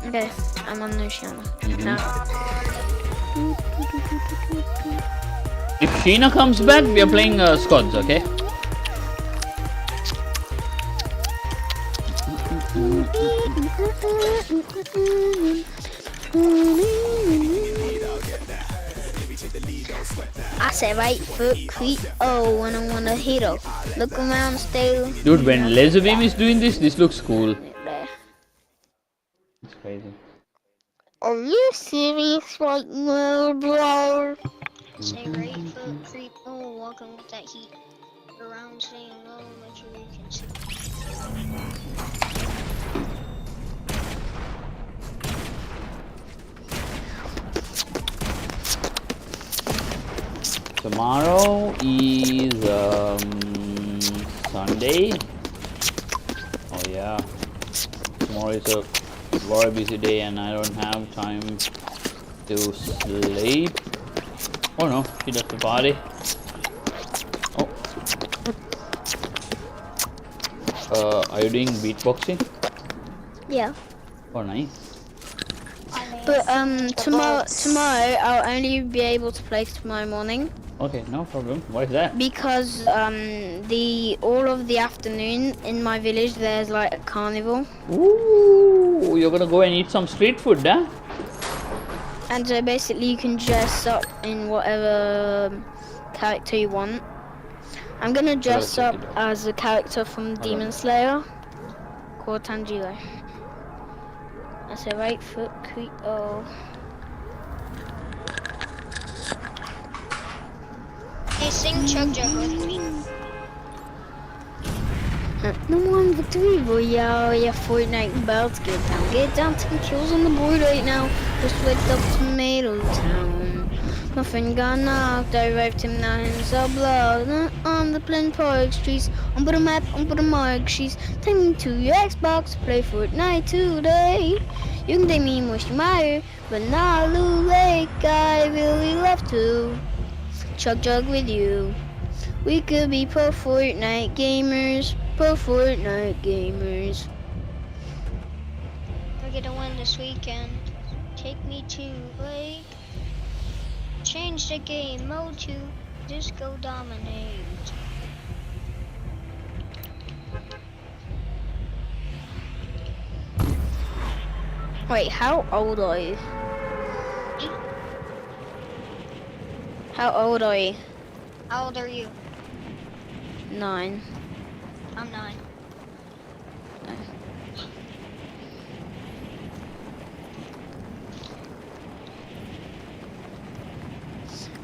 Okay, I'm on Oceania now. If Sheena comes back, we are playing squads, okay? I said 8-foot Creole when I want a hero. Look around, stay. Dude, when laser beam is doing this, this looks cool. There. It's crazy. Are you serious right now, bro? Say right foot creep. Oh, walking with that heat. Around saying low, make sure you can see. Tomorrow is Sunday. Oh yeah. Tomorrow is a very busy day and I don't have time to sleep. Oh no, she does the party. Oh. Are you doing beatboxing? Yeah. Oh nice. But tomorrow I'll only be able to play tomorrow morning. Okay, no problem. Why is that? Because all of the afternoon in my village there's like a carnival. Ooh, you're gonna go and eat some street food, huh? And so basically you can dress up in whatever character you want. I'm gonna dress up as a character from Demon Slayer called Tanjiro. That's a 8-foot Creole. Hey, sing Chug Jug with me. No one victory royale, yeah, Fortnite about to get down, 10 kills on the board right now. Just waked up Tomato Town. My friend got knocked, I revived him, now he's a blood. On the plain park streets, on the map, on the mark sheets. Take me to your Xbox to play Fortnite today. You can take me Moshimire, but not Lou Lake, I really love to Chug Jug with you. We could be pro Fortnite gamers. Pro Fortnite gamers. We're gonna win this weekend. Take me to Lake. Change the game mode to Disco Dominate. Wait, how old are you? How old are you? How old are you? 9. I'm 9.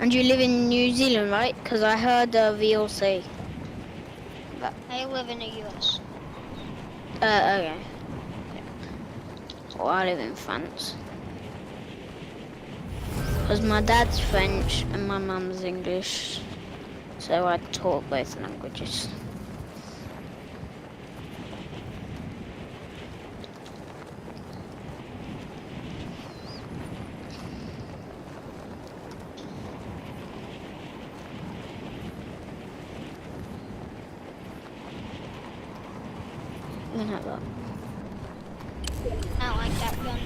And you live in New Zealand, right? Because I heard REALX. I live in the US. Okay. Well, I live in France. Because my dad's French and my mum's English. So I talk both languages. You can have that. I don't like that gun.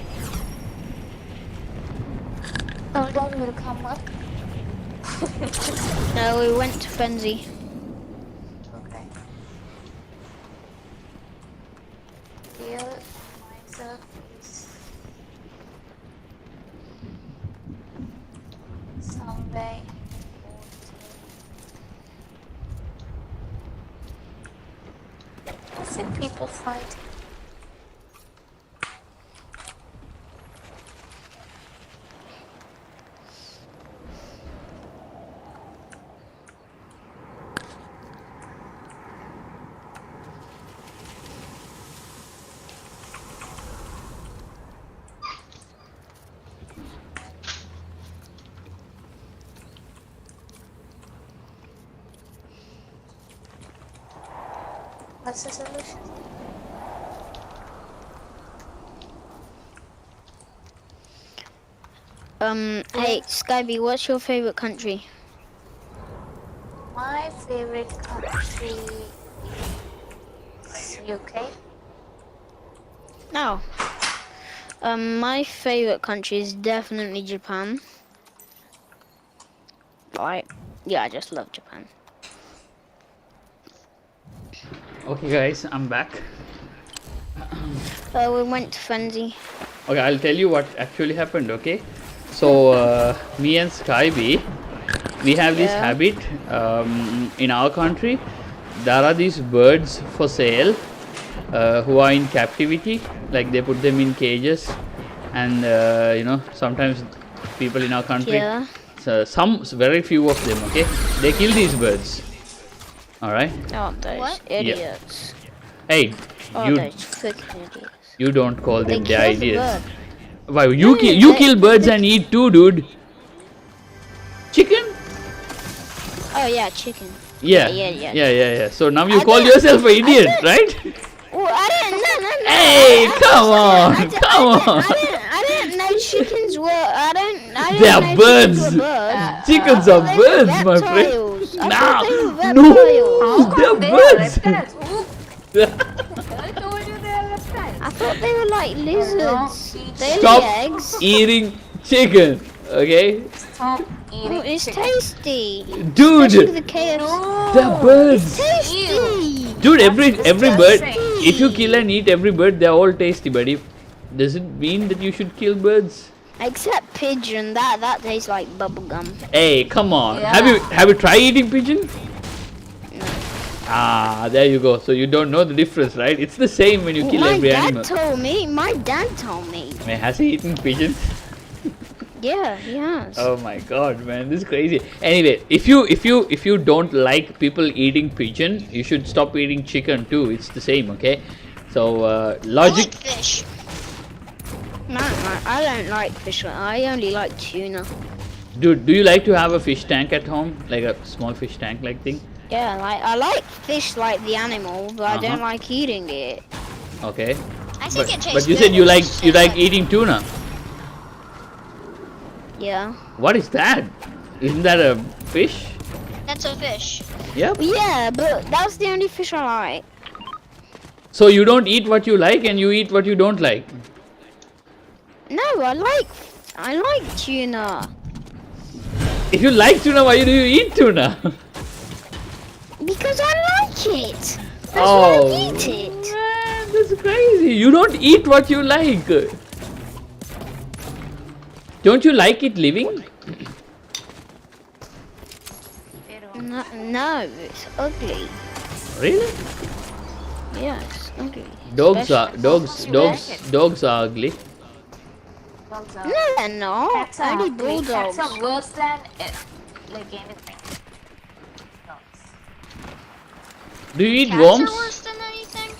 Oh, Dad will come up. No, we went to Frenzy. Okay. Feel myself is someday. I see people fighting. What's the solution? Hey, Skyby, what's your favorite country? My favorite country is UK. No. My favorite country is definitely Japan. Right? Yeah, I just love Japan. Okay guys, I'm back. We went to Frenzy. Okay, I'll tell you what actually happened. Okay, so me and Skyby, we have this habit in our country. There are these birds for sale who are in captivity. Like they put them in cages, and you know, sometimes people in our country, so very few of them. Okay, they kill these birds. All right. Oh, those idiots. Hey, Oh, you those freaking idiots. you don't call them the They kill the ideas. bird. Why you kill birds and eat too, dude? Chicken? Oh yeah, chicken. Yeah. So now you call yourself an idiot, right? Oh, I didn't. No. Hey, come on. I didn't know chickens were. I didn't They are know birds. chickens were birds. Chickens are birds, my friend. Reptiles. I Nah, thought they were no, reptiles. they're birds. I told you they are reptiles. I thought they were like lizards. They Stop lay eggs. eating chicken, okay? Stop eating Oh, it's chicken. tasty. Dude, Especially the KFC. they're birds. Tasty. Dude, every bird, disgusting. if you kill and eat every bird, they're all tasty, buddy. Does it mean that you should kill birds? Except pigeon. That tastes like bubblegum. Hey, come on. Yeah. Have you tried eating pigeon? Ah, there you go. So you don't know the difference, right? It's the same when you kill every animal. My dad told me. Man, has he eaten pigeons? Yeah, he has. Oh my god, man, this is crazy. Anyway, if you don't like people eating pigeon, you should stop eating chicken too. It's the same, okay? So I logic. like fish. No, I don't like fish. I only like tuna. Dude, do you like to have a fish tank at home, like a small fish tank like thing? Yeah, I like fish like the animal, but I don't like eating it. Okay. I think it tastes But you good. said you It's just like eating tuna. Yeah. What is that? Isn't that a fish? That's a fish. Yep. Yeah, but that's the only fish I like. So you don't eat what you like and you eat what you don't like. No, I like tuna. If you like tuna, why do you eat tuna? Because I like it. That's why I eat it. Man, that's crazy. You don't eat what you like. Don't you like it living? No, it's ugly. Really? Yeah, it's ugly. Dogs Especially- are ugly. Dogs are- No, they're not. Cats are Only ugly. bulldogs. Cats are worse than like anything. Dogs. Do you eat Cats worms? are worse than anything.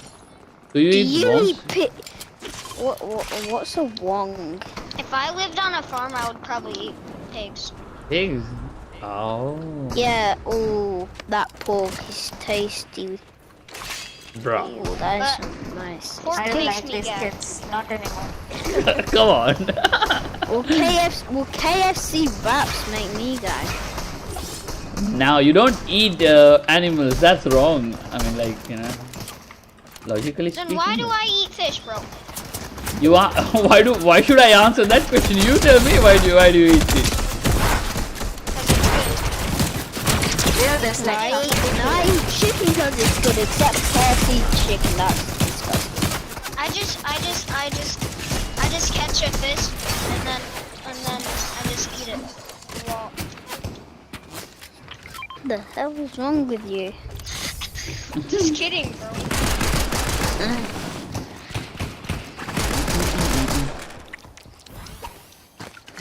Do you Do eat you worms? eat pig? What's a wong? If I lived on a farm, I would probably eat pigs. Pigs. Oh. Yeah. Oh, that pork is tasty. Bro. Oh, that is nice. Pork I don't makes like me these gag. kids. Not anymore. Come on. KFC wraps make me gag. Now you don't eat animals. That's wrong. I mean, like, you know, logically Then speaking. why do I eat fish, bro? You are why should I answer that question? You tell me why do you eat fish? Yeah, there's like I eat chicken because it's good, except KFC chicken. That's disgusting. I just catch a fish and then I just eat it. Raw. What the hell is wrong with you? Just kidding, bro.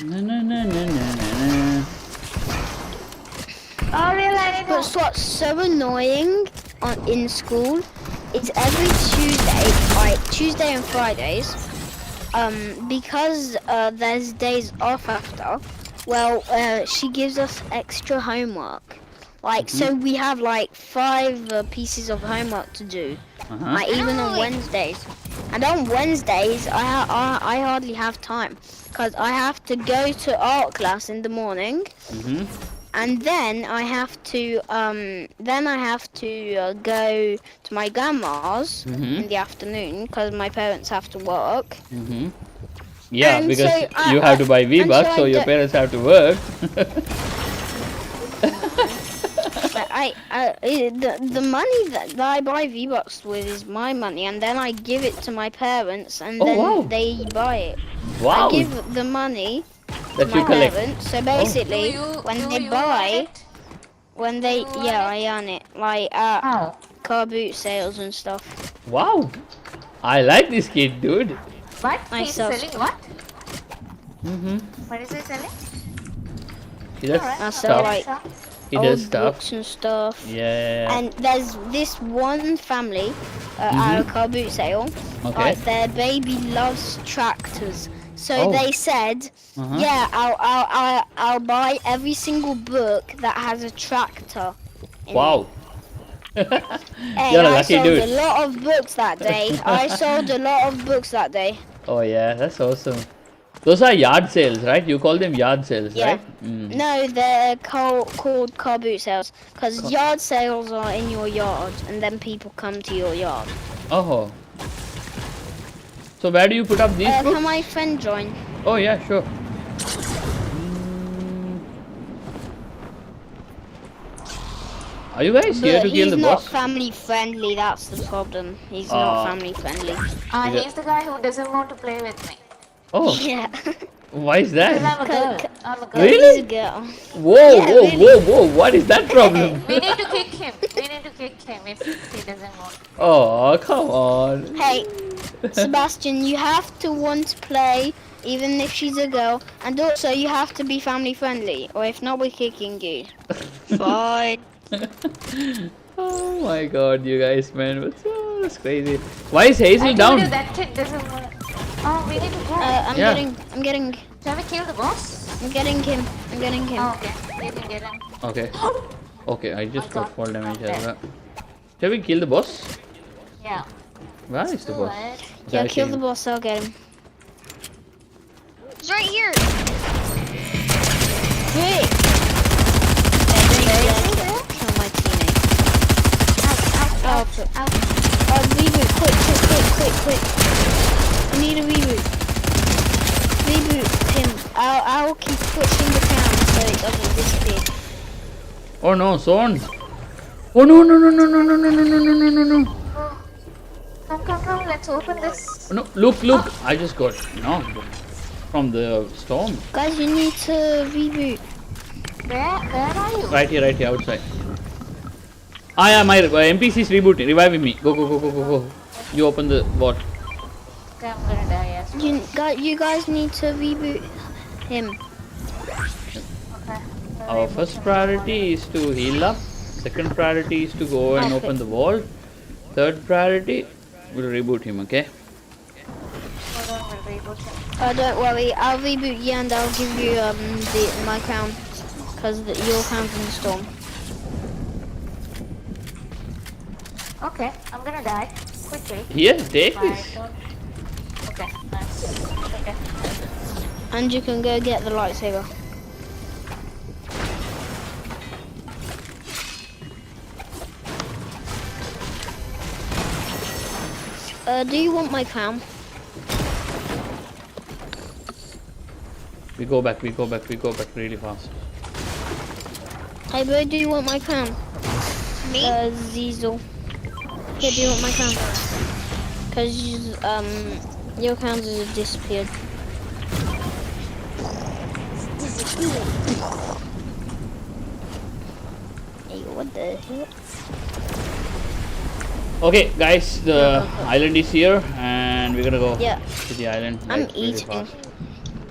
Na, na, na, na, na, na. oh really? But what's so annoying in school is every Tuesday, like Tuesday and Fridays, because there's days off after. Well, she gives us extra homework. Like, so we have like 5 pieces of homework to do. Like even on Wednesdays. And on Wednesdays, I hardly have time because I have to go to art class in the morning. And then I have to go to my grandma's in the afternoon because my parents have to work. Yeah, And because so you have to buy and V-Bucks, so so I your do- parents have to work. But the money that I buy V-Bucks with is my money, and then I give it to my parents, and Oh, then wow. they buy it. Wow. I give the money to That you my collect. parents. So basically, Do you- when do they you buy, earn it? when they Do you yeah, earn I earn it like at Oh. car boot sales and stuff. Wow. I like this kid, dude. What? I He's sell selling what? Mm-hmm. What is he selling? He does I sell stuff. like He does old stuff. books and stuff. Yeah. And there's this one family at a car boot sale. Okay. Like their baby loves tractors. So Oh. they said, Uh-huh. yeah, I'll buy every single book that has a tractor. in it." Wow. Hey, You're a I lucky sold dude. a lot of books that day. I sold a lot of books that day. Oh yeah, that's awesome. Those are yard sales, right? You call them yard sales, Yeah. right? Mm. No, they're called car boot sales because yard sales are in your yard, and then people come to your yard. Oh. So where do you put up these Can books? my friend join? Oh yeah, sure. Are you guys here But to kill he's the not boss? family friendly. That's the problem. He's Ah. not family friendly. Is it- He's the guy who doesn't want to play with me. Oh, Yeah. why is Because that? I'm a girl. I'm a girl. Really? He's a girl. Whoa, Yeah, whoa, really. whoa, whoa! What is that problem? We need to kick him. We need to kick him if he doesn't want. Oh, come on. Hey, Sebastian, you have to want to play, even if she's a girl, and also you have to be family friendly, or if not, we're kicking you. Fine. Oh my God, you guys, man, that's crazy. Why is Hazel I told down? you that kid doesn't want. Oh, we need to go. I'm Yeah. getting, Shall we kill the boss? I'm getting him. I'm getting him. Oh, okay. We can get him. Okay. Okay, I just I got got fall damage okay. as well. Shall we kill the boss? Yeah. Where is the Do boss? it. Yeah, Okay. kill the boss. I'll get him. He's right here. Wait. Kill my teammate. Oh, reboot! Quick! I need a reboot. Reboot him. I'll keep pushing the cam so it doesn't disappear. Oh no, Son! Oh no, no, no, no, no, no, no, no, no, no, no, no, no! Come. Let's open this. No, look! I just got knocked from the storm. Guys, you need to reboot. Where are you? Right here, outside. Ah, yeah, my NPC is rebooting, reviving me. Go. You open the bot. Okay, I'm gonna die. Yes. You guys need to reboot him. Okay. Our first priority is to heal up. Second priority is to go and open the wall. Third priority, we'll reboot him, okay? Hold on, we'll reboot him. Don't worry, I'll reboot you and I'll give you my crown. Because your crown's in the storm. Okay, I'm gonna die. Quickly. Here, take I this. don't. Okay, nice. Okay. And you can go get the lightsaber. Do you want my crown? We go back really fast. Hey bro, do you want my crown? Me? Ziesel. Yeah, do you want my crown? Because your crowns have disappeared. Hey, what the hell? Okay, guys, the island is here, and we're gonna go Yeah. to the island. I'm like, really eating. fast.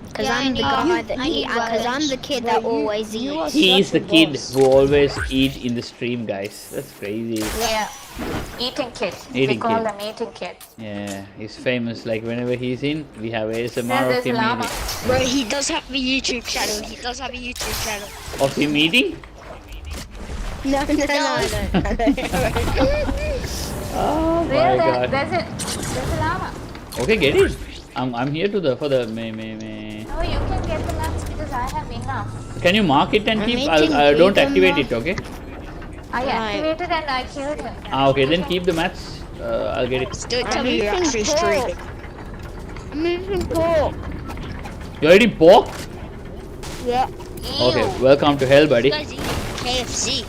Because Yeah, I I'm the need- guy that I need because I'm the kid that always eats. He is the kid who always eat in the stream, guys. That's crazy. Yeah. Eating kid. Eating we call kid. them eating kid. Yeah, he's famous. Like whenever he's in, we have ASMR There's of him lava. eating. Bro, he does have a YouTube channel. He does have a YouTube channel. Of him eating? No. Oh my There, god. there's a lava. Okay, get it. I'm here to for the me. No, you can get the nuts because I have enough. Can you mark it and I'm keep? eating Don't vegan activate now. it, okay? I Right. activated and I killed him. Ah, okay. Then keep the mats. I'll get it. Do it. Tell I'm me you're eating actually pork. streaming. I'm eating pork. You're eating pork? Yeah. Okay. Welcome to hell, buddy. You guys eat KFC.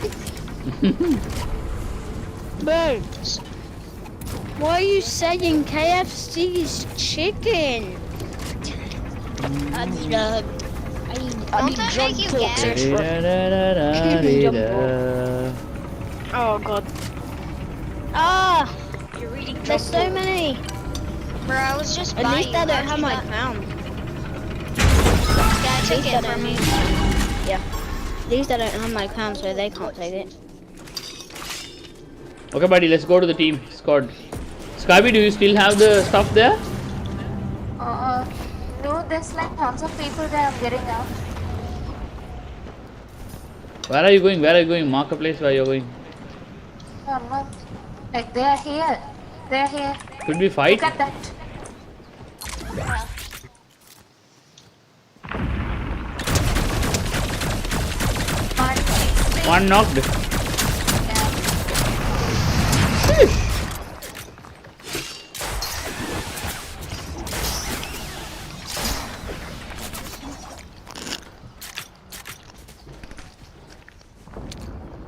Birds. Why are you saying KFC's chicken? Don't that make you gag? Oh god. Ah! There's so many. Bro, I was just At least I don't have my crown. crown. Yeah, I took it from you. Yeah. At least I don't have my crown, so they can't take it. Okay, buddy, let's go to the team squad. Skyby, do you still have the stuff there? No, there's like tons of people there. I'm getting out. Where are you going? Where are you going? Mark a place where you're going. No, I'm not. Like they're here. They're here. Could we fight? Look at that. One knocked.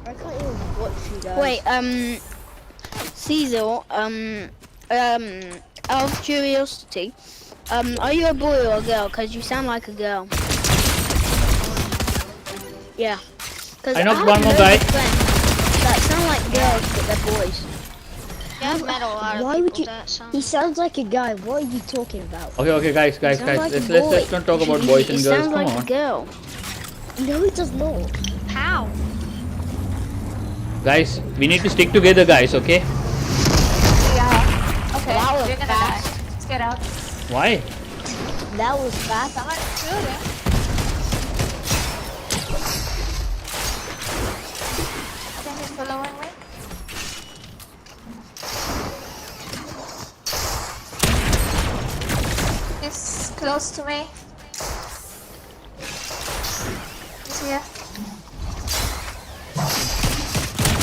I can't even watch you guys. Wait, Caesar, out of curiosity, are you a boy or a girl? Because you sound like a girl. Yeah. I knocked one more guy. That sound like girls, but they're boys. Yeah, I've met a lot of Why people would you? that sound. He sounds like a guy. What are you talking about? Okay, guys. Sounds like a Let's boy. not talk about boys and He girls. sounds Come like a on. girl. No, he does not. How? Guys, we need to stick together, guys, okay? Yeah. Okay. That was You're gonna fast. die. Let's get out. Why? That was fast. Someone shoot him. I think he's following me. He's close to me. He's here.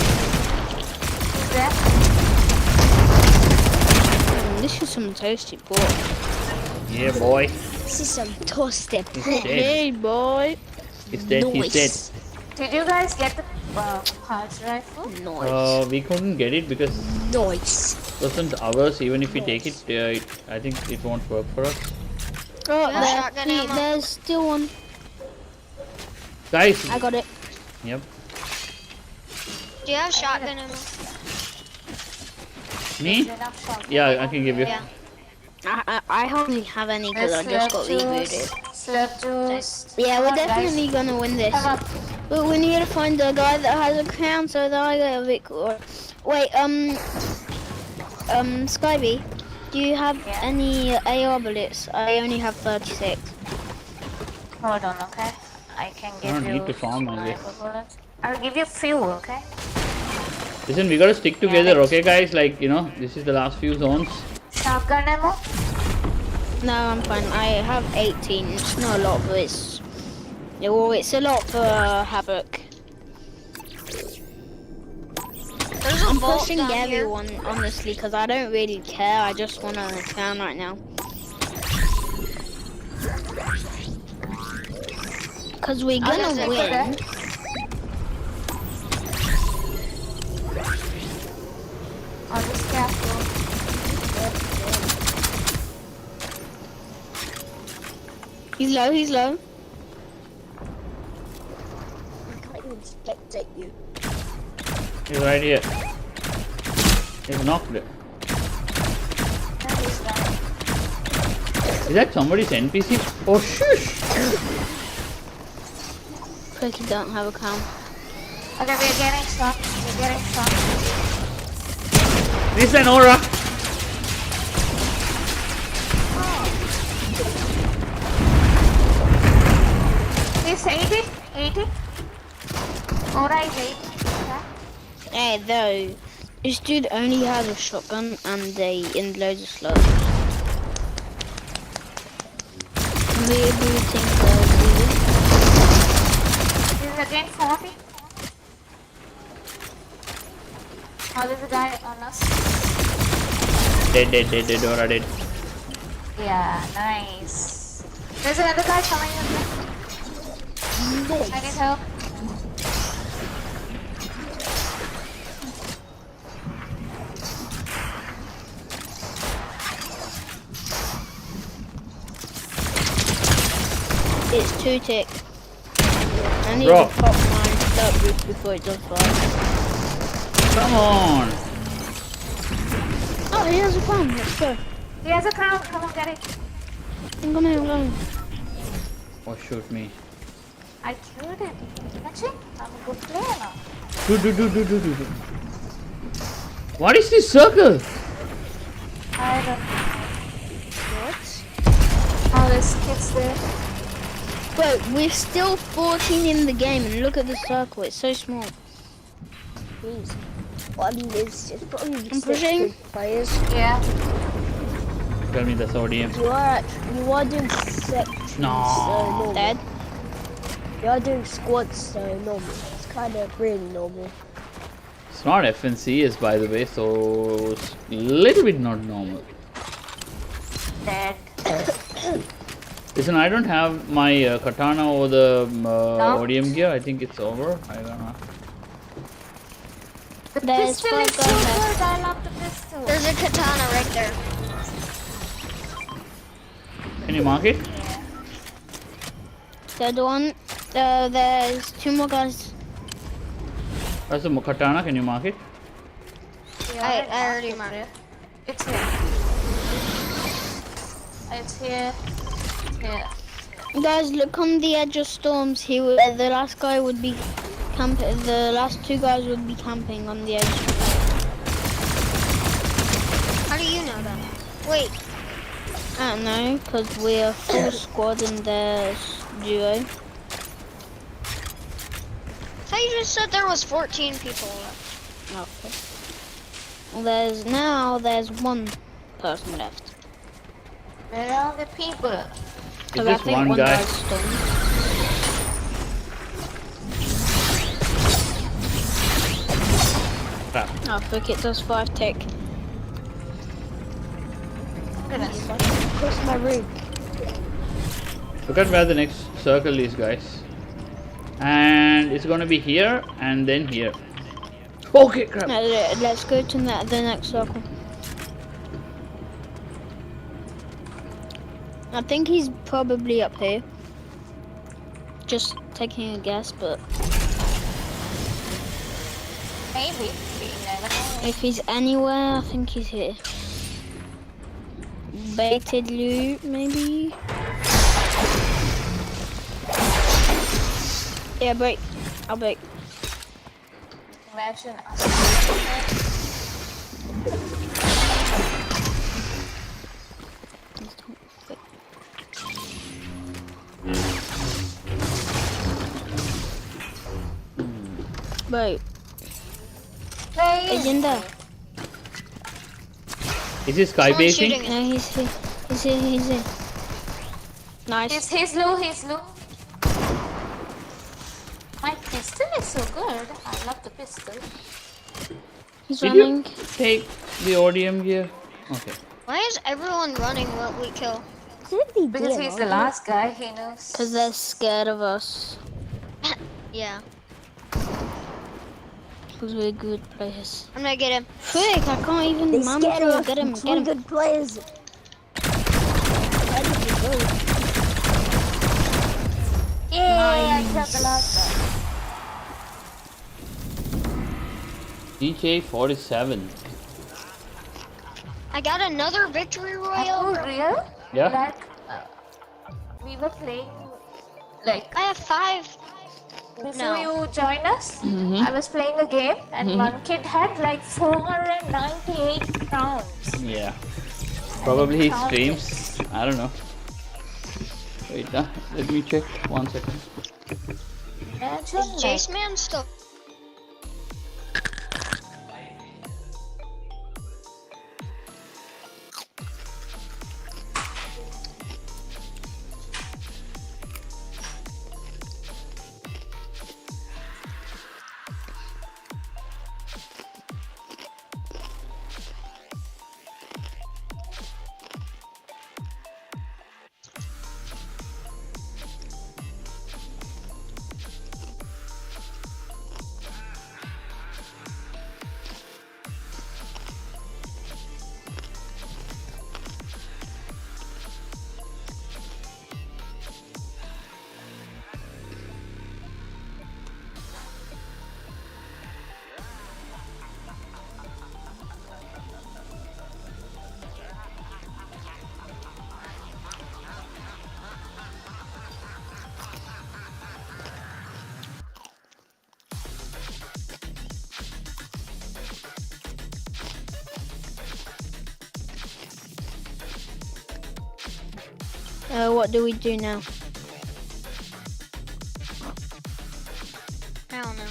He's there. This is some toasty pork. Yeah, boy. This is some toasted. He's dead. Hey, boy. He's dead. He's dead. Did you guys get the pulse rifle? Nice. We couldn't get it because Nice. it wasn't ours. Even if we take it, I think it won't work for us. Oh, Yeah, shotgun ammo. there's still one. Guys. I got it. Yep. Do you have shotgun ammo? Me? Yeah, I can give you. Yeah. I hardly have any because I just got rebooted. Slurp juice. Yeah, we're Come on, definitely gonna win this. Come on. But we need to find a guy that has a crown so that I get a bit cool. Wait, Skyby, do you have any AR bullets? I only have 36. Hold on, okay? I can I give don't you need to farm, I guess. sniper bullets. I'll give you fuel, okay? Listen, we gotta stick together, okay, guys? Like, you know, this is the last few zones. Shotgun ammo? No, I'm fine. I have 18. It's not a lot, but it's... Yeah, well, it's a lot for Havoc. There's a I'm vault pushing down here. everyone, honestly, because I don't really care. I just want a crown right now. Because we're I'll gonna just win. take it. I'll just careful. He's low, he's low. I can't even spectate you. He's right here. He's knocked it. Is that somebody's NPC? Oh, shush! Cookie don't have a crown. Okay, we're getting shot. We're getting shot. Listen, Aura! He's 80? 80? Alright, 80. Yeah. Hey, though, this dude only has a shotgun and loads of slugs. We're booting He's again 40. Oh, there's a guy on us. Dead, Aura dead. Yeah, nice. There's another guy coming in there. I need help. It's 2 tick. I need Bro. to pop my dirt boots before it does fire. Come on. Oh, he has a crown. Let's go. He has a crown. Come on, get it. I'm coming. Oh, shoot me. I killed him. Imagine, I'm a good player now. Do. What is this circle? I don't know. What? Oh, there's kids there. Bro, we're still 14 in the game, and look at the circle. It's so small. Jeez. Well, I mean, it's probably I'm pushing. good players. Yeah. Tell me the ODM. You are doing sections normal. Dead. You are doing squads so normal. It's kind of really normal. It's not FNCS, by the way, so it's a little bit not normal. Dead. Listen, I don't have my katana or the ODM gear. I think it's over. I don't know. The There's pistol is 5 so guys left. good. I love the pistol. There's a katana right there. Can you mark it? Dead one. There's 2 more guys. Where's the katana? Can you mark it? Yeah, I already marked it. It's here. It's here. Here. Guys, look on the edge of storms. The last guy would be camping. The last 2 guys would be camping on the edge. How do you know that? Wait, I don't know, because we're full squad and there's duo. I thought you just said there was 14 people left. Okay. Well, there's 1 person left. Where are the people? Is Because I this think one one guy? guy's stunned. Crap. Oh, fuck, it does 5 tick. Goodness. Across my room. Look at where the next circle is, guys. And it's gonna be here and then here. Okay, crap. No, let's go to the next circle. I think he's probably up here. Just taking a guess, but Maybe. We never know. if he's anywhere, I think he's here. Baited loot, maybe? Yeah, break. I'll break. Imagine us. Right. Hey. He's in there. Is he sky Someone's basing? shooting No, he's here. He's in. Nice. He's low, he's low. My pistol is so good. I love the pistol. He's Did running. you take the ODM gear? Okay. Why is everyone running what we kill? Because he's the last guy, he knows. Because they're scared of us. Yeah, Because we're good players. I'm gonna get him. Frick, I can't even They man scared to us. get him. It's Get one him. good players. Where did you go? Yay, I killed the last guy. DJ 47. I got another victory Oh, royale. real? Yeah. Like, we were playing, like, I have 5. before No. you joined us, I was playing a game and one kid had like 498 rounds. Yeah. Probably he streams. I don't know. Wait, let me check. 1 second. Imagine, Is like, Jace Man still? What do we do now? I don't know.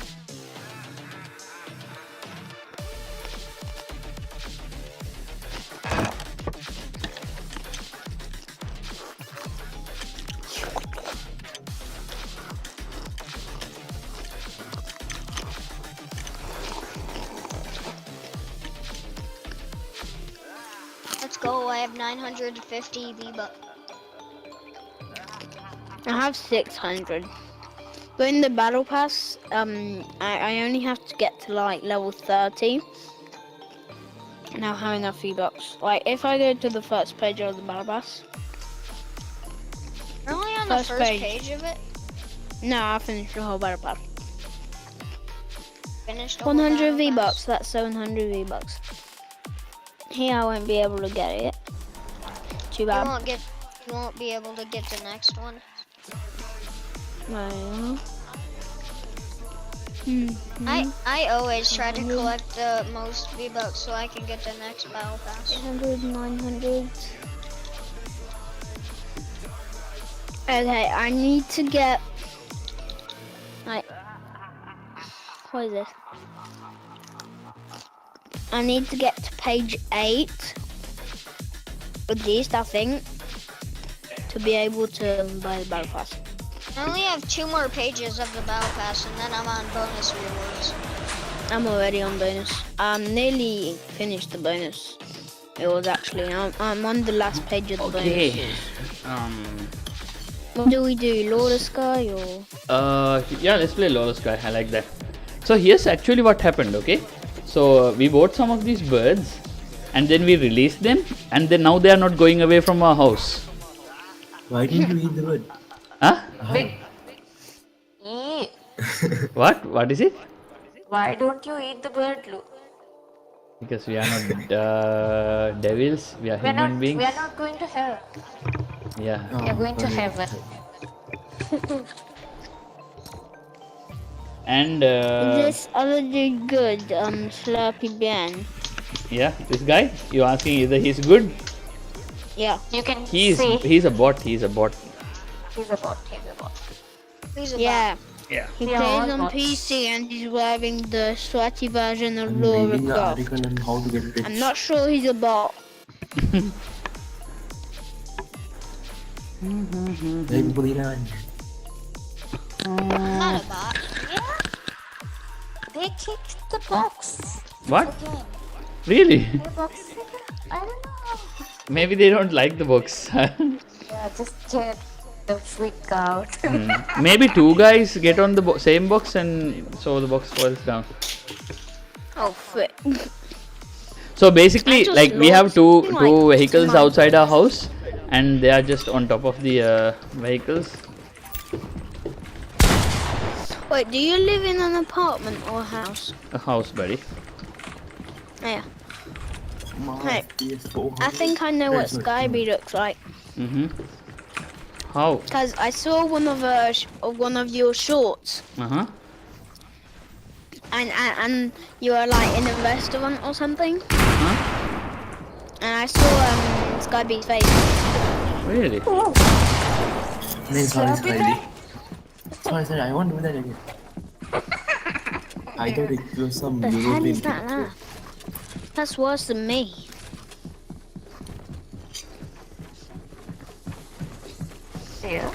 Let's go. I have 950 V-Bucks. I have 600. But in the battle pass, I only have to get to like level 30. And I'll have enough V-Bucks. Like if I go to the first page of the battle pass. You're only on the first page of it? No, I finished the whole battle pass. Finished the whole 100 battle V-Bucks, pass? that's 700 V-Bucks. Here I won't be able to get it. Too bad. You won't be able to get the next one. Well. I always try to collect the most V-Bucks so I can get the next battle pass. 800, 900. Okay, I need to get like what is this? I need to get to page 8 at least, I think, to be able to buy the battle pass. I only have 2 more pages of the battle pass and then I'm on bonus rewards. I'm already on bonus. I'm nearly finished the bonus. It was actually I'm on the last page of the bonus. What do we do? Lord of Sky or? Yeah, let's play Lawless Sky. I like that. So here's actually what happened. Okay, so we bought some of these birds, and then we released them, and then now they are not going away from our house. Why didn't you eat the bird? Huh? Eat. What? What is it? Why don't you eat the bird, Luke? Because we are not devils. We are human beings. We are not going to hell. Yeah. We are going to heaven. And This other dude good, Slurpy Ben. yeah, this guy. You asking either he's good? Yeah. You can He's see. he's a bot. He's a bot. He's a bot. He's a bot. He's a Yeah. Yeah. He We are plays all on bots. PC and he's wearing the sweaty version of I'm Law of reading the God. article on how to get rich. I'm not sure he's a bot. Not a bot. Yeah. They kicked the box. What? Again. Really? The box. I don't know. Maybe they don't like the box. Yeah, just scared the freak out. Maybe 2 guys get on the same box and so the box falls down. Oh, frick. So basically, I just like we have lost, two like, vehicles my- outside our house, and they are just on top of the vehicles. Wait, do you live in an apartment or a house? A house, buddy. Yeah. My Hey, PS4 I think I know what Skyby looks like. How? Because I saw one of your shorts. And you were like in a restaurant or something. And I saw Skyby's face. Really? Sorry, I won't do that again. I thought it was some The hell European is that? picture. That's worse than me. Yeah.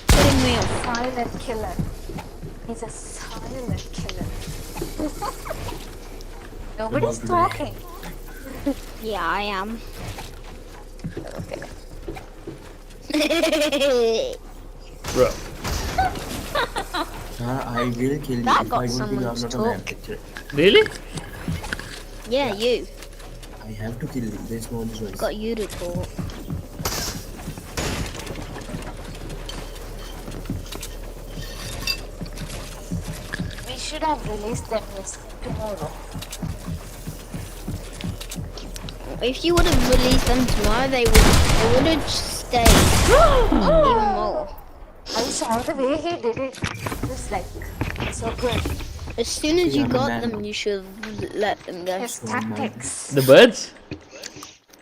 Putting me off. Silent killer. He's a silent killer. Nobody's talking. Yeah, I am. Okay. Bro. I will kill you That if got I don't kill you. someone I'm to not a man talk. picture. Really? Yeah, you. I have to kill you. There's no other choice. Got you to talk. We should have released them tomorrow. If you would have released them tomorrow, they would have stayed even more. I saw the way he did it. It was like so good. As soon as you I'm a got man. them, you should let them go. His tactics. The birds?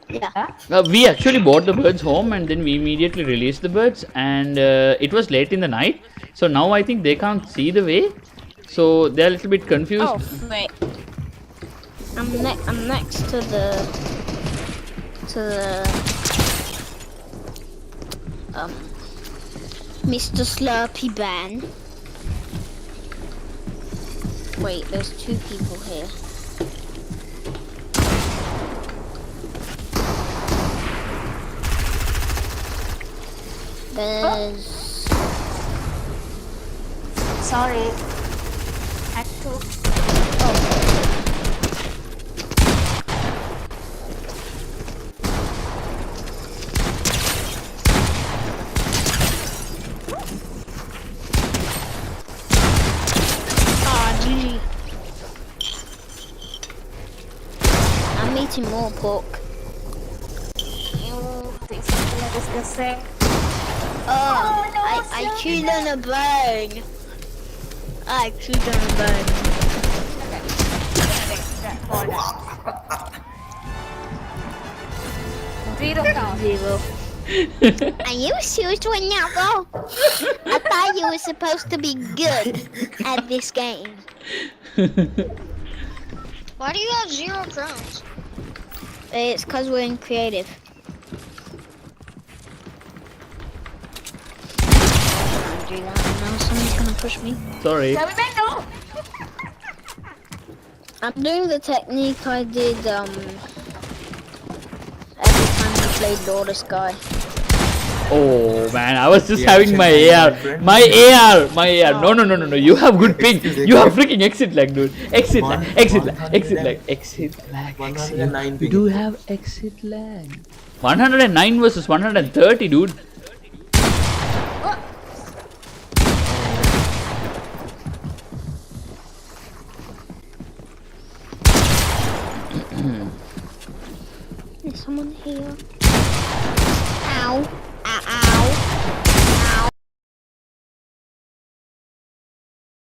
Yeah. We actually bought the birds home and then we immediately released the birds, and it was late in the night. So now I think they can't see the way. So they're a little bit confused. Oh, wait. I'm next to the Mr. Slurpy Ban. Wait, there's two people here. There's... Sorry. Act 2. GG. I'm eating more pork. You think something like disgusting? Oh, no, I chewed on a bone. I chewed on a bone. Zero count. Zero. Are you serious right now, bro? I thought you were supposed to be good at this game. Why do you have 0 crowns? It's because we're in creative. Don't do that. Now someone's gonna push me. Sorry. I'm doing the technique I did every time we played Lord of Sky. Oh man, I was just having my AR. My AR. No. You have good ping. You have freaking exit lag, dude. Exit lag. Exit lag. Exit lag. Exit lag. 109 You do have exit lag. 109 versus 130, dude. Is someone here?